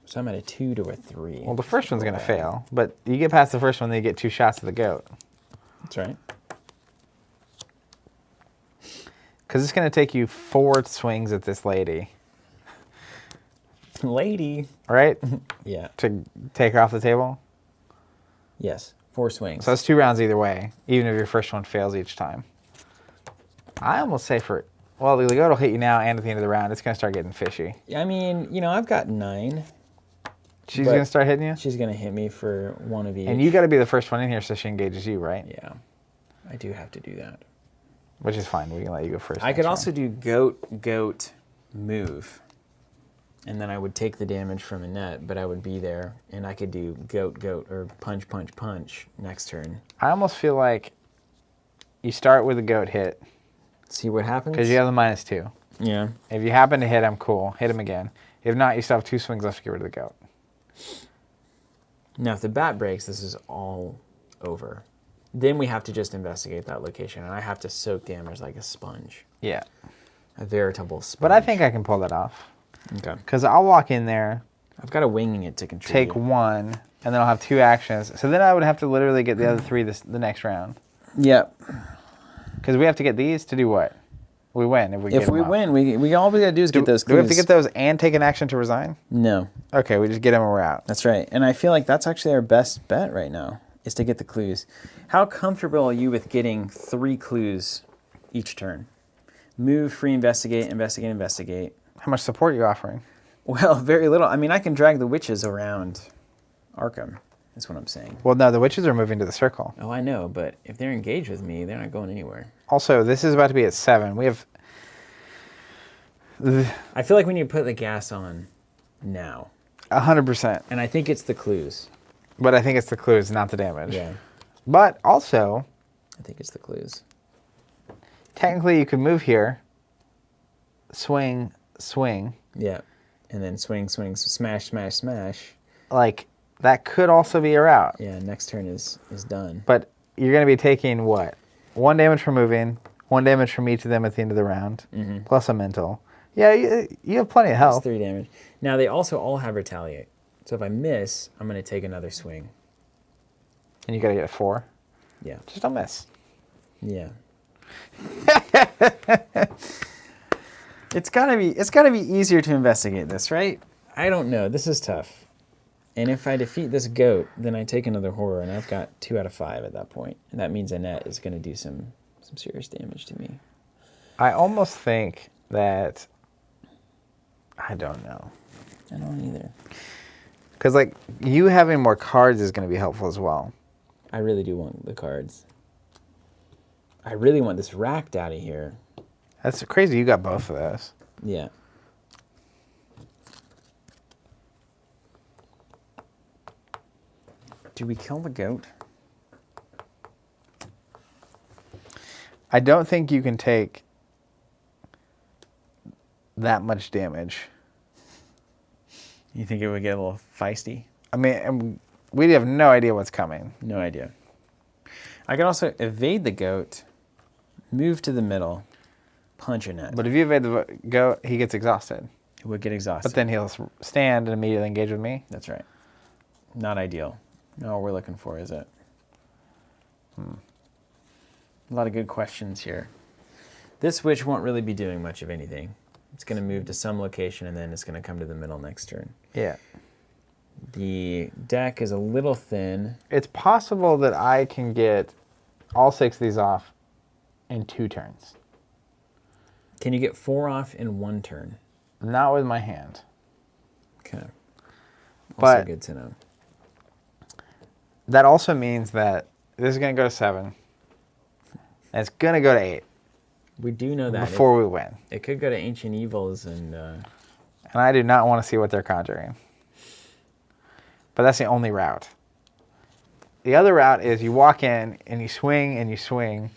So I'm at a 2 to a 3. Well, the first one's going to fail. But you get past the first one, then you get 2 shots of the goat. That's right. Because it's going to take you 4 swings at this lady, Lady. right? Yeah. To take her off the table. Yes. 4 swings. So that's 2 rounds either way, even if your first one fails each time. I almost say well, the goat will hit you now and at the end of the round. It's going to start getting fishy. I mean, I've got 9. She's But going to start hitting you? She's going to hit me for 1 of each. And you got to be the first one in here so she engages you, right? Yeah. I do have to do that. Which is fine. We can let you go first. I next could round. also do goat, move. And then I would take the damage from Annette, but I would be there. And I could do goat, or punch next turn. I almost feel like you start with a goat hit See what happens? because you have the -2. Yeah. If you happen to hit him, cool. Hit him again. If not, you still have 2 swings left to get rid of the goat. Now, if the bat breaks, this is all over. Then we have to just investigate that location, and I have to soak damage like a sponge. Yeah. A veritable sponge. But I think I can pull that off. Okay. Because I'll walk in there, I've got a winging it to contribute. take 1, and then I'll have 2 actions. So then I would have to literally get the other 3 the next round. Yep. Because we have to get these to do what? We win if we get If them we off. win, we all we gotta do is get those Do we have clues. to get those and take an action to resign? No, Okay, we just get them and we're out. that's right. And I feel like that's actually our best bet right now, is to get the clues. How comfortable are you with getting 3 clues each turn? Move, free, investigate, investigate. How much support are you offering? Well, very little. I mean, I can drag the witches around Arkham, is what I'm saying. Well, no, the witches are moving to the circle. Oh, I know, but if they're engaged with me, they're not going anywhere. Also, this is about to be at 7. We have... I feel like we need to put the gas on now. 100%. And I think it's the clues. But I think it's the clues, not the damage. Yeah, But also, I think it's the clues. technically you could move here, swing, swing. Yeah, and then swing, swing, smash, smash, smash. Like, that could also be a route. Yeah, next turn is done. But you're going to be taking what? 1 damage from moving, 1 damage from each of them at the end of the round, plus a mental. Yeah, you have plenty of That's health. 3 damage. Now, they also all have retaliate. So if I miss, I'm going to take another swing. And you got to get a 4. Yeah. Just don't miss. Yeah. It's gotta be easier to investigate this, right? I don't know. This is tough. And if I defeat this goat, then I take another horror, and I've got 2 out of 5 at that point. And that means Annette is going to do some serious damage to me. I almost think that... I don't know. I don't either. Because, like, you having more cards is going to be helpful as well. I really do want the cards. I really want this racked out of here. That's crazy. You got both of those. Yeah. Do we kill the goat? I don't think you can take that much damage. You think it would get a little feisty? I mean, we have no idea what's coming. No idea. I can also evade the goat, move to the middle, punch Annette. But if you evade the goat, he gets exhausted. It would get exhausted. But then he'll stand and immediately engage with me. That's right. Not ideal. Not what we're looking for, is it? A lot of good questions here. This witch won't really be doing much of anything. It's going to move to some location, and then it's going to come to the middle next turn. Yeah. The deck is a little thin. It's possible that I can get all 6 of these off in 2 turns. Can you get 4 off in 1 turn? Not with my hand. Okay. Also But good to know. that also means that this is going to go to 7. And it's going to go to 8 We do know that. before we win. It could go to Ancient Evils and... And I do not want to see what they're conjuring. But that's the only route. The other route is you walk in and you swing,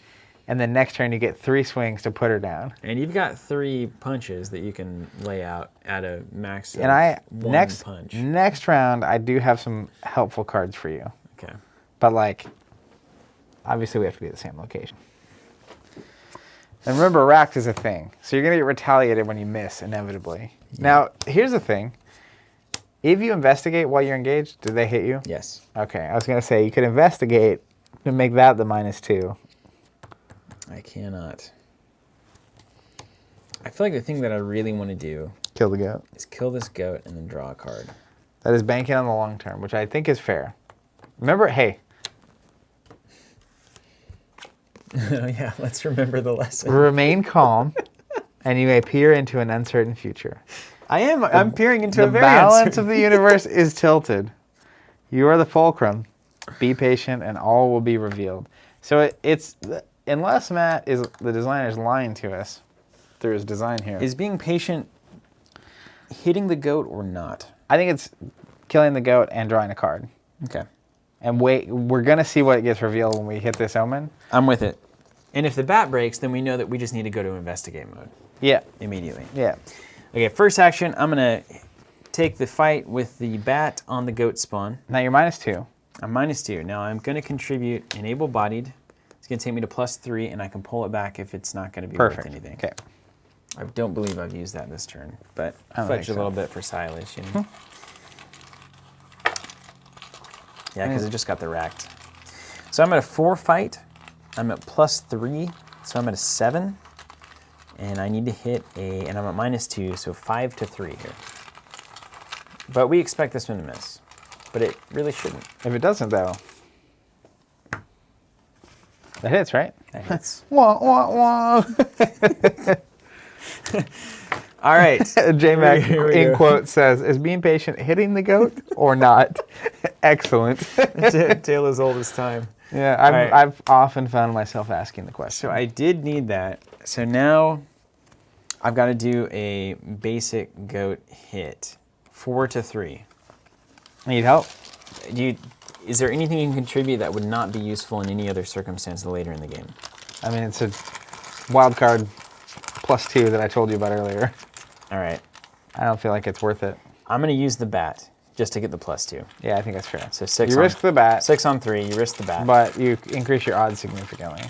and then next turn you get 3 swings to put her down. And you've got 3 punches that you can lay out at a max of And 1 punch. next round I do have some helpful cards for you. Okay. But like, obviously we have to be at the same location. And remember, racked is a thing. So you're going to get retaliated when you miss, inevitably. Yeah. Now, here's the thing. If you investigate while you're engaged, do they hit you? Yes. Okay, I was going to say, you could investigate and make that the -2. I cannot. I feel like the thing that I really want to do Kill the goat. is kill this goat and then draw a card. That is banking on the long term, which I think is fair. Remember, hey. Yeah, let's remember the lesson. Remain calm, and you may peer into an uncertain future. I'm peering into a very The balance uncertain... of the universe is tilted. You are the fulcrum. Be patient, and all will be revealed. So it's unless Matt is the designer is lying to us through his design here. Is being patient hitting the goat or not? I think it's killing the goat and drawing a card. Okay. And wait, we're gonna see what gets revealed when we hit this omen. I'm with it. And if the bat breaks, then we know that we just need to go to investigate mode Yeah. immediately. Yeah. Okay, first action, I'm going to take the fight with the bat on the goat spawn. Now you're -2. I'm -2. Now I'm going to contribute an able-bodied. It's going to take me to +3, and I can pull it back if it's not going to be Perfect. worth anything. Okay. I don't believe I've used that this turn, but I don't fudge think a little so. bit for silage. You know? Yeah, because I just got the racked. So I'm at a 4 fight. I'm at +3, so I'm at a 7. And I need to hit and I'm at -2, so 5 to 3 here. But we expect this one to miss. But it really shouldn't. If it doesn't, though, that hits, right? That hits. Wah, wah, wah. All right. J-Mac Here we in go. quote says, is being patient hitting the goat or not? Excellent. Tale as old as time. Yeah, right. I've often found myself asking the question. So I did need that. So now I've got to do a basic goat hit. 4 to 3. Need help? is there anything you can contribute that would not be useful in any other circumstance later in the game? I mean, it's a wild card +2 that I told you about earlier. All right. I don't feel like it's worth it. I'm going to use the bat just to get the +2. Yeah, I think that's fair. So 6 You on, risk the bat, 6 on 3, you risk the bat. but you increase your odds significantly.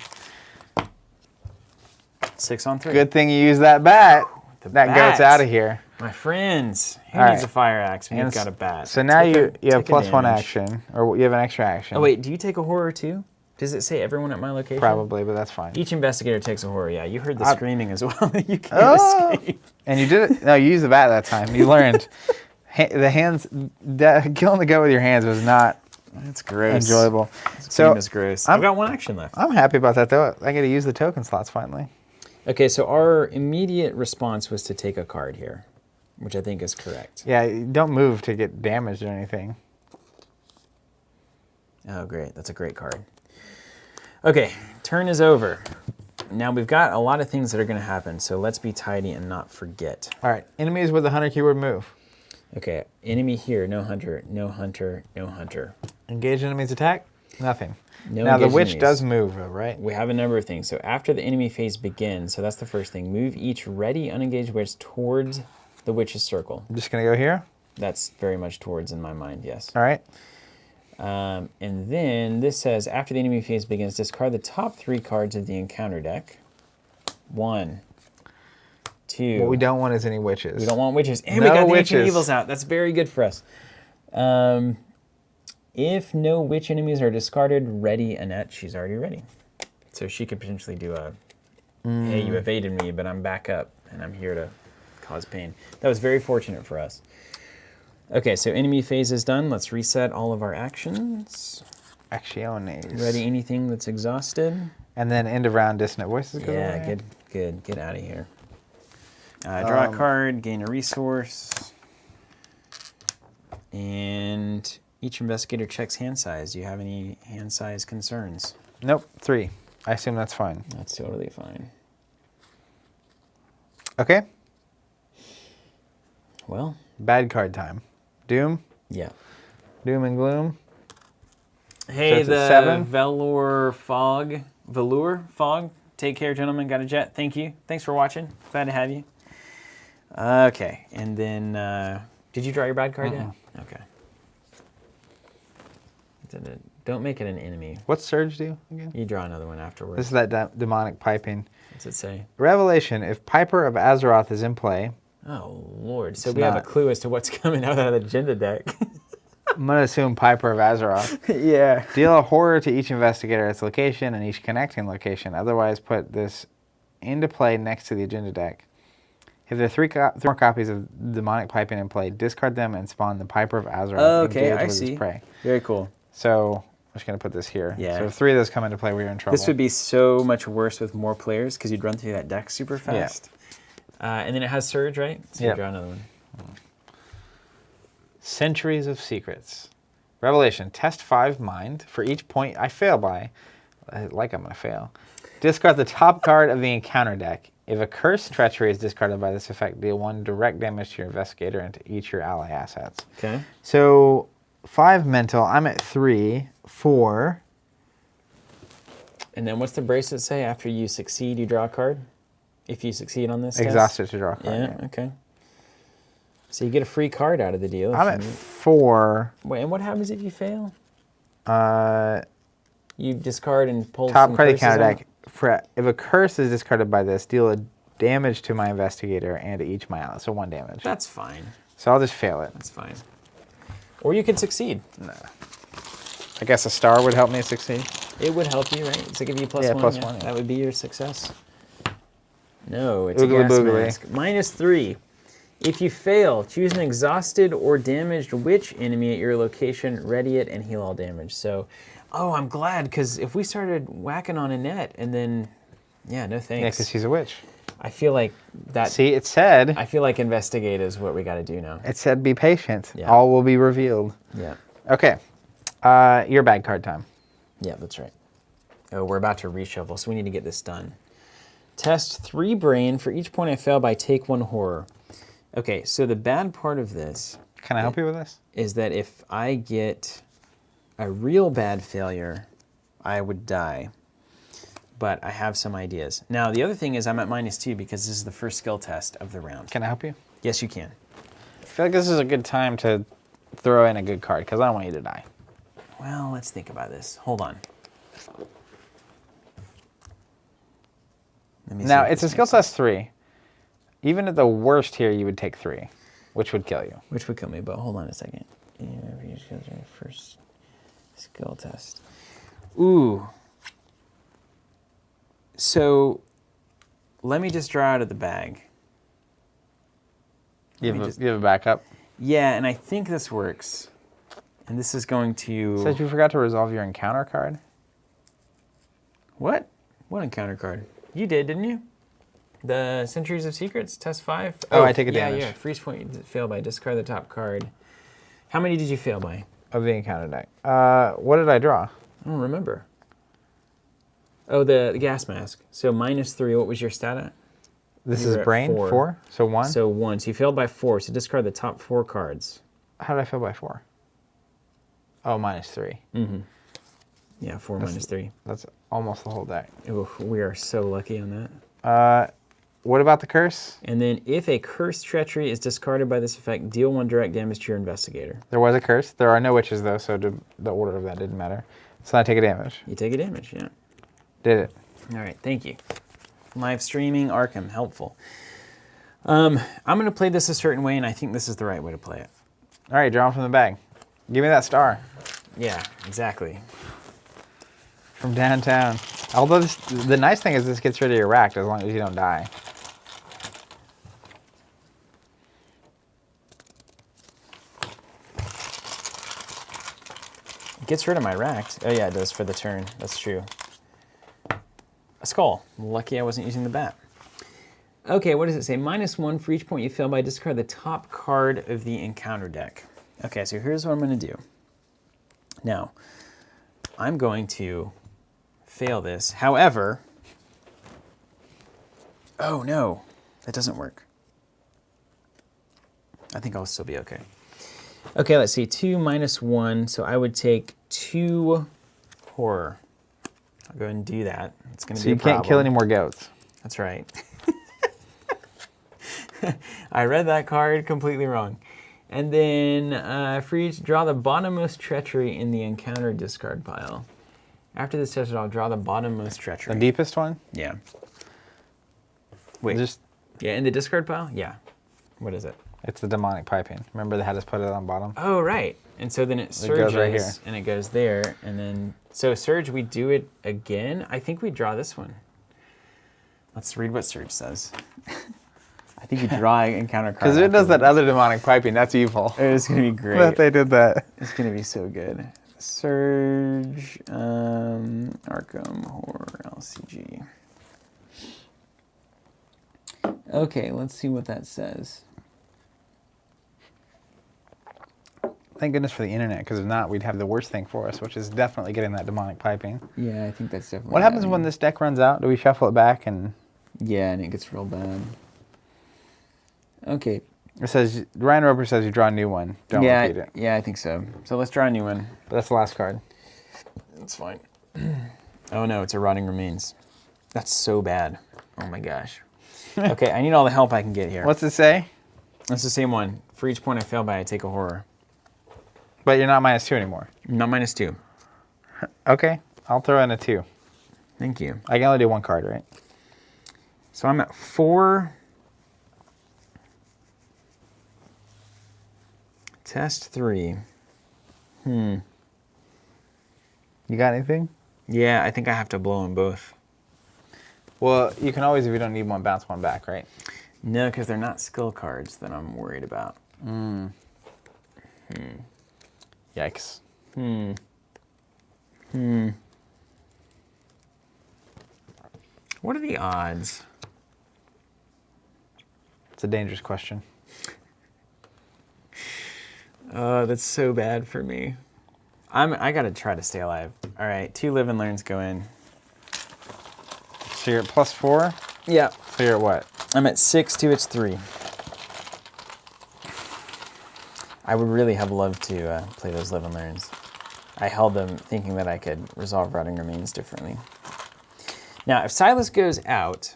6 on 3. Good thing you use that bat. The That bat. goat's out of here. My friends, who All needs right. a fire axe when And you've got a bat? So now Take you have take a +1 damage. action, or you have an extra action. Oh wait, do you take a horror too? Does it say everyone at my location? Probably, but that's fine. Each investigator takes a horror. Yeah, you heard the I- screaming as well. You can't Oh! escape. And you did it. No, you used the bat that time. You learned. The hands, killing the goat with your hands was not That's gross. enjoyable. This So game is gross. I've got 1 action left. I'm happy about that though. I get to use the token slots finally. Okay, so our immediate response was to take a card here, which I think is correct. Yeah, you don't move to get damaged or anything. Oh, great. That's a great card. Okay, turn is over. Now we've got a lot of things that are going to happen, so let's be tidy and not forget. All right, enemies with the hunter keyword move. Okay, enemy here, no hunter, no hunter, no hunter. Engage enemy's attack. Nothing. No Now the engaged witch enemies. does move, though, right? We have a number of things. So after the enemy phase begins, so that's the first thing, move each ready unengaged witch towards the witch's circle. I'm just gonna go here. That's very much towards in my mind, yes. All right. And then this says, after the enemy phase begins, discard the top 3 cards of the encounter deck. 1, 2. What we don't want is any witches. We don't want witches. And No we got the ancient witches. evils out. That's very good for us. If no witch enemies are discarded, ready Annette. She's already ready. So she could potentially do a, hey, you evaded me, but I'm back up, and I'm here to cause pain. That was very fortunate for us. Okay, so enemy phase is done. Let's reset all of our actions. Acciones. Ready anything that's exhausted? And then end of round dissonant voices. Goes Yeah, away. good. Get out of here. Draw a card, gain a resource. And each investigator checks hand size. Do you have any hand size concerns? Nope. 3. I assume that's fine. That's totally fine. Okay. Well, Bad card time. Doom. yeah. Doom and gloom. Hey, it's a the 7? Velour Fog. Take care, gentlemen. Got a jet. Thank you. Thanks for watching. Glad to have you. Okay, and then, did you draw your bad card yet? Okay. Don't make it an enemy. What's Surge do again? You draw another one afterwards. This is that demonic piping. What's it say? Revelation. If Piper of Azeroth is in play, Oh, Lord. So It's we have a not. clue as to what's coming out of the agenda deck. I'm going to assume Piper of Azeroth. Yeah. Deal a horror to each investigator at its location and each connecting location. Otherwise, put this into play next to the agenda deck. If there are 3 more copies of Demonic Piping in play, discard them and spawn the Piper of Azeroth. Okay, engaged I with its see. prey. Very cool. So I'm just going to put this here. Yeah. So if 3 of those come into play, we're in trouble. This would be so much worse with more players because you'd run through that deck super fast. And then it has Surge, right? So you Yep. draw another one. Centuries of Secrets. Revelation. Test 5 mind. For each point I fail by, like I'm going to fail, discard the top card of the encounter deck. If a Curse Treachery is discarded by this effect, deal 1 direct damage to your investigator and to each your ally assets. Okay. So 5 mental. I'm at 3, 4. And then what's the bracelet say? After you succeed, you draw a card? If you succeed on this test? Exhausted to draw a card. Yeah, okay. So you get a free card out of the deal. if I'm you at need- 4. Wait, and what happens if you fail? Uh, You discard and pull top some card curses encounter out? deck. If a curse is discarded by this, deal a damage to my investigator and to each my ally. So 1 damage. That's fine. So I'll just fail it. That's fine. Or you could succeed. I guess a star would help me succeed. It would help you, right? Does it give you +1? Yeah, +1, yeah. That would be your success. No, it's Oogly a gas boogly. mask. -3. If you fail, choose an exhausted or damaged witch enemy at your location, ready it, and heal all damage. So, oh, I'm glad, because if we started whacking on Annette and then, yeah, no Yeah, thanks. because she's a witch. I feel like that. See, it said, I feel like investigate is what we got to do now. be patient. Yeah. All will be revealed. Yeah. Okay. Your bad card time. Yeah, that's right. Oh, we're about to reshuffle, so we need to get this done. Test 3 brain. For each point I fail by, take 1 horror. Okay, so the bad part of this Can I help you with this? is that if I get a real bad failure, I would die. But I have some ideas. Now, the other thing is I'm at -2 because this is the first skill test of the round. Can I help you? Yes, you can. I feel like this is a good time to throw in a good card because I don't want you to die. Well, let's think about this. Hold on. Let me see Now, if it's a this skill makes sense. test 3. Even at the worst here, you would take 3, which would kill you. Which would kill me, but hold on a second. First skill test. Ooh. So, let me just draw out of the bag. You me have, just- you have a backup. Yeah, and I think this works. And this is going to... Says you forgot to resolve your encounter card. What? What encounter card? You did, didn't you? The Centuries of Secrets, test 5? Oh, I take a damage. Yeah, freeze point, you fail by discard the top card. How many did you fail by? Of the encounter deck. What did I draw? I don't remember. Oh, the gas mask. So -3, what was your stat at? This You is were at brain? 4. 4? So 1? So 1. So you failed by 4, so discard the top 4 cards. How did I fail by 4? Oh, -3. Yeah, 4 minus 3. That's almost the whole deck. Ooh, we are so lucky on that. What about the curse? And then if a cursed treachery is discarded by this effect, deal 1 direct damage to your investigator. There was a curse. There are no witches, though, so the order of that didn't matter. So I take a damage. You take a damage, yeah. Did it. All right, thank you. Live streaming Arkham, helpful. I'm going to play this a certain way, and I think this is the right way to play it. All right, draw 'em from the bag. Give me that star Yeah, exactly. from downtown. Although the nice thing is this gets rid of your rack as long as you don't die. It gets rid of my racked. Oh yeah, it does for the turn. That's true. A skull. Lucky I wasn't using the bat. Okay, what does it say? -1 for each point you fail by discard the top card of the encounter deck. Okay, so here's what I'm going to do. Now, I'm going to fail this. However, oh no, that doesn't work. I think I'll still be okay. Okay, let's see. 2 -1, so I would take 2 horror. I'll go ahead and do that. It's going to So be you a can't kill problem. any more goats. That's right. I read that card completely wrong. And then for each, draw the bottommost treachery in the encounter discard pile. After this test, I'll draw the bottommost treachery. The deepest one? Yeah. Wait. Just Yeah, in the discard pile? Yeah. What is it? it's the demonic piping. Remember they had us put it on bottom? Oh, right. And so then it surges, goes right here. and it goes there, and then... So Surge, we do it again? I think we draw this one. Let's read what Surge says. I think you draw an encounter card. Because if it does that afterwards. other demonic piping, that's evil. It's going to be great. That they did that. It's going to be so good. Surge, Arkham, Horror, LCG. Okay, let's see what that says. Thank goodness for the internet, because if not, we'd have the worst thing for us, which is definitely getting that demonic piping. Yeah, I think that's definitely... What happens when this deck runs out? Do we shuffle it back and... Yeah, and it gets real bad. Okay. It says, Ryan Roper says you draw a new one. Don't yeah, repeat it. Yeah, I think so. So let's draw a new one. But that's the last card. That's fine. Oh no, it's a Rotting Remains. That's so bad. Oh my gosh. Okay, I need all the help I can get here. What's it say? That's the same one. For each point I fail by, I take a horror. But you're not -2 anymore. Not -2. Okay, I'll throw in a 2. Thank you. I can only do one card, right? So I'm at 4. Test 3. You got anything? Yeah, I think I have to blow them both. Well, you can always, if you don't need one, bounce one back, right? No, because they're not skill cards that I'm worried about. Yikes. What are the odds? It's a dangerous question. Oh, that's so bad for me. I gotta try to stay alive. All right, 2 live and learns go in. So you're at +4? Yeah. So you're at what? I'm at 6 to its 3. I would really have loved to play those live and learns. I held them thinking that I could resolve Rotting Remains differently. Now, if Silas goes out,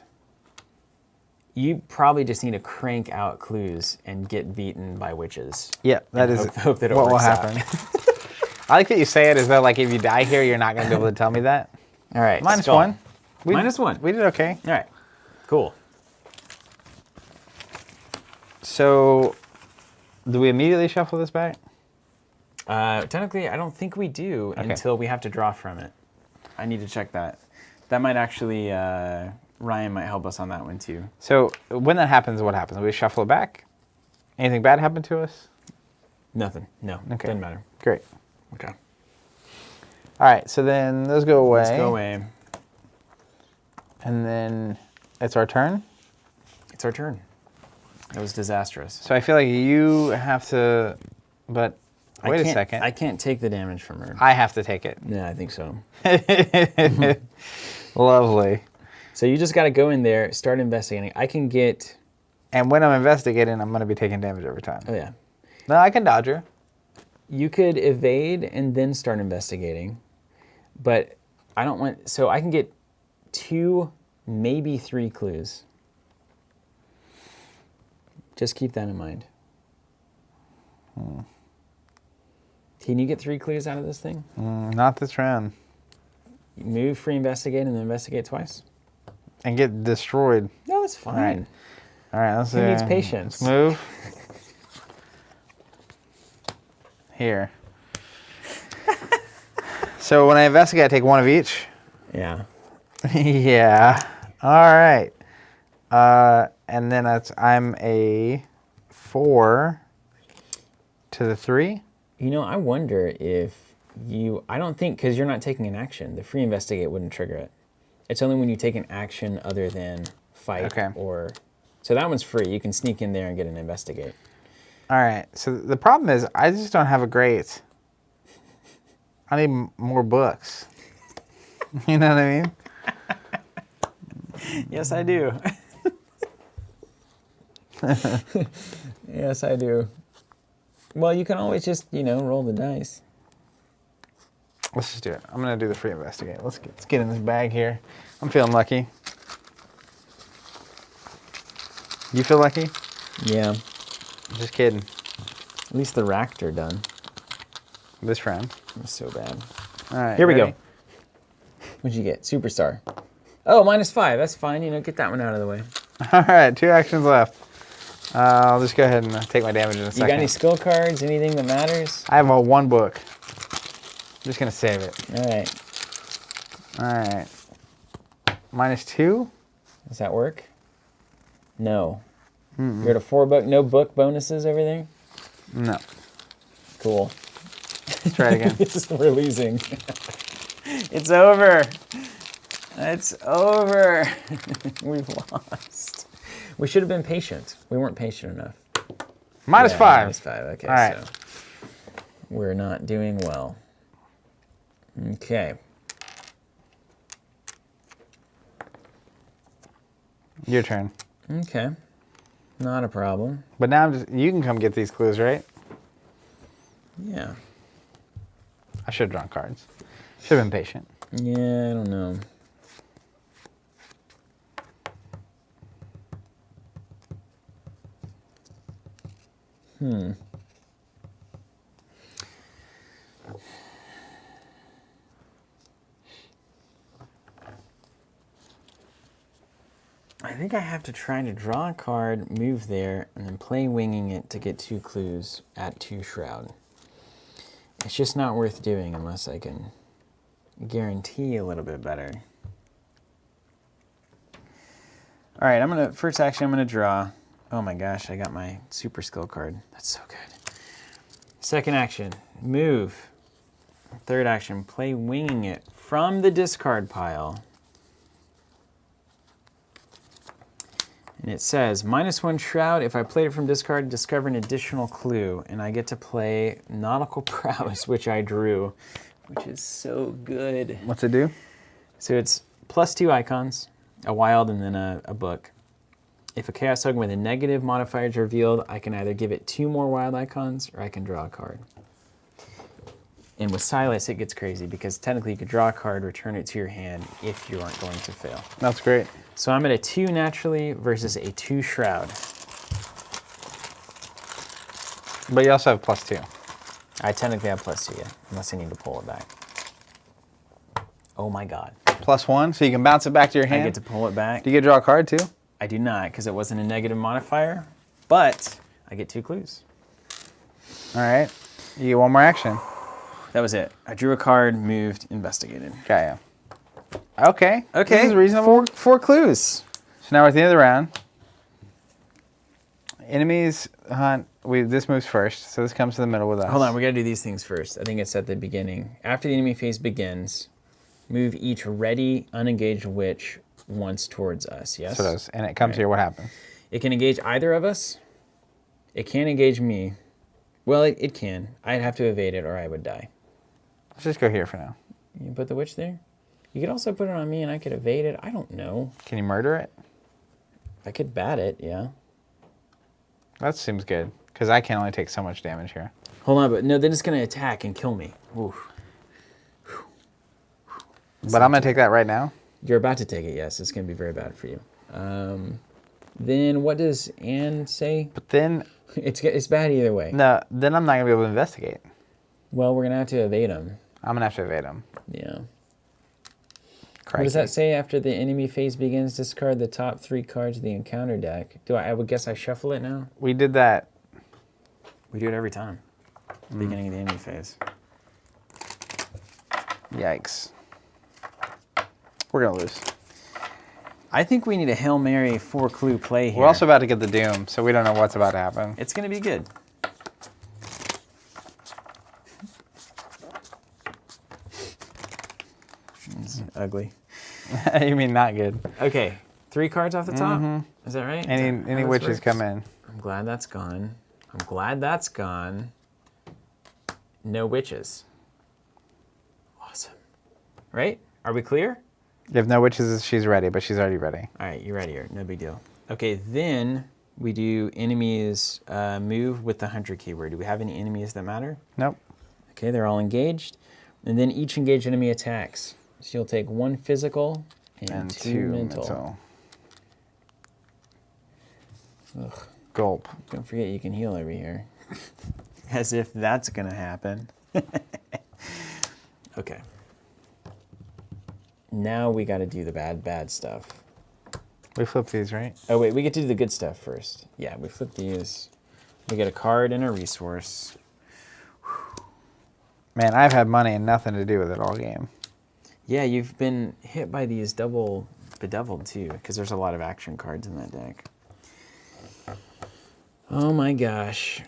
you probably just need to crank out clues and get beaten by witches. Yeah, that And is hope that it what will works out. happen. I like that you say it as though, like, if you die here, you're not going to be able to tell me that. All right. Minus skull. 1. Minus 1. We did okay. All right. Cool. So, do we immediately shuffle this back? Technically, I don't think we do until we have to draw from it. I need to check that. That might actually, Ryan might help us on that one too. So, when that happens, what happens? We shuffle it back? Anything bad happen to us? Nothing. No. Okay. Doesn't matter. Great. Okay. All right, so then those go away. Let's go away. And then it's our turn. It's our turn. That was disastrous. So I feel like you have to, but wait a second. I can't take the damage from her. I have to take it. Yeah, I think so. Lovely. So you just got to go in there, start investigating. I can get... And when I'm investigating, I'm going to be taking damage every time. Oh, yeah. No, I can dodge her. You could evade and then start investigating. But I don't want... So I can get 2, maybe 3 clues. Just keep that in mind. Can you get 3 clues out of this thing? Not this round. Move, free investigate, and then investigate twice? And get destroyed. No, that's fine. All right, let's Who needs patience? Let's move. Here. So when I investigate, I take 1 of each. Yeah. Yeah. All right. And then I'm a 4 to the 3. You know, I wonder if you... I don't think, because you're not taking an action, the free investigate wouldn't trigger it. It's only when you take an action other than fight or... So that one's free. You can sneak in there and get an investigate. All right. So the problem is I just don't have a great... I need more books. You know what I mean? Yes, I do. Yes, I do. Well, you can always just, roll the dice. Let's just do it. I'm going to do the free investigate. Let's get in this bag here. I'm feeling lucky. You feel lucky? Yeah. Just kidding. At least the racked are done. This round. It was so bad. All right. Here we ready? go. What'd you get? Superstar. Oh, -5. That's fine. Get that one out of the way. All right. 2 actions left. I'll just go ahead and take my damage in a second. You got any skill cards? Anything that matters? I have 1 book. I'm just going to save it. All right. All right. -2. Does that work? No. You're at a 4 book. No book bonuses over there? No. Cool. Let's try it again. We're losing. It's over. It's over. We've lost. We should have been patient. We weren't patient enough. -5. -5. Okay. All right. So we're not doing well. Okay. Your turn. Okay. Not a problem. But now you can come get these clues, right? Yeah. I should have drawn cards. Should have been patient. Yeah, I don't know. I think I have to try to draw a card, move there, and then play winging it to get 2 clues at 2 Shroud. It's just not worth doing unless I can guarantee a little bit better. All right, first action, I'm gonna draw. Oh my gosh, I got my super skill card. That's so good. Second action, move. Third action, play winging it from the discard pile. And it says, -1 Shroud. If I played it from discard, discover an additional clue. And I get to play Nautical Prowess, which I drew, which is so good. What's it do? So it's +2 icons, a wild and then a book. If a Chaos token with a negative modifier is revealed, I can either give it 2 more wild icons or I can draw a card. And with Silas, it gets crazy because technically you could draw a card, return it to your hand if you aren't going to fail. That's great. So I'm at a 2 naturally versus a 2 shroud. But you also have +2. I technically have +2, yeah, unless I need to pull it back. Oh my god. +1, so you can bounce it back to your I hand. get to pull it back. Do you get to draw a card too? I do not, because it wasn't a negative modifier, but I get 2 clues. All right. You get one more action. That was it. I drew a card, moved, investigated. Okay. Okay. Okay. This is reasonable. Four clues. So now we're at the end of the round. Enemies hunt. This moves first, so this comes to the middle with us. Hold on, we gotta do these things first. I think it's at the beginning. After the enemy phase begins, move each ready, unengaged witch once towards us, yes? So it does. And it comes here, what happens? It can engage either of us. It can't engage me. Well, it can. I'd have to evade it or I would die. Let's just go here for now. You can put the witch there? You could also put it on me and I could evade it. I don't know. Can you murder it? I could bat it, yeah. That seems good, because I can only take so much damage here. Hold on, but no, then it's going to attack and kill me. Oof. But I'm going to take that right now. You're about to take it, yes. It's going to be very bad for you. Then what does Anne say? But then, It's bad either way. no, then I'm not going to be able to investigate. Well, we're going to have to evade him. I'm going to have to evade him. Yeah. Crikey. What does that say? After the enemy phase begins, discard the top 3 cards of the encounter deck. I would guess I shuffle it now? We did that. We do it every time. Beginning of the enemy phase. Yikes. We're going to lose. I think we need a Hail Mary 4-clue play here. We're also about to get the Doom, so we don't know what's about to happen. It's going to be good. It's ugly. You mean not good. Okay, 3 cards off the top? Is that right? Any witches come in. I'm glad that's gone. I'm glad that's gone. No witches. Awesome. Right? Are we clear? If no witches, she's ready, but she's already ready. All right, you're ready here. No big deal. Okay, then we do enemies move with the hunter keyword. Do we have any enemies that matter? Nope. Okay, they're all engaged. And then each engaged enemy attacks. So you'll take 1 physical and 2 mental. Ugh. Gulp. Don't forget you can heal over here. As if that's going to happen. Okay. Now we got to do the bad stuff. We flip these, right? Oh, wait, we get to do the good stuff first. Yeah, we flip these. We get a card and a resource. Man, I've had money and nothing to do with it all game. Yeah, you've been hit by these double bedeviled too, because there's a lot of action cards in that deck. Oh my gosh.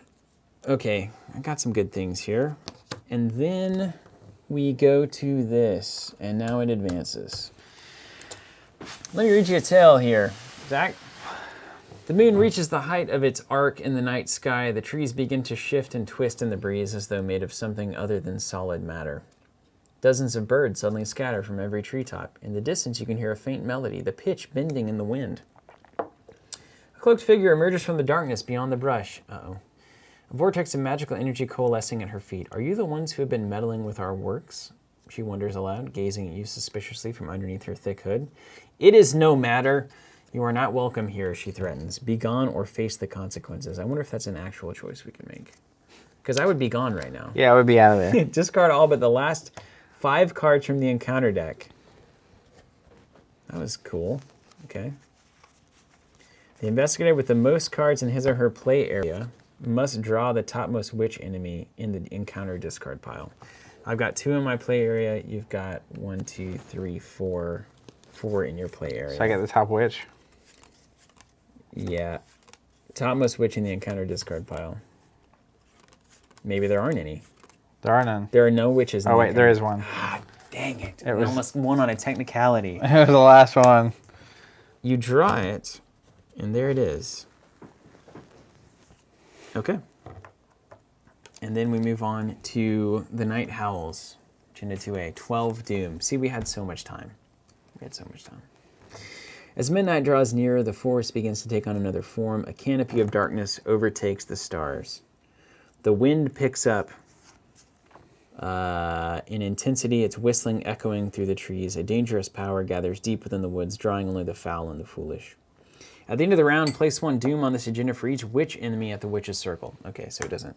Okay, I got some good things here. And then we go to this, and now it advances. Let me read you a tale here, Zach. The moon reaches the height of its arc in the night sky. The trees begin to shift and twist in the breeze as though made of something other than solid matter. Dozens of birds suddenly scatter from every treetop. In the distance, you can hear a faint melody, the pitch bending in the wind. A cloaked figure emerges from the darkness beyond the brush. Uh-oh. A vortex of magical energy coalescing at her feet. Are you the ones who have been meddling with our works? She wonders aloud, gazing at you suspiciously from underneath her thick hood. It is no matter. You are not welcome here, she threatens. Be gone or face the consequences. I wonder if that's an actual choice we can make. Because I would be gone right now. Yeah, I would be out of there. Discard all but the last 5 cards from the encounter deck. That was cool. Okay. The investigator with the most cards in his or her play area must draw the topmost witch enemy in the encounter discard pile. I've got 2 in my play area. You've got 1, 2, 3, 4 in your play area. So I get the top witch. Yeah. Topmost witch in the encounter discard pile. Maybe there aren't any. There are none. There are no witches in the Oh, wait, encounter. there is one. Ah, dang it. It We was- almost won on a technicality. It was the last one. You draw it, and there it is. Okay. And then we move on to the Night Howls, Agenda 2A, 12 Doom. See, we had so much time. As midnight draws nearer, the forest begins to take on another form. A canopy of darkness overtakes the stars. The wind picks up. In intensity, it's whistling, echoing through the trees. A dangerous power gathers deep within the woods, drawing only the foul and the foolish. At the end of the round, place 1 doom on this agenda for each witch enemy at the witch's circle. Okay, so it doesn't.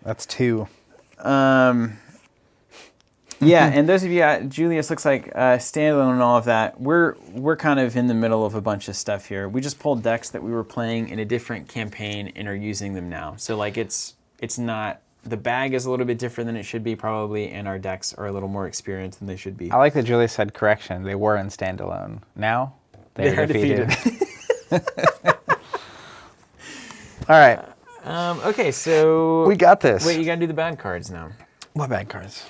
That's 2. Yeah, and those of you, Julius looks like standalone and all of that. We're kind of in the middle of a bunch of stuff here. We just pulled decks that we were playing in a different campaign and are using them now. So like it's not, the bag is a little bit different than it should be probably, and our decks are a little more experienced than they should be. I like that Julie said correction. They were in standalone. Now they are defeated. All right. Okay, so We got this. Wait, you gotta do the bad cards now. What bad cards?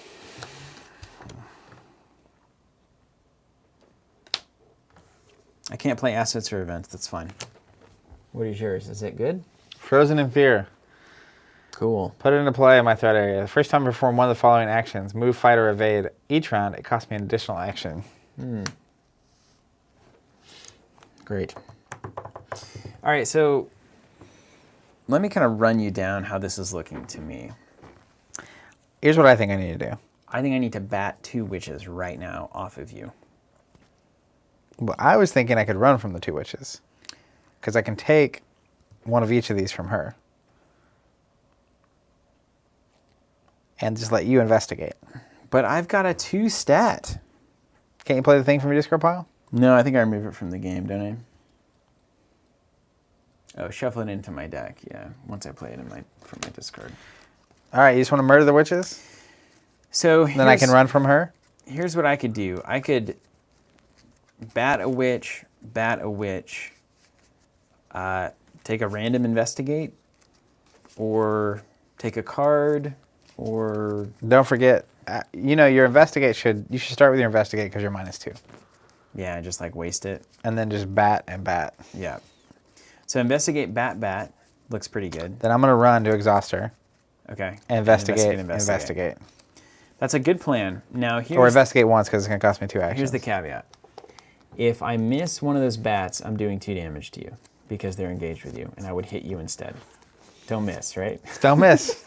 I can't play assets or events. That's fine. What is yours? Is it good? Frozen in Fear. Cool. Put it into play in my threat area. The first time I perform one of the following actions, move, fight, or evade. Each round, it costs me an additional action. Great. All right, so let me kind of run you down how this is looking to me. Here's what I think I need to do. I think I need to bat 2 witches right now off of you. Well, I was thinking I could run from the 2 witches. Because I can take one of each of these from her. And just let you investigate. But I've got a 2 stat. Can't you play the thing from your discard pile? No, I think I remove it from the game, don't I? Oh, shuffle it into my deck, yeah. Once I play it from my discard. All right, you just want to murder the witches? So Then I can run from her? Here's what I could do. I could bat a witch, take a random investigate, or take a card, or... Don't forget, your investigate you should start with your investigate because you're -2. Yeah, just like waste it. And then just bat and bat. Yeah. So investigate, bat, looks pretty good. Then I'm going to run to exhaust her. Okay. And investigate. That's a good plan. Now here's... Or investigate once because it's going to cost me 2 actions. Here's the caveat. If I miss one of those bats, I'm doing 2 damage to you because they're engaged with you, and I would hit you instead. Don't miss, right? Don't miss.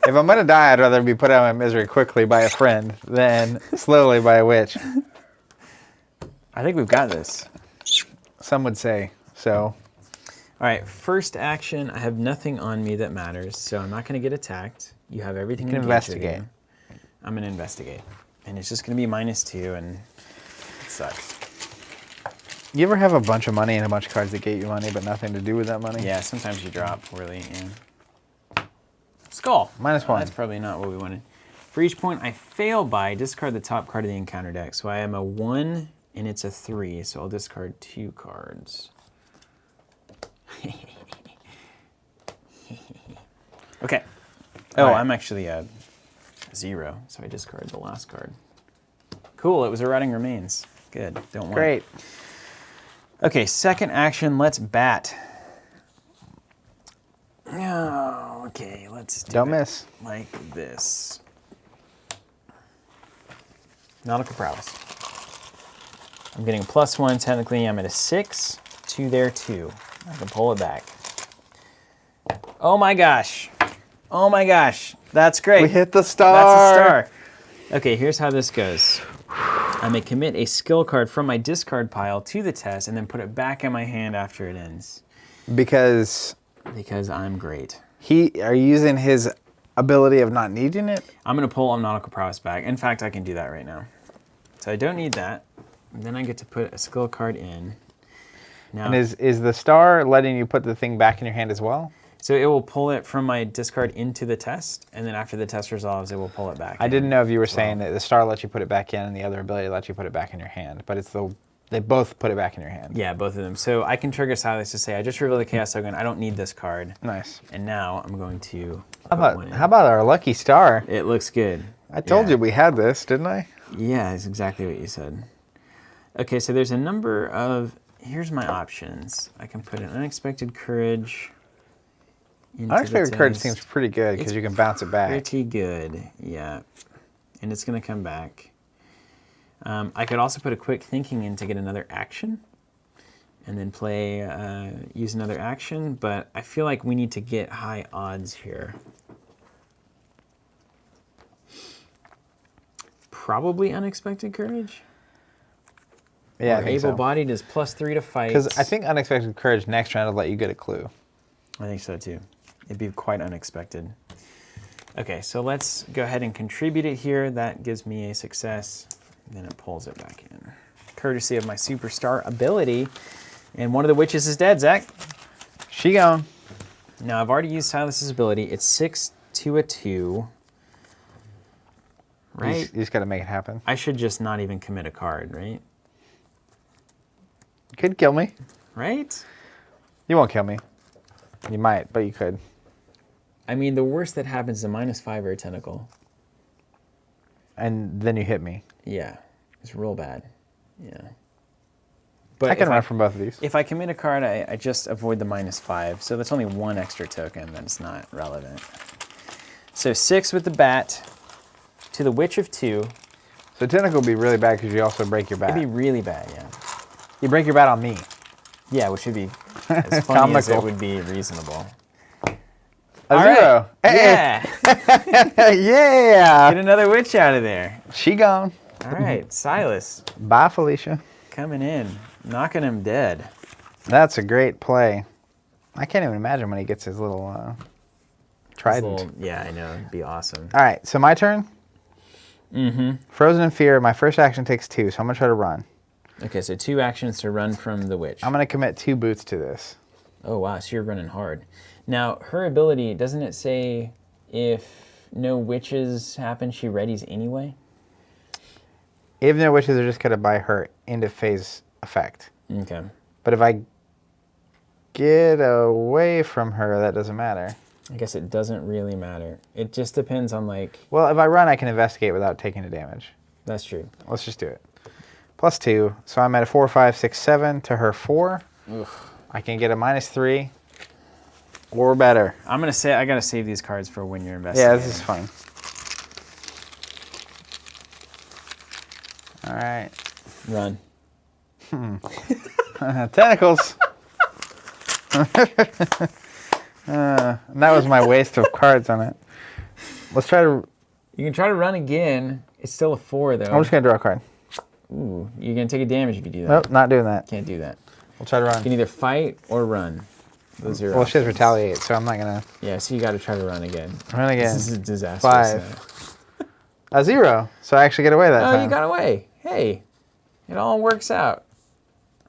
If I'm going to die, I'd rather be put out of my misery quickly by a friend than slowly by a witch. I think we've got this. Some would say so. All right, first action, I have nothing on me that matters, so I'm not going to get attacked. You have everything You can engaged with investigate. you. I'm going to investigate. And it's just going to be -2, and it sucks. You ever have a bunch of money and a bunch of cards that get you money but nothing to do with that money? Yeah, sometimes you drop poorly. Yeah. Skull. -1. That's probably not what we wanted. For each point I fail by, discard the top card of the encounter deck. So I am a 1 and it's a 3, so I'll discard 2 cards. Okay. Oh, right. I'm actually a 0, so I discard the last card. Cool, it was a Rotting Remains. Good, don't want Great. Okay, second action, let's bat. Oh, okay, let's do Don't it miss. like this. Nautical Prowess. I'm getting a +1, technically I'm at a 6, 2 there, 2. I can pull it back. Oh my gosh. Oh my gosh, that's great. We hit the star. That's a star. Okay, here's how this goes. I may commit a skill card from my discard pile to the test and then put it back in my hand after it ends. Because I'm great. are you using his ability of not needing it? I'm going to pull Nautical Prowess back. In fact, I can do that right now. So I don't need that. And then I get to put a skill card in. Now, And is the star letting you put the thing back in your hand as well? so it will pull it from my discard into the test, and then after the test resolves, it will pull it back. I didn't know if you were saying that the star lets you put it back in and the other ability lets you put it back in your hand, but they both put it back in your hand. Yeah, both of them. So I can trigger Silence to say, I just revealed the Chaos Token. I don't need this card. Nice. And now I'm going to How put one in. about our lucky star? It looks good. I told Yeah. you we had this, didn't I? Yeah, it's exactly what you said. Okay, so there's a number of... Here's my options. I can put an Unexpected Courage into Unexpected the Courage test. seems pretty good because you can bounce it back. Pretty good, yeah. And it's going to come back. I could also put a Quick Thinking in to get another action. and then play, use another action, but I feel like we need to get high odds here. Probably unexpected courage. Yeah, Or I think so. able-bodied is +3 to fight. Because I think unexpected courage next round will let you get a clue. I think so too. It'd be quite unexpected. Okay, so let's go ahead and contribute it here. That gives me a success. Then it pulls it back in. Courtesy of my superstar ability. And one of the witches is dead, Zach. She gone. Now, I've already used Silas's ability. It's 6 to a 2. Right? You just got to make it happen. I should just not even commit a card, right? You could kill me. Right? You won't kill me. You might, but you could. I mean, the worst that happens is a -5 air tentacle. And then you hit me. Yeah, it's real bad. Yeah. But I can if run from both of these. If I commit a card, I just avoid the -5. So that's only 1 extra token. That's not relevant. So 6 with the bat to the Witch of 2. So tentacle would be really bad because you also break your bat. It'd be really bad, yeah. You break your bat on me. Yeah, which would be as funny as it Comical. would be reasonable. A All 0. right. Hey. Yeah. Yeah. Get another witch out of there. She gone. All right, Silas Bye, Felicia. coming in, knocking him dead. That's a great play. I can't even imagine when he gets his little trident. Yeah, I know. It'd be awesome. All right, so my turn. Mm-hmm. Frozen in Fear. My first action takes 2, so I'm going to try to run. Okay, so 2 actions to run from the witch. I'm going to commit 2 boots to this. Oh, wow, so you're running hard. Now, her ability, doesn't it say if no witches happen, she readies anyway? Even though witches are just going to buy her end of phase effect. Okay. But if I get away from her, that doesn't matter. I guess it doesn't really matter. It just depends on, like... Well, if I run, I can investigate without taking the damage. That's true. Let's just do it. +2. So I'm at a 4, 5, 6, 7 to her 4. Oof. I can get a -3 or better. I'm going to say I got to save these cards for when you're investigating. Yeah, this is fun. All right. Run. Tentacles. That was my waste of cards on it. Let's try to... You can try to run again. It's still a 4, though. I'm just going to draw a card. Ooh, you're going to take a damage if you do that. Nope, not doing that. Can't do that. We'll try to You run. can either fight or run. Those are Well, she has options. retaliate, so I'm not going to Yeah, so you got to try to run again. run again. This is a disaster. 5. A 0. So I actually get away that Oh, time. you got away. Hey, it all works out.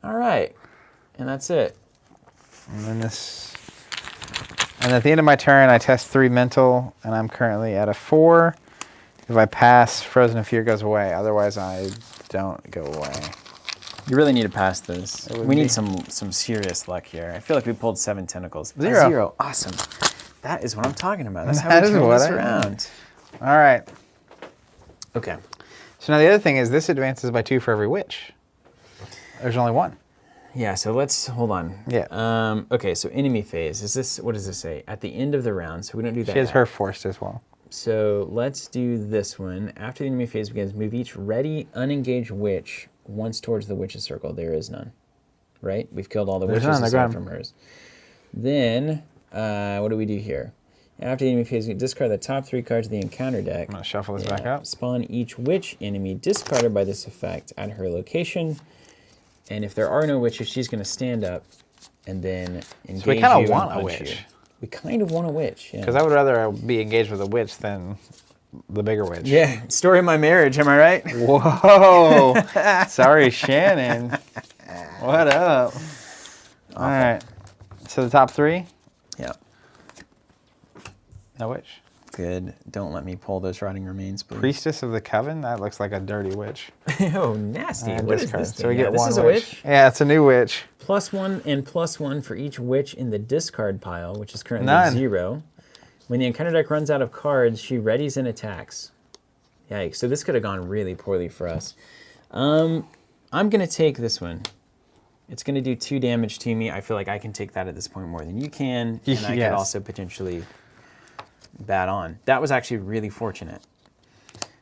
All right. And that's it. And then this... And at the end of my turn, I test 3 mental, and I'm currently at a 4. If I pass, Frozen in Fear goes away. Otherwise, I don't go away. You really need to pass this. It would We be. need some serious luck here. I feel like we pulled 7 tentacles. A 0. 0. Awesome. That is what I'm talking about. That's how That we is turn what this I- around. All right. Okay. So now the other thing is this advances by 2 for every witch. There's only 1. Yeah, so let's, hold on. Yeah. Okay, so enemy phase. Is this, what does this say? At the end of the round, so we don't do that She has yet. her forced as well. So let's do this one. After the enemy phase begins, move each ready, unengaged witch once towards the witch's circle. There is none. Right? We've killed all the There's witches none, they're aside gone. from hers. Then, what do we do here? After the enemy phase, we discard the top 3 cards of the encounter deck. I'm going to shuffle this back up. Spawn each witch enemy discarded by this effect at her location. And if there are no witches, she's going to stand up and then engage we kinda you and want a punch witch. you. We kind of want a witch, yeah. Because I would rather be engaged with a witch than the bigger witch. Yeah, story of my marriage, am I right? Whoa. Sorry, Shannon. What up? All right. So the top 3, Yeah. no witch. Good. Don't let me pull those rotting remains, please. Priestess of the Coven? That looks like a dirty witch. Oh, nasty. And What is discard. this thing? So we Yeah, get this 1 is a witch. witch. Yeah, it's a new witch. +1 and +1 for each witch in the discard pile, which is currently None. 0. When the encounter deck runs out of cards, she readies and attacks. Yikes. So this could have gone really poorly for us. I'm going to take this one. It's going to do 2 damage to me. I feel like I can take that at this point more than you can. And I Yes. could also potentially bat on. That was actually really fortunate.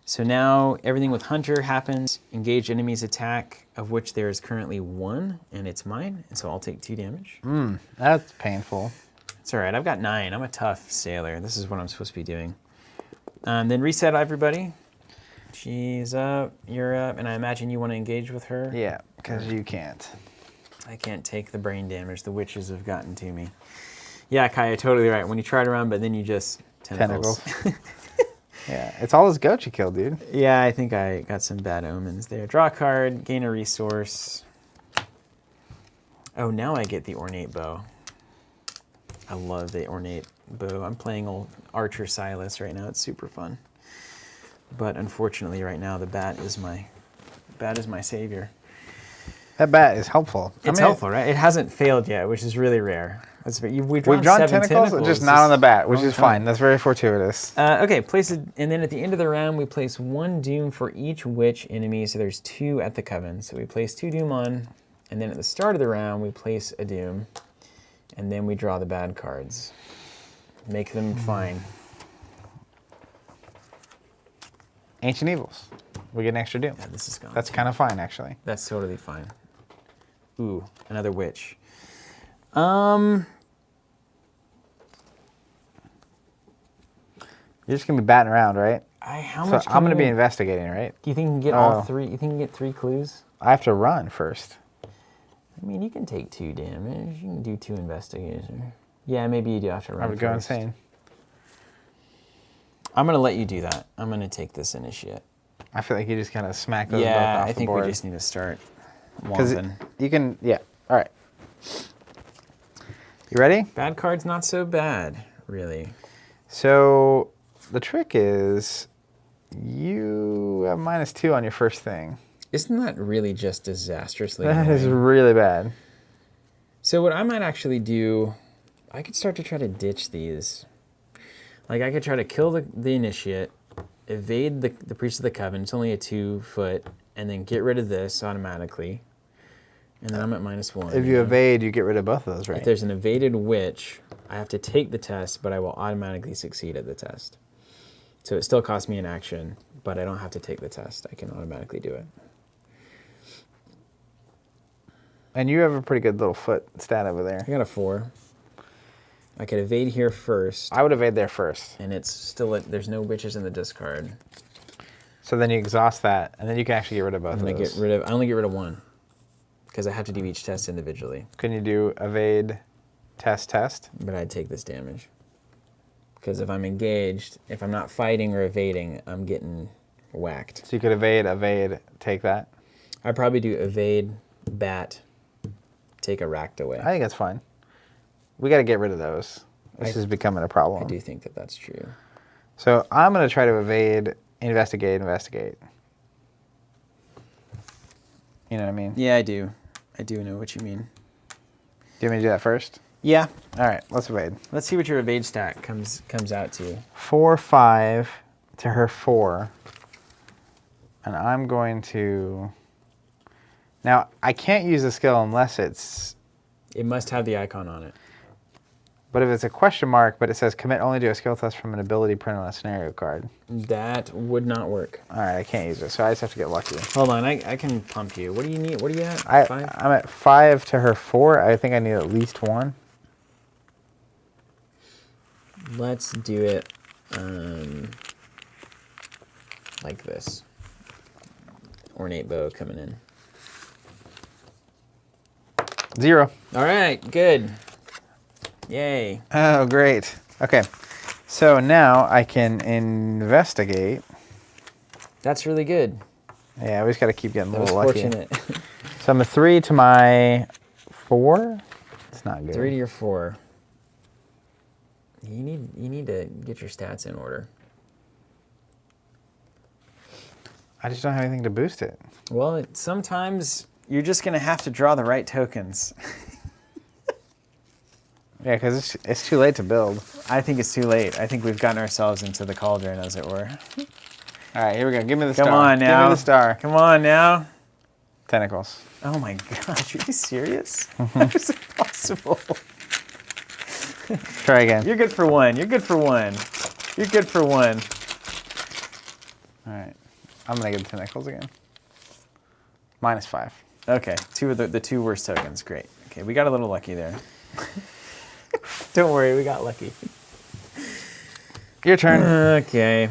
So now everything with Hunter happens. Engage enemy's attack, of which there is currently 1, and it's mine. And so I'll take 2 damage. That's painful. It's all right. I've got 9. I'm a tough sailor. This is what I'm supposed to be doing. Then reset everybody. She's up. You're up. And I imagine you want to engage with her? Yeah, because you can't. I can't take the brain damage the witches have gotten to me. Yeah, Kaya, totally right. When you try to run, but then you just... Tentacles. Yeah, it's all those goats you killed, dude. Yeah, I think I got some bad omens there. Draw a card, gain a resource. Oh, now I get the ornate bow. I love the ornate bow. I'm playing old Archer Silas right now. It's super fun. But unfortunately, right now the bat is my savior. That bat is helpful. It's helpful, right? It hasn't failed yet, which is really rare. We've drawn 7 tentacles, just not on the bat, which is fine. That's very fortuitous. Okay, place it, and then at the end of the round, we place 1 doom for each witch enemy. So there's 2 at the coven. So we place 2 doom on, and then at the start of the round, we place a doom, and then we draw the bad cards. Make them fine. Ancient Evils. We get an extra doom. Yeah, this is gone. That's kind of fine, actually. That's totally fine. Ooh, another witch. You're just gonna be batting around, right? How So much? I'm gonna be investigating, right? Do you think you can get all Oh. 3? You think you can get 3 clues? I have to run first. I mean, you can take 2 damage. You can do 2 investigation. Yeah, maybe you do have to run. I would go first. insane. I'm gonna let you do that. I'm gonna take this initiate. I feel like you just kind of smack those both Yeah, off I the think board. we just need to start. Because Whomping. you can, yeah. All right. You ready? Bad card's not so bad, really. So the trick is you have -2 on your first thing. Isn't that really just disastrously That is annoying? really bad. So what I might actually do, I could start to try to ditch these. Like I could try to kill the initiate, evade the priest of the coven. It's only a 2-foot, and then get rid of this automatically. And then I'm at -1. If you evade, you get rid of both of those, If right? there's an evaded witch, I have to take the test, but I will automatically succeed at the test. So it still costs me an action, but I don't have to take the test. I can automatically do it. And you have a pretty good little foot stat over there. I got a 4. I could evade here first, I would evade there first. and it's still there's no witches in the discard. So then you exhaust that, and then you can actually get rid of both I'm of gonna those. I only get rid of 1, because I have to do each test individually. Can you do evade, test? But I'd take this damage. Because if I'm engaged, if I'm not fighting or evading, I'm getting whacked. So you could evade, take that. I'd probably do evade, bat, take a racked away. I think that's fine. We got to get rid of those. This is becoming a problem. I do think that that's true. So I'm going to try to evade, investigate. You know what I mean? Yeah, I do. I do know what you mean. Do you want me to do that first? Yeah. All right, let's evade. Let's see what your evade stat comes out to. 4, 5 to her 4. And I'm going to... Now, I can't use the skill unless it's... It must have the icon on it. But if it's a question mark, but it says commit only to a skill test from an ability print on a scenario card. That would not work. All right, I can't use it, so I just have to get lucky. Hold on, I can pump you. What do you need? What are you at? 5? I'm at 5 to her 4. I think I need at least 1. Let's do it like this. Ornate bow coming in. 0. All right, good. Yay. Oh, great. Okay, so now I can investigate. That's really good. Yeah, we just got to keep getting a That was little lucky. fortunate. So I'm a 3 to my 4. It's not good. 3 to your 4. You need to get your stats in order. I just don't have anything to boost it. Well, sometimes you're just going to have to draw the right tokens. Yeah, because it's too late to build. I think it's too late. I think we've gotten ourselves into the cauldron, as it were. All right, here we go. Give me the star. Come on now. Give me the star. Come on now. Tentacles. Oh my gosh, are you serious? That was impossible. Try again. You're good for 1. You're good for 1. You're good for 1. All right. I'm gonna get the tentacles again. -5. Okay, two of the two worst tokens. Great. Okay, we got a little lucky there. Don't worry, we got lucky. Your turn. Okay.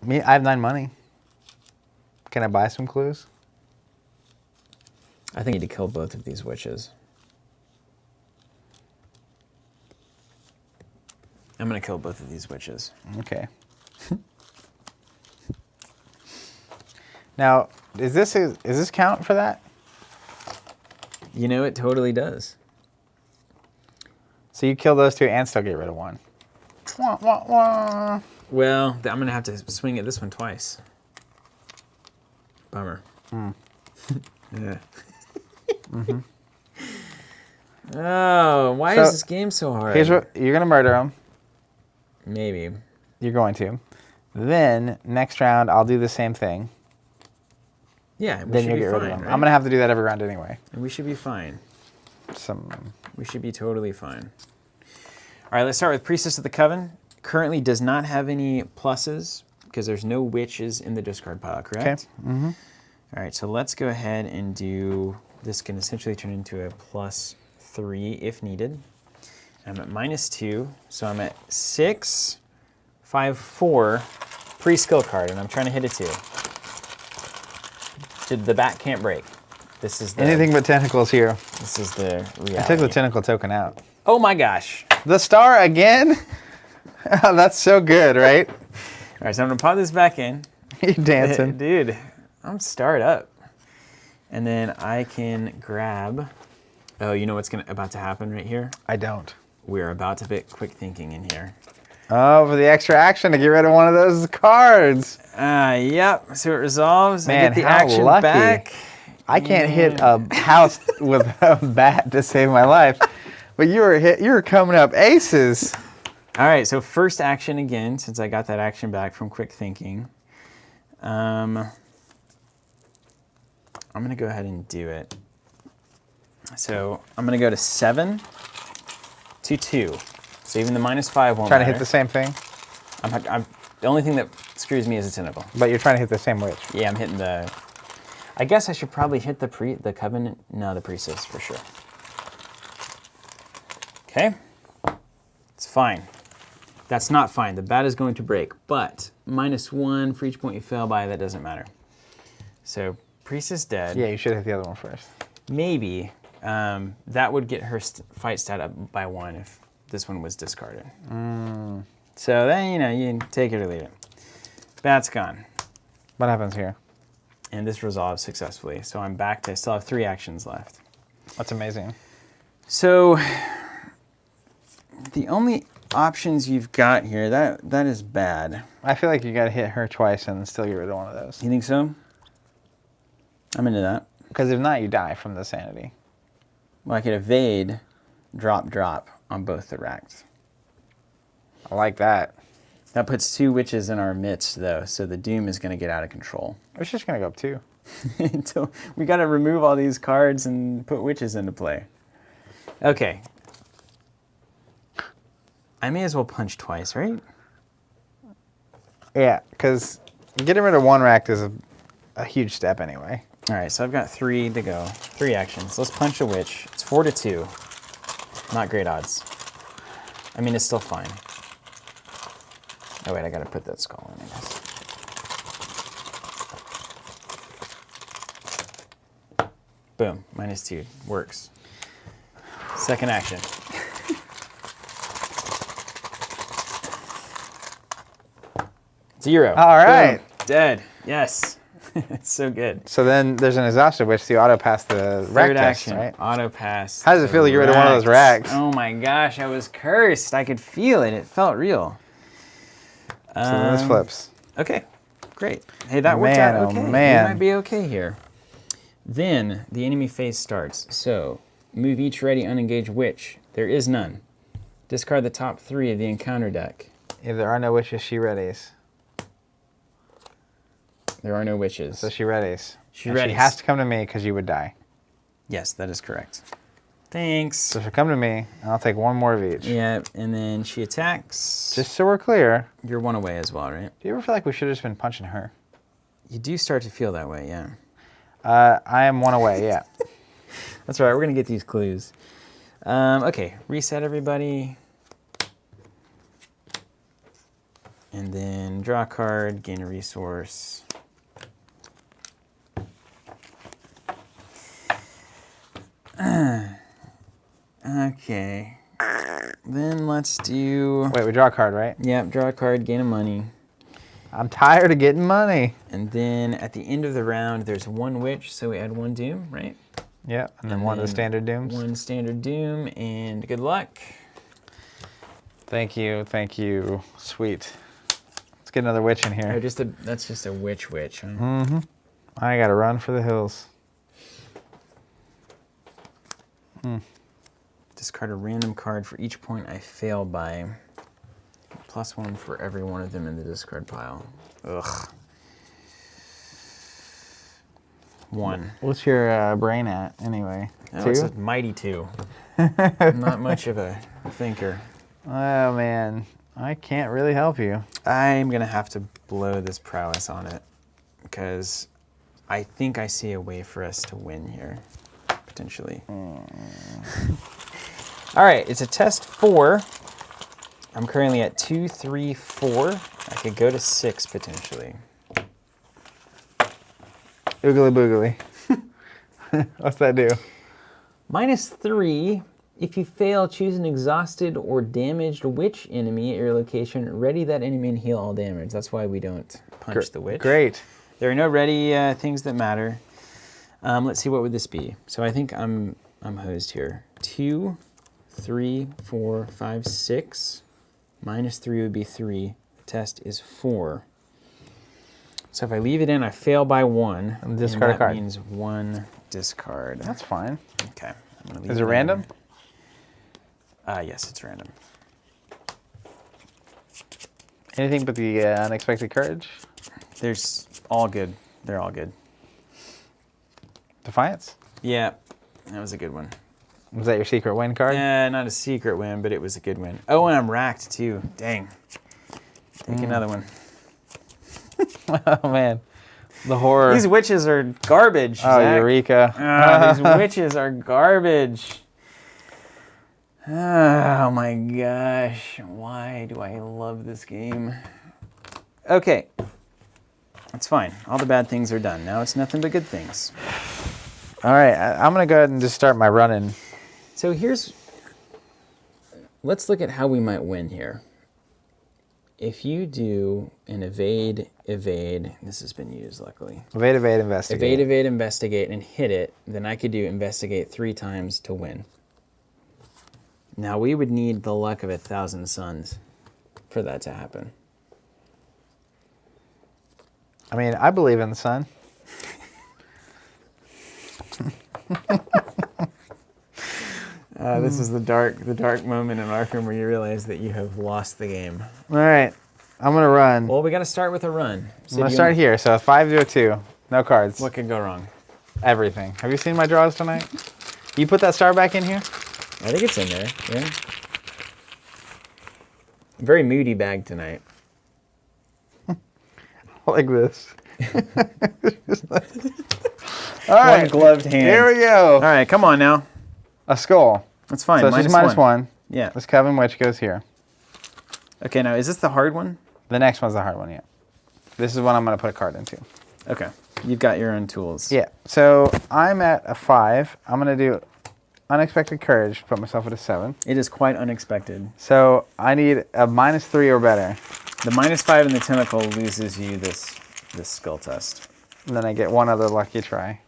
I have 9 money. Can I buy some clues? I think I need to kill both of these witches. I'm gonna kill both of these witches. Okay. Now, is this count for that? You know, it totally does. So you kill those 2 and still get rid of 1. Wah, wah, wah. Well, I'm gonna have to swing at this one twice. Bummer. Yeah. Oh, why is this game so hard? Here's what you're gonna murder them. Maybe. You're going to. Then next round, I'll do the same thing. Yeah, we Then should you'll be get rid of fine, them. right? I'm gonna have to do that every round anyway. And we should be fine. Some. We should be totally fine. All right, let's start with Priestess of the Coven. Currently does not have any pluses because there's no witches in the discard pile, correct? Okay. Mm-hmm. All right, so let's go ahead and do, this can essentially turn into a +3 if needed. I'm at -2, so I'm at 6, 5, 4, pre-skill card, and I'm trying to hit a 2. The bat can't break. This is the, Anything but tentacles here. This is the reality. I took the tentacle token out. Oh my gosh. The star again? Oh, that's so good, right? All right, so I'm gonna pop this back in. You're dancing. Dude, I'm starred up. And then I can grab, oh, you know what's about to happen right here? I don't. We're about to put quick thinking in here. Oh, for the extra action to get rid of one of those cards. Yep, so it resolves. Man, I get the how action lucky. back. I can't hit a house with a bat to save my life, but you were coming up aces. All right, so first action again, since I got that action back from quick thinking. I'm gonna go ahead and do it. So I'm gonna go to 7 to 2. So even the -5 won't Trying matter. to hit the same thing, The only thing that screws me is a tentacle. but you're trying to hit the same witch. Yeah, I'm hitting the... I guess I should probably hit the Covenant. No, the Priestess for sure. Okay. It's fine. That's not fine. The bat is going to break, but -1 for each point you fail by, that doesn't matter. So Priestess dead. Yeah, you should hit the other one first. Maybe that would get her fight stat up by 1 if this one was discarded. So then, you know, you can take it or leave it. Bat's gone. What happens here? And this resolves successfully. So I'm back to, I still have 3 actions left. That's amazing. So the only options you've got here, that is bad. I feel like you got to hit her twice and still get rid of one of those. You think so? I'm into that. Because if not, you die from the sanity. Well, I could evade, drop on both the racks. I like that. That puts 2 witches in our midst, though, so the doom is going to get out of control. I was just going to go up 2. Until we got to remove all these cards and put witches into play. Okay. I may as well punch twice, right? Yeah, because getting rid of 1 rack is a huge step anyway. All right, so I've got 3 to go. 3 actions. Let's punch a witch. It's 4 to 2. Not great odds. I mean, it's still fine. Oh, wait, I got to put that skull in, I guess. Boom, -2. Works. Second action. 0. All right. Boom. Dead. Yes. It's so good. So then there's an exhausted witch, so you auto pass the rack Third test, action. right? Auto pass. How does it feel to get rid of one of those racks? Oh my gosh, I was cursed. I could feel it. It felt real. So then this flips. Okay, great. Hey, that worked Man, out oh okay. man. We might be okay here. Then the enemy phase starts. So move each ready unengaged witch. There is none. Discard the top 3 of the encounter deck. If there are no witches, she readies. There are no witches. So she readies. She And readies. She has to come to me because you would die. Yes, that is correct. Thanks. So she'll come to me, and I'll take one more of each. Yeah, and then she attacks. Just so we're clear, You're one away as well, right? do you ever feel like we should have just been punching her? You do start to feel that way, yeah. I am one away, yeah. That's right, we're going to get these clues. Okay, reset everybody. And then draw a card, gain a resource. Okay. Then let's do... Wait, we draw a card, right? Yep, draw a card, gain a money. I'm tired of getting money. And then at the end of the round, there's one witch, so we add one doom, right? Yeah, and then one of the standard dooms. One standard doom, and good luck. Thank you, thank you. Sweet. Let's get another witch in Oh, here. that's just a witch, huh? Mm-hmm. I gotta run for the hills. Discard a random card for each point I fail by. +1 for every one of them in the discard pile. Ugh. 1. What's your brain at, anyway? Oh, 2? it's a mighty 2. Not much of a thinker. Oh, man. I can't really help you. I'm going to have to blow this prowess on it because I think I see a way for us to win here, potentially. All right, it's a test 4. I'm currently at 2, 3, 4. I could go to 6 potentially. Oogly boogly. What's that do? -3. If you fail, choose an exhausted or damaged witch enemy at your location. Ready that enemy and heal all damage. That's why we don't punch the witch. Great. There are no ready things that matter. Let's see, what would this be? So I think I'm hosed here. 2, 3, 4, 5, 6. -3 would be 3. The test is 4. So if I leave it in, I fail by 1. And discard a that card. means 1 discard. That's fine. Okay. I'm gonna leave Is it in. random? Yes, it's random. Anything but the unexpected courage? There's all good. They're all good. Defiance? Yeah, that was a good one. Was that your secret win card? Yeah, not a secret win, but it was a good win. Oh, and I'm racked too. Dang. Take another one. Oh, man. The horror. These witches are garbage. Oh, Zach. Eureka. These witches are garbage. Oh my gosh. Why do I love this game? Okay. It's fine. All the bad things are done. Now it's nothing but good things. All right, I'm going to go ahead and just start my running. So let's look at how we might win here. If you do an evade, this has been used luckily. Evade, evade, investigate. Evade, investigate, and hit it, then I could do investigate 3 times to win. Now we would need the luck of 1,000 suns for that to happen. I mean, I believe in the sun. This is the dark moment in Arkham where you realize that you have lost the game. All right, I'm going to run. Well, we got to start with a run. I'm going to start here. So 502, no cards. What could go wrong? Everything. Have you seen my draws tonight? You put that star back in here? I think it's in there. Yeah. Very moody bag tonight. Like this. All right. One gloved hand. Here we go. All right, come on now. A skull. That's fine. So it's just -1. Yeah. This Coven Witch goes here. Okay, now is this the hard one? The next one's the hard one, yeah. This is one I'm going to put a card into. Okay. You've got your own tools. Yeah. So I'm at a 5. I'm going to do Unexpected Courage, put myself at a 7. It is quite unexpected. So I need a -3 or better. The -5 in the tentacle loses you this skill test. And then I get one other lucky try.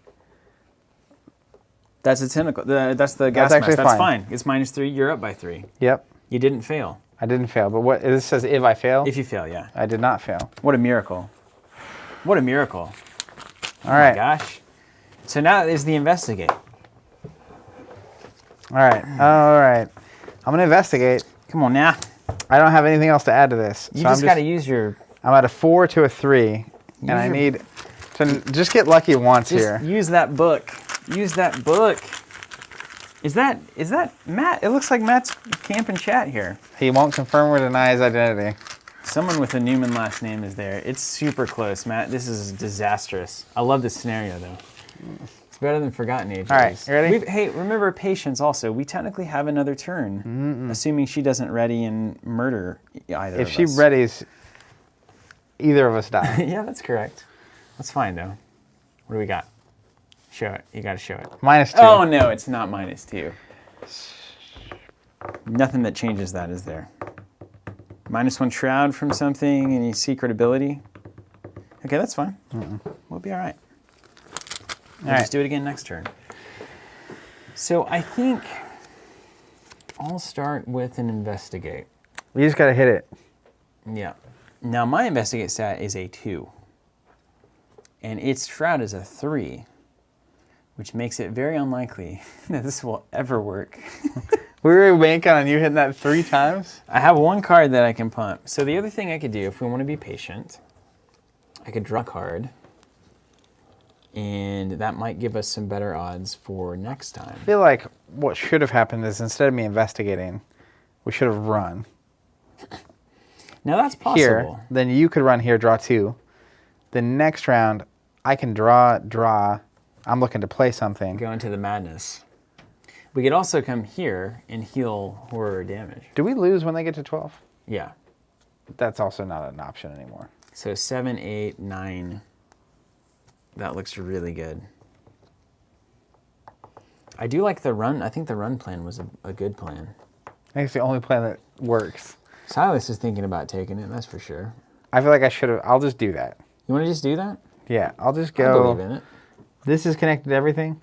That's a tentacle. That's the gas actually mask. That's fine. fine. It's -3. You're up by 3. Yep. You didn't fail. I didn't fail. But what this says if I fail? If you fail, yeah. I did not fail. What a miracle. What a miracle. All right. Oh my gosh. So now is the investigate. All right. All right. I'm going to investigate. Come on now. I don't have anything else to add to this. You so just got to use your... I'm at a 4 to a 3. And I need to just get lucky once here. Use that book. Use that book. Is that Matt? It looks like Matt's camping chat here. He won't confirm or deny his identity. Someone with a Newman last name is there. It's super close, Matt. This is disastrous. I love this scenario, though. It's better than Forgotten Ages. All right, you ready? Hey, remember patience also. We technically have another turn, assuming she doesn't ready and murder either If of she us. readies, either of us die. Yeah, that's correct. That's fine, though. What do we got? Show it. You got to show it. -2. Oh, no, it's not -2. Nothing that changes that, is there? -1 shroud from something, any secret ability? Okay, that's fine. We'll be all right. We'll All just do it again next turn. So I think I'll start with an investigate. You just gotta hit it. Yeah. Now my investigate stat is a 2. And its shroud is a 3, which makes it very unlikely that this will ever work. We were banking on you hitting that 3 times. I have one card that I can pump. So the other thing I could do, if we want to be patient, I could draw a card. And that might give us some better odds for next time. I feel like what should have happened is instead of me investigating, we should have run Now that's possible. here. Then you could run here, draw 2. The next round, I can draw. I'm looking to play something. Go into the madness. We could also come here and heal horror damage. Do we lose when they get to 12? Yeah. That's also not an option anymore. So 7, 8, 9. That looks really good. I do like the run. I think the run plan was a good plan. I think it's the only plan that works. Silas is thinking about taking it, that's for sure. I feel like I should have. I'll just do that. You want to just do that? Yeah, I'll just I go. believe in it. This is connected to everything.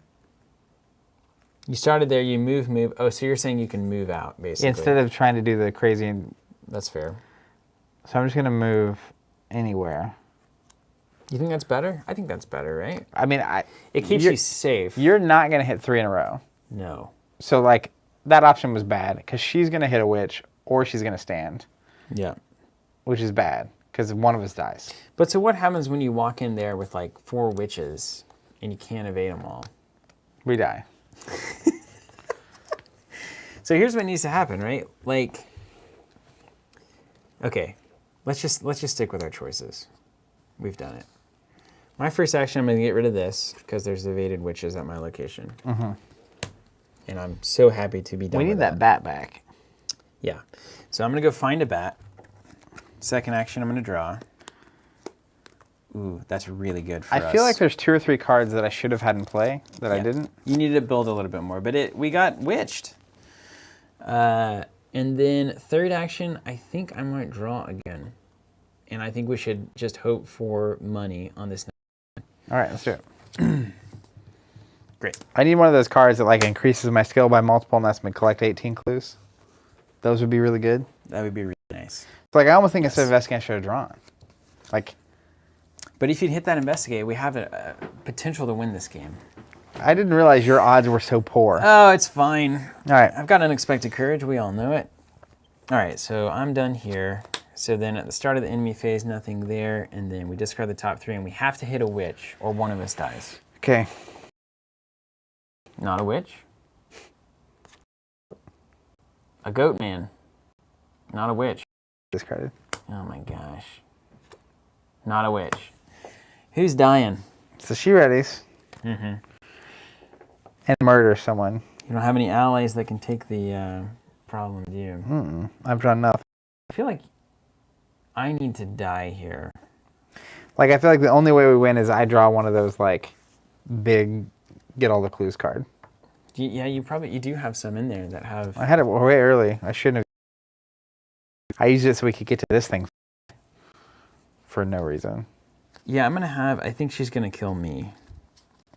You started there, you move. Oh, so you're saying you can move out, basically. Instead of trying to do the crazy. That's fair. So I'm just going to move anywhere. You think that's better? I think that's better, right? I mean, It keeps you safe. You're not going to hit 3 in a row. No. So, like, that option was bad because she's going to hit a witch or she's going to stand, Yeah. which is bad because one of us dies. But so what happens when you walk in there with like 4 witches and you can't evade them all? We die. So here's what needs to happen, right? Like, okay, let's just stick with our choices. We've done it. My first action, I'm going to get rid of this because there's evaded witches at my location. And I'm so happy to be done We with need that bat back. Yeah. So I'm going to go find a bat. Second action, I'm going to draw. Ooh, that's really good for us. I feel like there's 2 or 3 cards that I should have had in play that I didn't. You needed to build a little bit more, but we got witched. And then third action, I think I might draw again. And I think we should just hope for money on this. All right, let's do it. Great. I need one of those cards that like increases my skill by multiple and lets me collect 18 clues. Those would be really good. That would be really nice. It's like I almost think instead of investigating, I should have drawn. Like, But if you'd hit that investigate, we have a potential to win this game. I didn't realize your odds were so poor. Oh, it's fine. All right. I've got unexpected courage. We all know it. All right, so I'm done here. So then at the start of the enemy phase, nothing there. And then we discard the top 3, and we have to hit a witch, or one of us dies. Okay. Not a witch. A goat man. Not a witch. Discarded. Oh my gosh. Not a witch. Who's dying? So she readies. Mm-hmm. And murder someone. You don't have any allies that can take the problem with you. I've drawn nothing. I feel like I need to die here. Like, I feel like the only way we win is I draw one of those, like, big get all the clues card. Yeah, you do have some in there that have... I had it way early. I shouldn't have. I used it so we could get to this thing for no reason. Yeah, I'm going to have... I think she's going to kill me.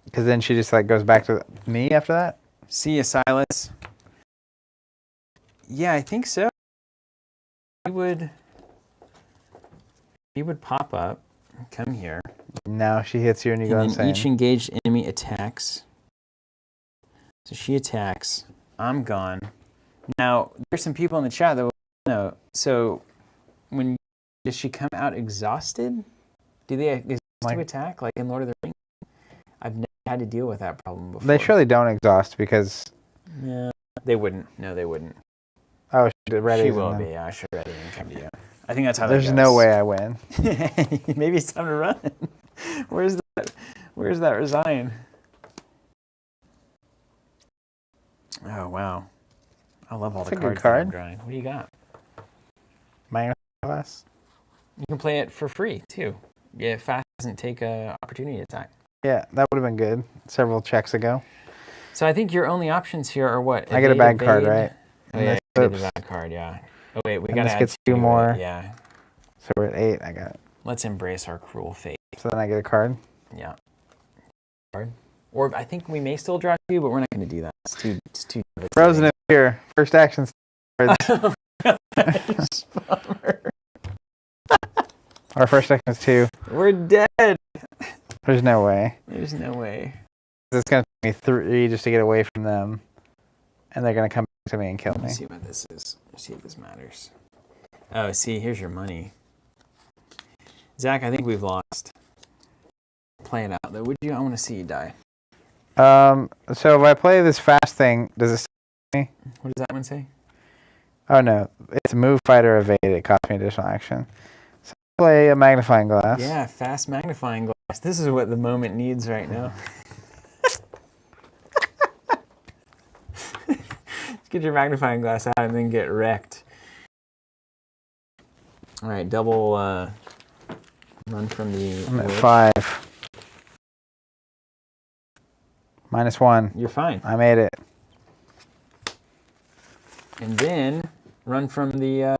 Because then she just, like, goes back to me after that? See ya, Silas. Yeah, I think so. He would pop up, come here. Now she hits you and you go And then insane. each engaged enemy attacks. So she attacks. I'm gone. Now, there's some people in the chat that will know. So, does she come out exhausted? Do they exhaust to attack, like in Lord of the Rings? I've never had to deal with that problem before. They surely don't exhaust because Yeah. They wouldn't. No, they wouldn't. Oh, ready. She will be. Yeah, she'll ready and come to you. I think that's how There's that goes. no way I win. Maybe it's time to run. Where's that? Where's that resign? Oh wow. I love all That's the a good cards that I'm card. drawing. What do you got? Magnifying glass. You can play it for free too. Yeah, fast doesn't take a opportunity attack. Yeah, that would have been good several checks ago. So I think your only options here are what? I get a bad card, evade? right? Oh And yeah, this you get the flips. bad card. Yeah. Oh wait, we And gotta this add gets 2 to it. more. Yeah. So we're at 8. I got it. Let's embrace our cruel fate. So then I get a card. Yeah. Card. Or I think we may still draw 2, but we're not going to do that. It's too Frozen is here. First action. Bummer. Our first action is 2. We're dead. There's no way. There's no way. It's going to take me 3 just to get away from them. And they're going to come back to me and kill me. Let's see what this is. Let's see if this matters. Oh, see, here's your money. Zach, I think we've lost. Play it out, though. Would you? I want to see you die. So if I play this fast thing, does it stay me? What does that one say? Oh no, it's move, fight, or evade. It costs me additional action. So I play a magnifying glass. Yeah, fast magnifying glass. This is what the moment needs right now. Let's get your magnifying glass out and then get wrecked. All right, double run from the I'm at wood. 5. -1. You're fine. I made it. And then run from the...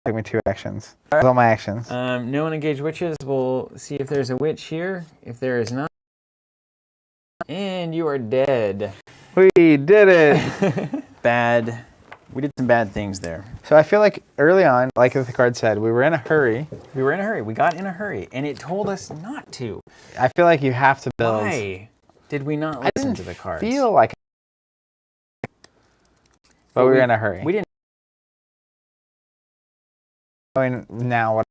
Took me 2 actions. That's all my actions. no one engage witches. We'll see if there's a witch here. If there is not. And you are dead. We did it! Bad. We did some bad things there. So I feel like early on, like the card said, we were in a hurry. We were in a hurry. We got in a hurry. And it told us not to. I feel like you have to build. Why did we not I listen didn't to the cards? feel like. But we were in a hurry. We didn't. Knowing now what,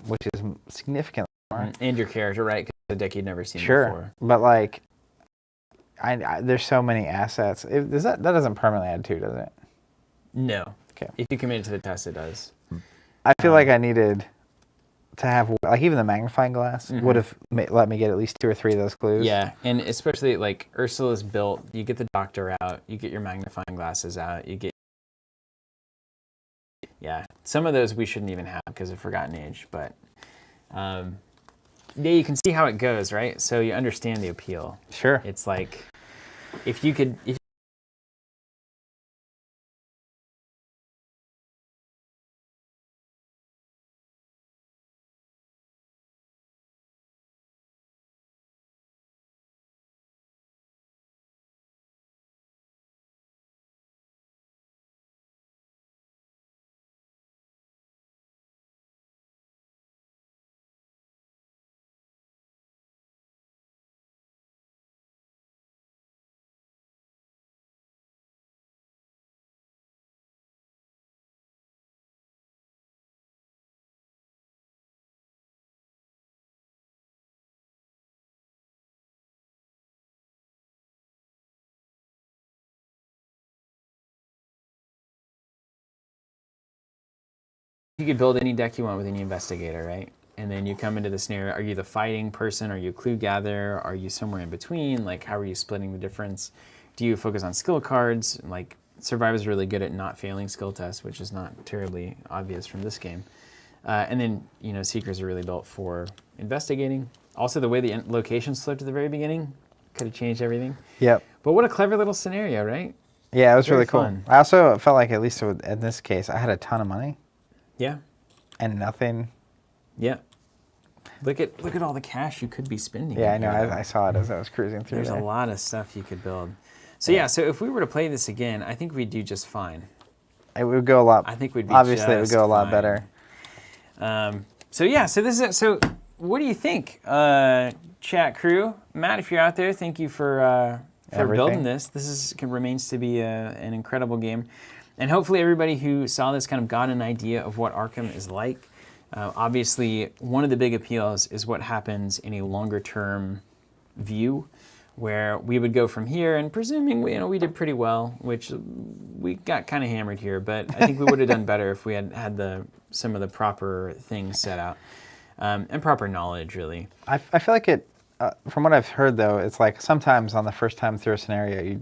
which is significantly more. And your character, right? Because the deck you'd never seen Sure, before. but like, I there's so many assets. That doesn't permanently add 2, does it? No. Okay. If you commit to the test, it does. I feel like I needed to have, like, even the magnifying glass Mhm. would have let me get at least 2 or 3 of those clues. Yeah, and especially like Ursula's built, you get the doctor out, you get your magnifying glasses out, you get... Yeah, some of those we shouldn't even have because of Forgotten Age, but yeah, you can see how it goes, right? So you understand the appeal. Sure. It's like, if you could... You could build any deck you want with any investigator, right? And then you come into the scenario, are you the fighting person? Are you a clue gatherer? Are you somewhere in between? Like, how are you splitting the difference? Do you focus on skill cards? Like, Survivor's really good at not failing skill tests, which is not terribly obvious from this game. And then, you know, Seekers are really built for investigating. Also, the way the locations flipped at the very beginning could have changed everything. Yep. But what a clever little scenario, right? Yeah, it was Very really cool. fun. I also felt like, at least in this case, I had a ton of money Yeah. and nothing. Yeah. Look at all the cash you could be spending. Yeah, I in know. here, though. I saw it as I was cruising through There's there. a lot of stuff you could build. So yeah, so if we were to play this again, I think we'd do just fine. It would go a lot. I think we'd be obviously it would just go a lot fine. better. So yeah, so this is so. What do you think, chat crew? Matt, if you're out there, thank you for Everything. building this. This remains to be an incredible game, and hopefully everybody who saw this kind of got an idea of what Arkham is like. Obviously, one of the big appeals is what happens in a longer term view, where we would go from here, and presuming we did pretty well, which we got kind of hammered here, but I think we would have done better if we had some of the proper things set out and proper knowledge, really. I feel like it, from what I've heard though, it's like sometimes on the first time through a scenario,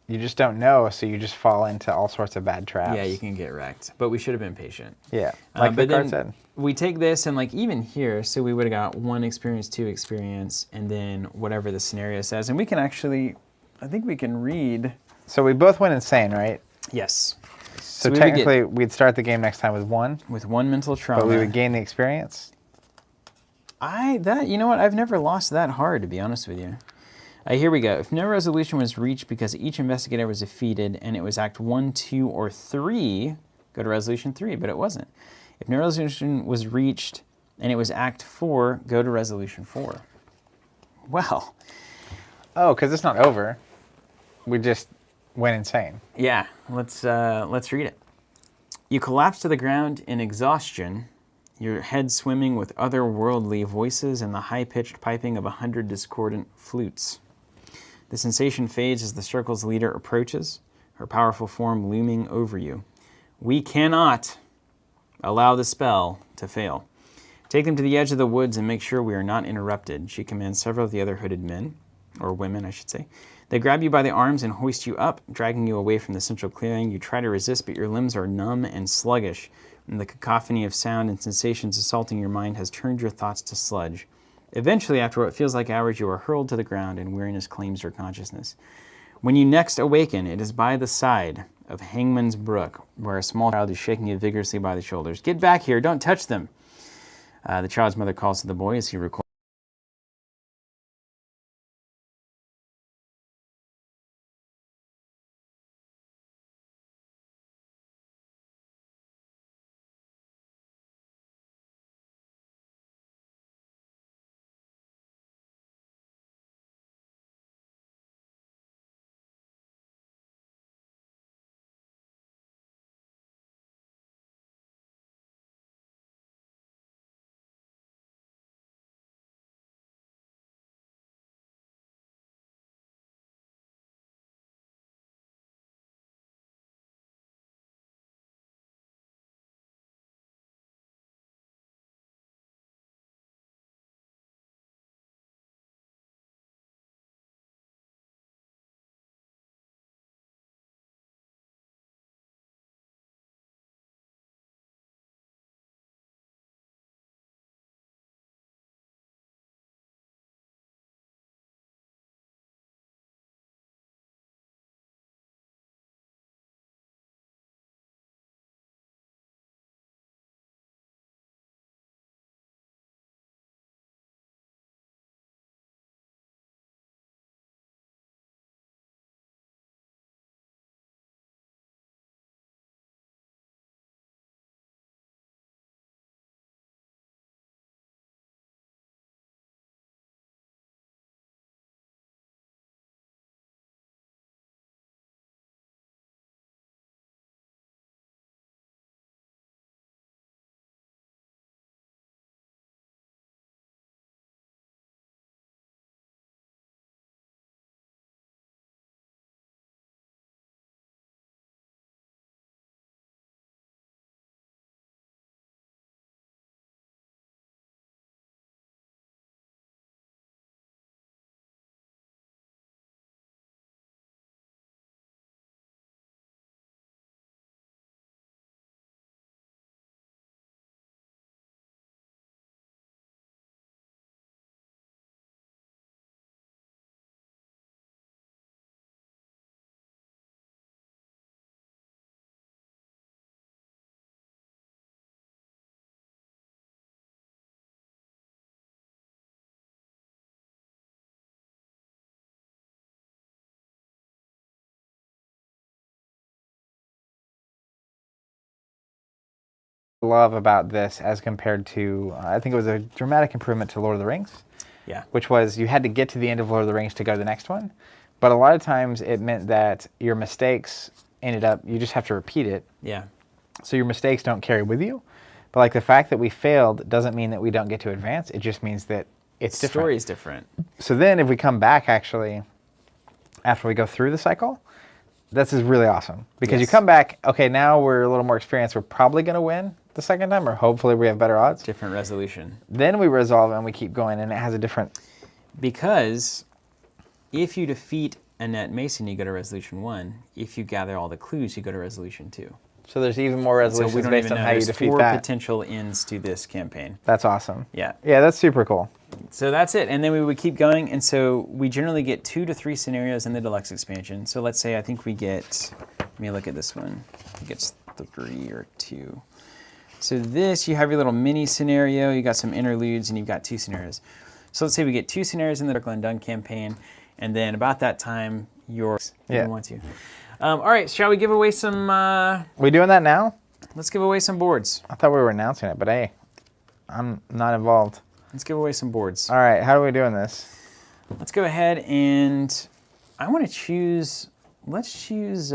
you just don't know, so you just fall into all sorts of bad traps. Yeah, you can get wrecked, but we should have been patient. Yeah, like the card said. We take this and like even here, so we would have got 1 experience, 2 experience, and then whatever the scenario says. And we can actually, I think we can read. So we both went insane, right? Yes. So technically, we'd start the game next time with 1. With 1 mental trauma. But we would gain the experience. You know what? I've never lost that hard, to be honest with you. Here we go. If no resolution was reached because each investigator was defeated and it was Act 1, 2, or 3, go to Resolution 3, but it wasn't. If no resolution was reached and it was Act 4, go to Resolution 4. Well. Oh, because it's not over. We just went insane. Yeah, let's read it. You collapse to the ground in exhaustion, your head swimming with otherworldly voices and the high-pitched piping of 100 discordant flutes. The sensation fades as the circle's leader approaches, her powerful form looming over you. We cannot allow the spell to fail. Take them to the edge of the woods and make sure we are not interrupted, she commands several of the other hooded men, or women, I should say. They grab you by the arms and hoist you up, dragging you away from the central clearing. You try to resist, but your limbs are numb and sluggish, and the cacophony of sound and sensations assaulting your mind has turned your thoughts to sludge. Eventually, after what feels like hours, you are hurled to the ground and weariness claims your consciousness. When you next awaken, it is by the side of Hangman's Brook, where a small child is shaking you vigorously by the shoulders. Get back here, don't touch them. The child's mother calls to the boy as he recoils. Love about this as compared to, I think it was a dramatic improvement to Lord of the Rings. Yeah. Which was you had to get to the end of Lord of the Rings to go to the next one. But a lot of times it meant that your mistakes ended up, you just have to repeat it. Yeah. So your mistakes don't carry with you. But like the fact that we failed doesn't mean that we don't get to advance. It just means that it's different. The story's different. So then if we come back actually after we go through the cycle. This is really awesome because you Yes. come back, okay, now we're a little more experienced. We're probably going to win the second time, or hopefully we have better odds. Different resolution. Then we resolve and we keep going, and it has a different... Because if you defeat Annette Mason, you go to resolution 1. If you gather all the clues, you go to resolution 2. So there's even more So resolutions we don't based even on know. how you There's defeat 4 that. potential ends to this campaign. That's awesome. Yeah. Yeah, that's super cool. So that's it. And then we would keep going. And so we generally get 2 to 3 scenarios in the deluxe expansion. So let's say I think we get, let me look at this one. It gets 3 or 2. So this, you have your little mini scenario, you got some interludes, and you've got 2 scenarios. So let's say we get 2 scenarios in the Undone campaign, and then about that time, you want to. All right, shall we give away some, We doing that now? let's give away some boards. I thought we were announcing it, but hey, I'm not involved. Let's give away some boards. All right, how are we doing this? Let's go ahead and I want to choose, let's choose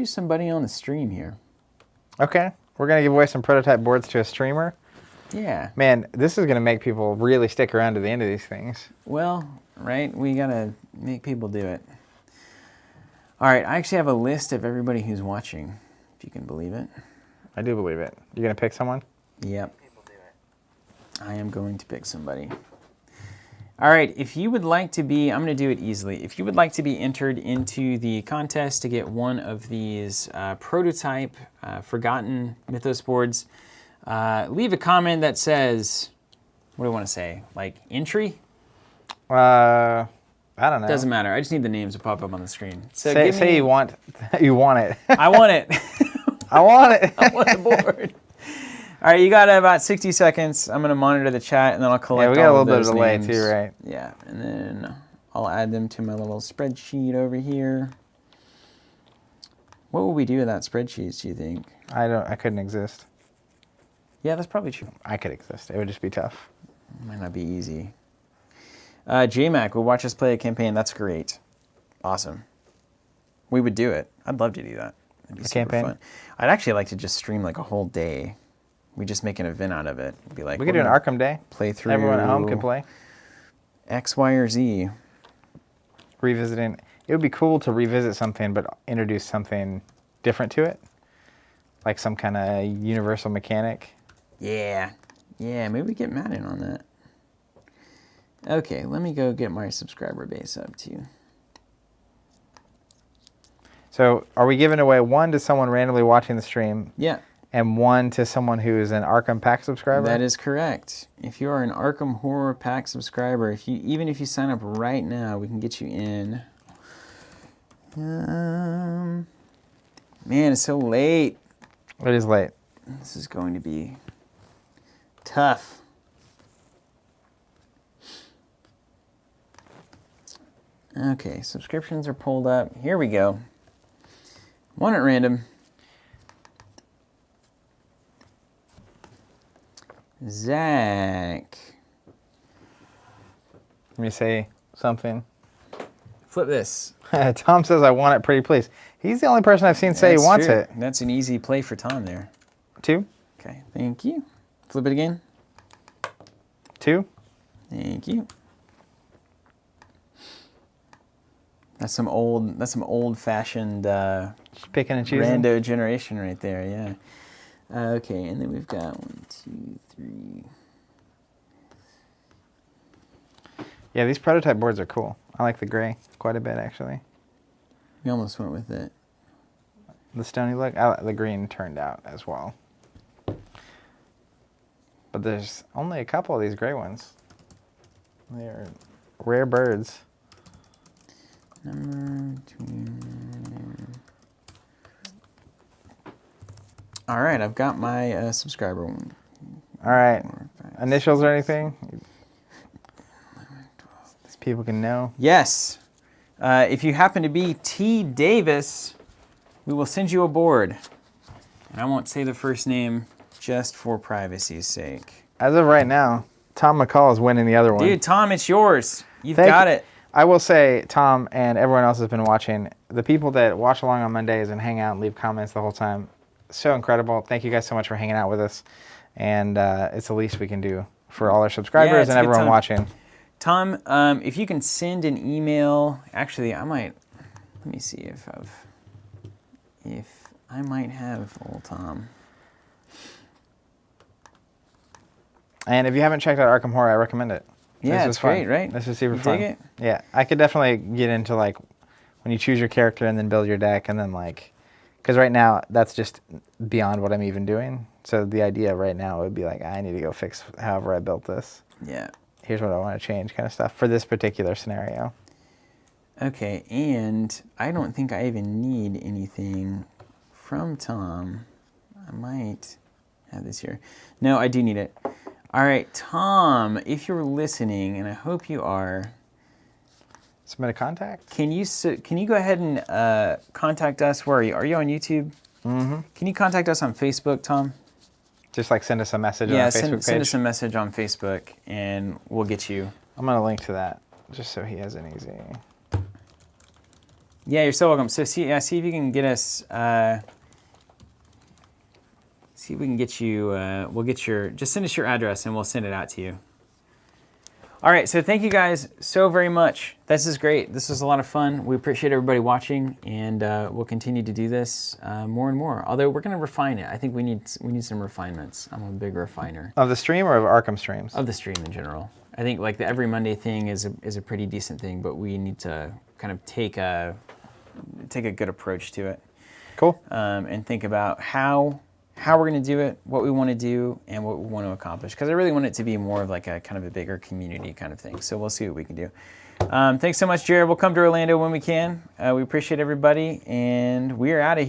somebody on the stream here. Okay, we're going to give away some prototype boards to a streamer. Yeah. Man, this is going to make people really stick around to the end of these things. Well, right, we got to make people do it. All right, I actually have a list of everybody who's watching, if you can believe it. I do believe it. You going to pick someone? Yep. I am going to pick somebody. All right, if you would like to be, I'm going to do it easily. If you would like to be entered into the contest to get one of these prototype Forgotten Mythos boards, leave a comment that says, what do I want to say? Like entry? I don't know. Doesn't matter. I just need the names to pop up on the screen. So Say you want it. I want it. I want it. I want the board. All right, you got about 60 seconds. I'm going to monitor the chat, and then I'll collect Yeah, we got a all little of bit of those delay names. too, right? Yeah, and then I'll add them to my little spreadsheet over here. What would we do with that spreadsheet, do you think? I couldn't exist. Yeah, that's probably true. I could exist. It would just be tough. It might not be easy. JMac would watch us play a campaign. That's great. Awesome. We would do it. I'd love to do that. It'd be A super campaign? fun. I'd actually like to just stream like a whole day. We just make an event out of it. Be like, We could do an we're gonna Arkham day. play through Everyone at home can play. X, Y, or Z. Revisiting. It would be cool to revisit something, but introduce something different to it. Like some kind of universal mechanic. Yeah. Yeah, maybe we get Matt in on that. Okay, let me go get my subscriber base up too. So are we giving away one to someone randomly watching the stream Yeah, and one to someone who's an Arkham Pack subscriber? that is correct. If you are an Arkham Horror Pack subscriber, even if you sign up right now, we can get you in. Man, it's so late. It is late. This is going to be tough. Okay, subscriptions are pulled up. Here we go. One at random. Zach. Let me say something. Flip this. Tom says, I want it pretty please. He's the only person I've seen say That's he wants true. it. That's an easy play for Tom there. 2? Okay, thank you. Flip it again. 2? Thank you. That's some old-fashioned Just picking and choosing. rando generation right there, yeah. Okay, and then we've got 1, 2, 3. Yeah, these prototype boards are cool. I like the gray quite a bit, actually. We almost went with it. The stony look. The green turned out as well. But there's only a couple of these gray ones. They're rare birds. Number 2. All right, I've got my subscriber one. All right. 4, 5, Initials or anything? These people can know. Yes. If you happen to be T. Davis, we will send you a board. And I won't say the first name just for privacy's sake. As of right now, Tom McCall is winning the other one. Dude, Tom, it's yours. You've Thank got you. it. I will say, Tom and everyone else has been watching, the people that watch along on Mondays and hang out and leave comments the whole time, so incredible. Thank you guys so much for hanging out with us. And it's the least we can do for all our subscribers it's and a good everyone time. watching. Tom, if you can send an email, actually, let me see if I might have old Tom. And if you haven't checked out Arkham Horror, I recommend it. Yeah, This it's is fun. great, right? This is super You fun. dig it? Yeah, I could definitely get into like when you choose your character and then build your deck and then like, because right now that's just beyond what I'm even doing. So the idea right now would be like, I need to go fix however I built this. Yeah. Here's what I want to change, kind of stuff for this particular scenario. Okay, and I don't think I even need anything from Tom. I might have this here. No, I do need it. All right, Tom, if you're listening, and I hope you are, Submit a contact? can you go ahead and contact us? Where are you? Are you on YouTube? Mm-hmm. Can you contact us on Facebook, Tom? Just like send us a message on Yeah, our Facebook page. send us a message on Facebook, and we'll get you. I'm going to link to that just so he has an easy. Yeah, you're so welcome. So see if you can get us. See if we can get you. We'll get your. Just send us your address, and we'll send it out to you. All right. So thank you guys so very much. This is great. This was a lot of fun. We appreciate everybody watching, and we'll continue to do this more and more. Although we're going to refine it. I think we need some refinements. I'm a big refiner Of the stream or of Arkham streams? of the stream in general. I think like the every Monday thing is a pretty decent thing, but we need to kind of take a good approach to it. Cool. And think about how we're going to do it, what we want to do, and what we want to accomplish. Because I really want it to be more of like a kind of a bigger community kind of thing. So we'll see what we can do. Thanks so much, Jared. We'll come to Orlando when we can. We appreciate everybody, and we are out of here.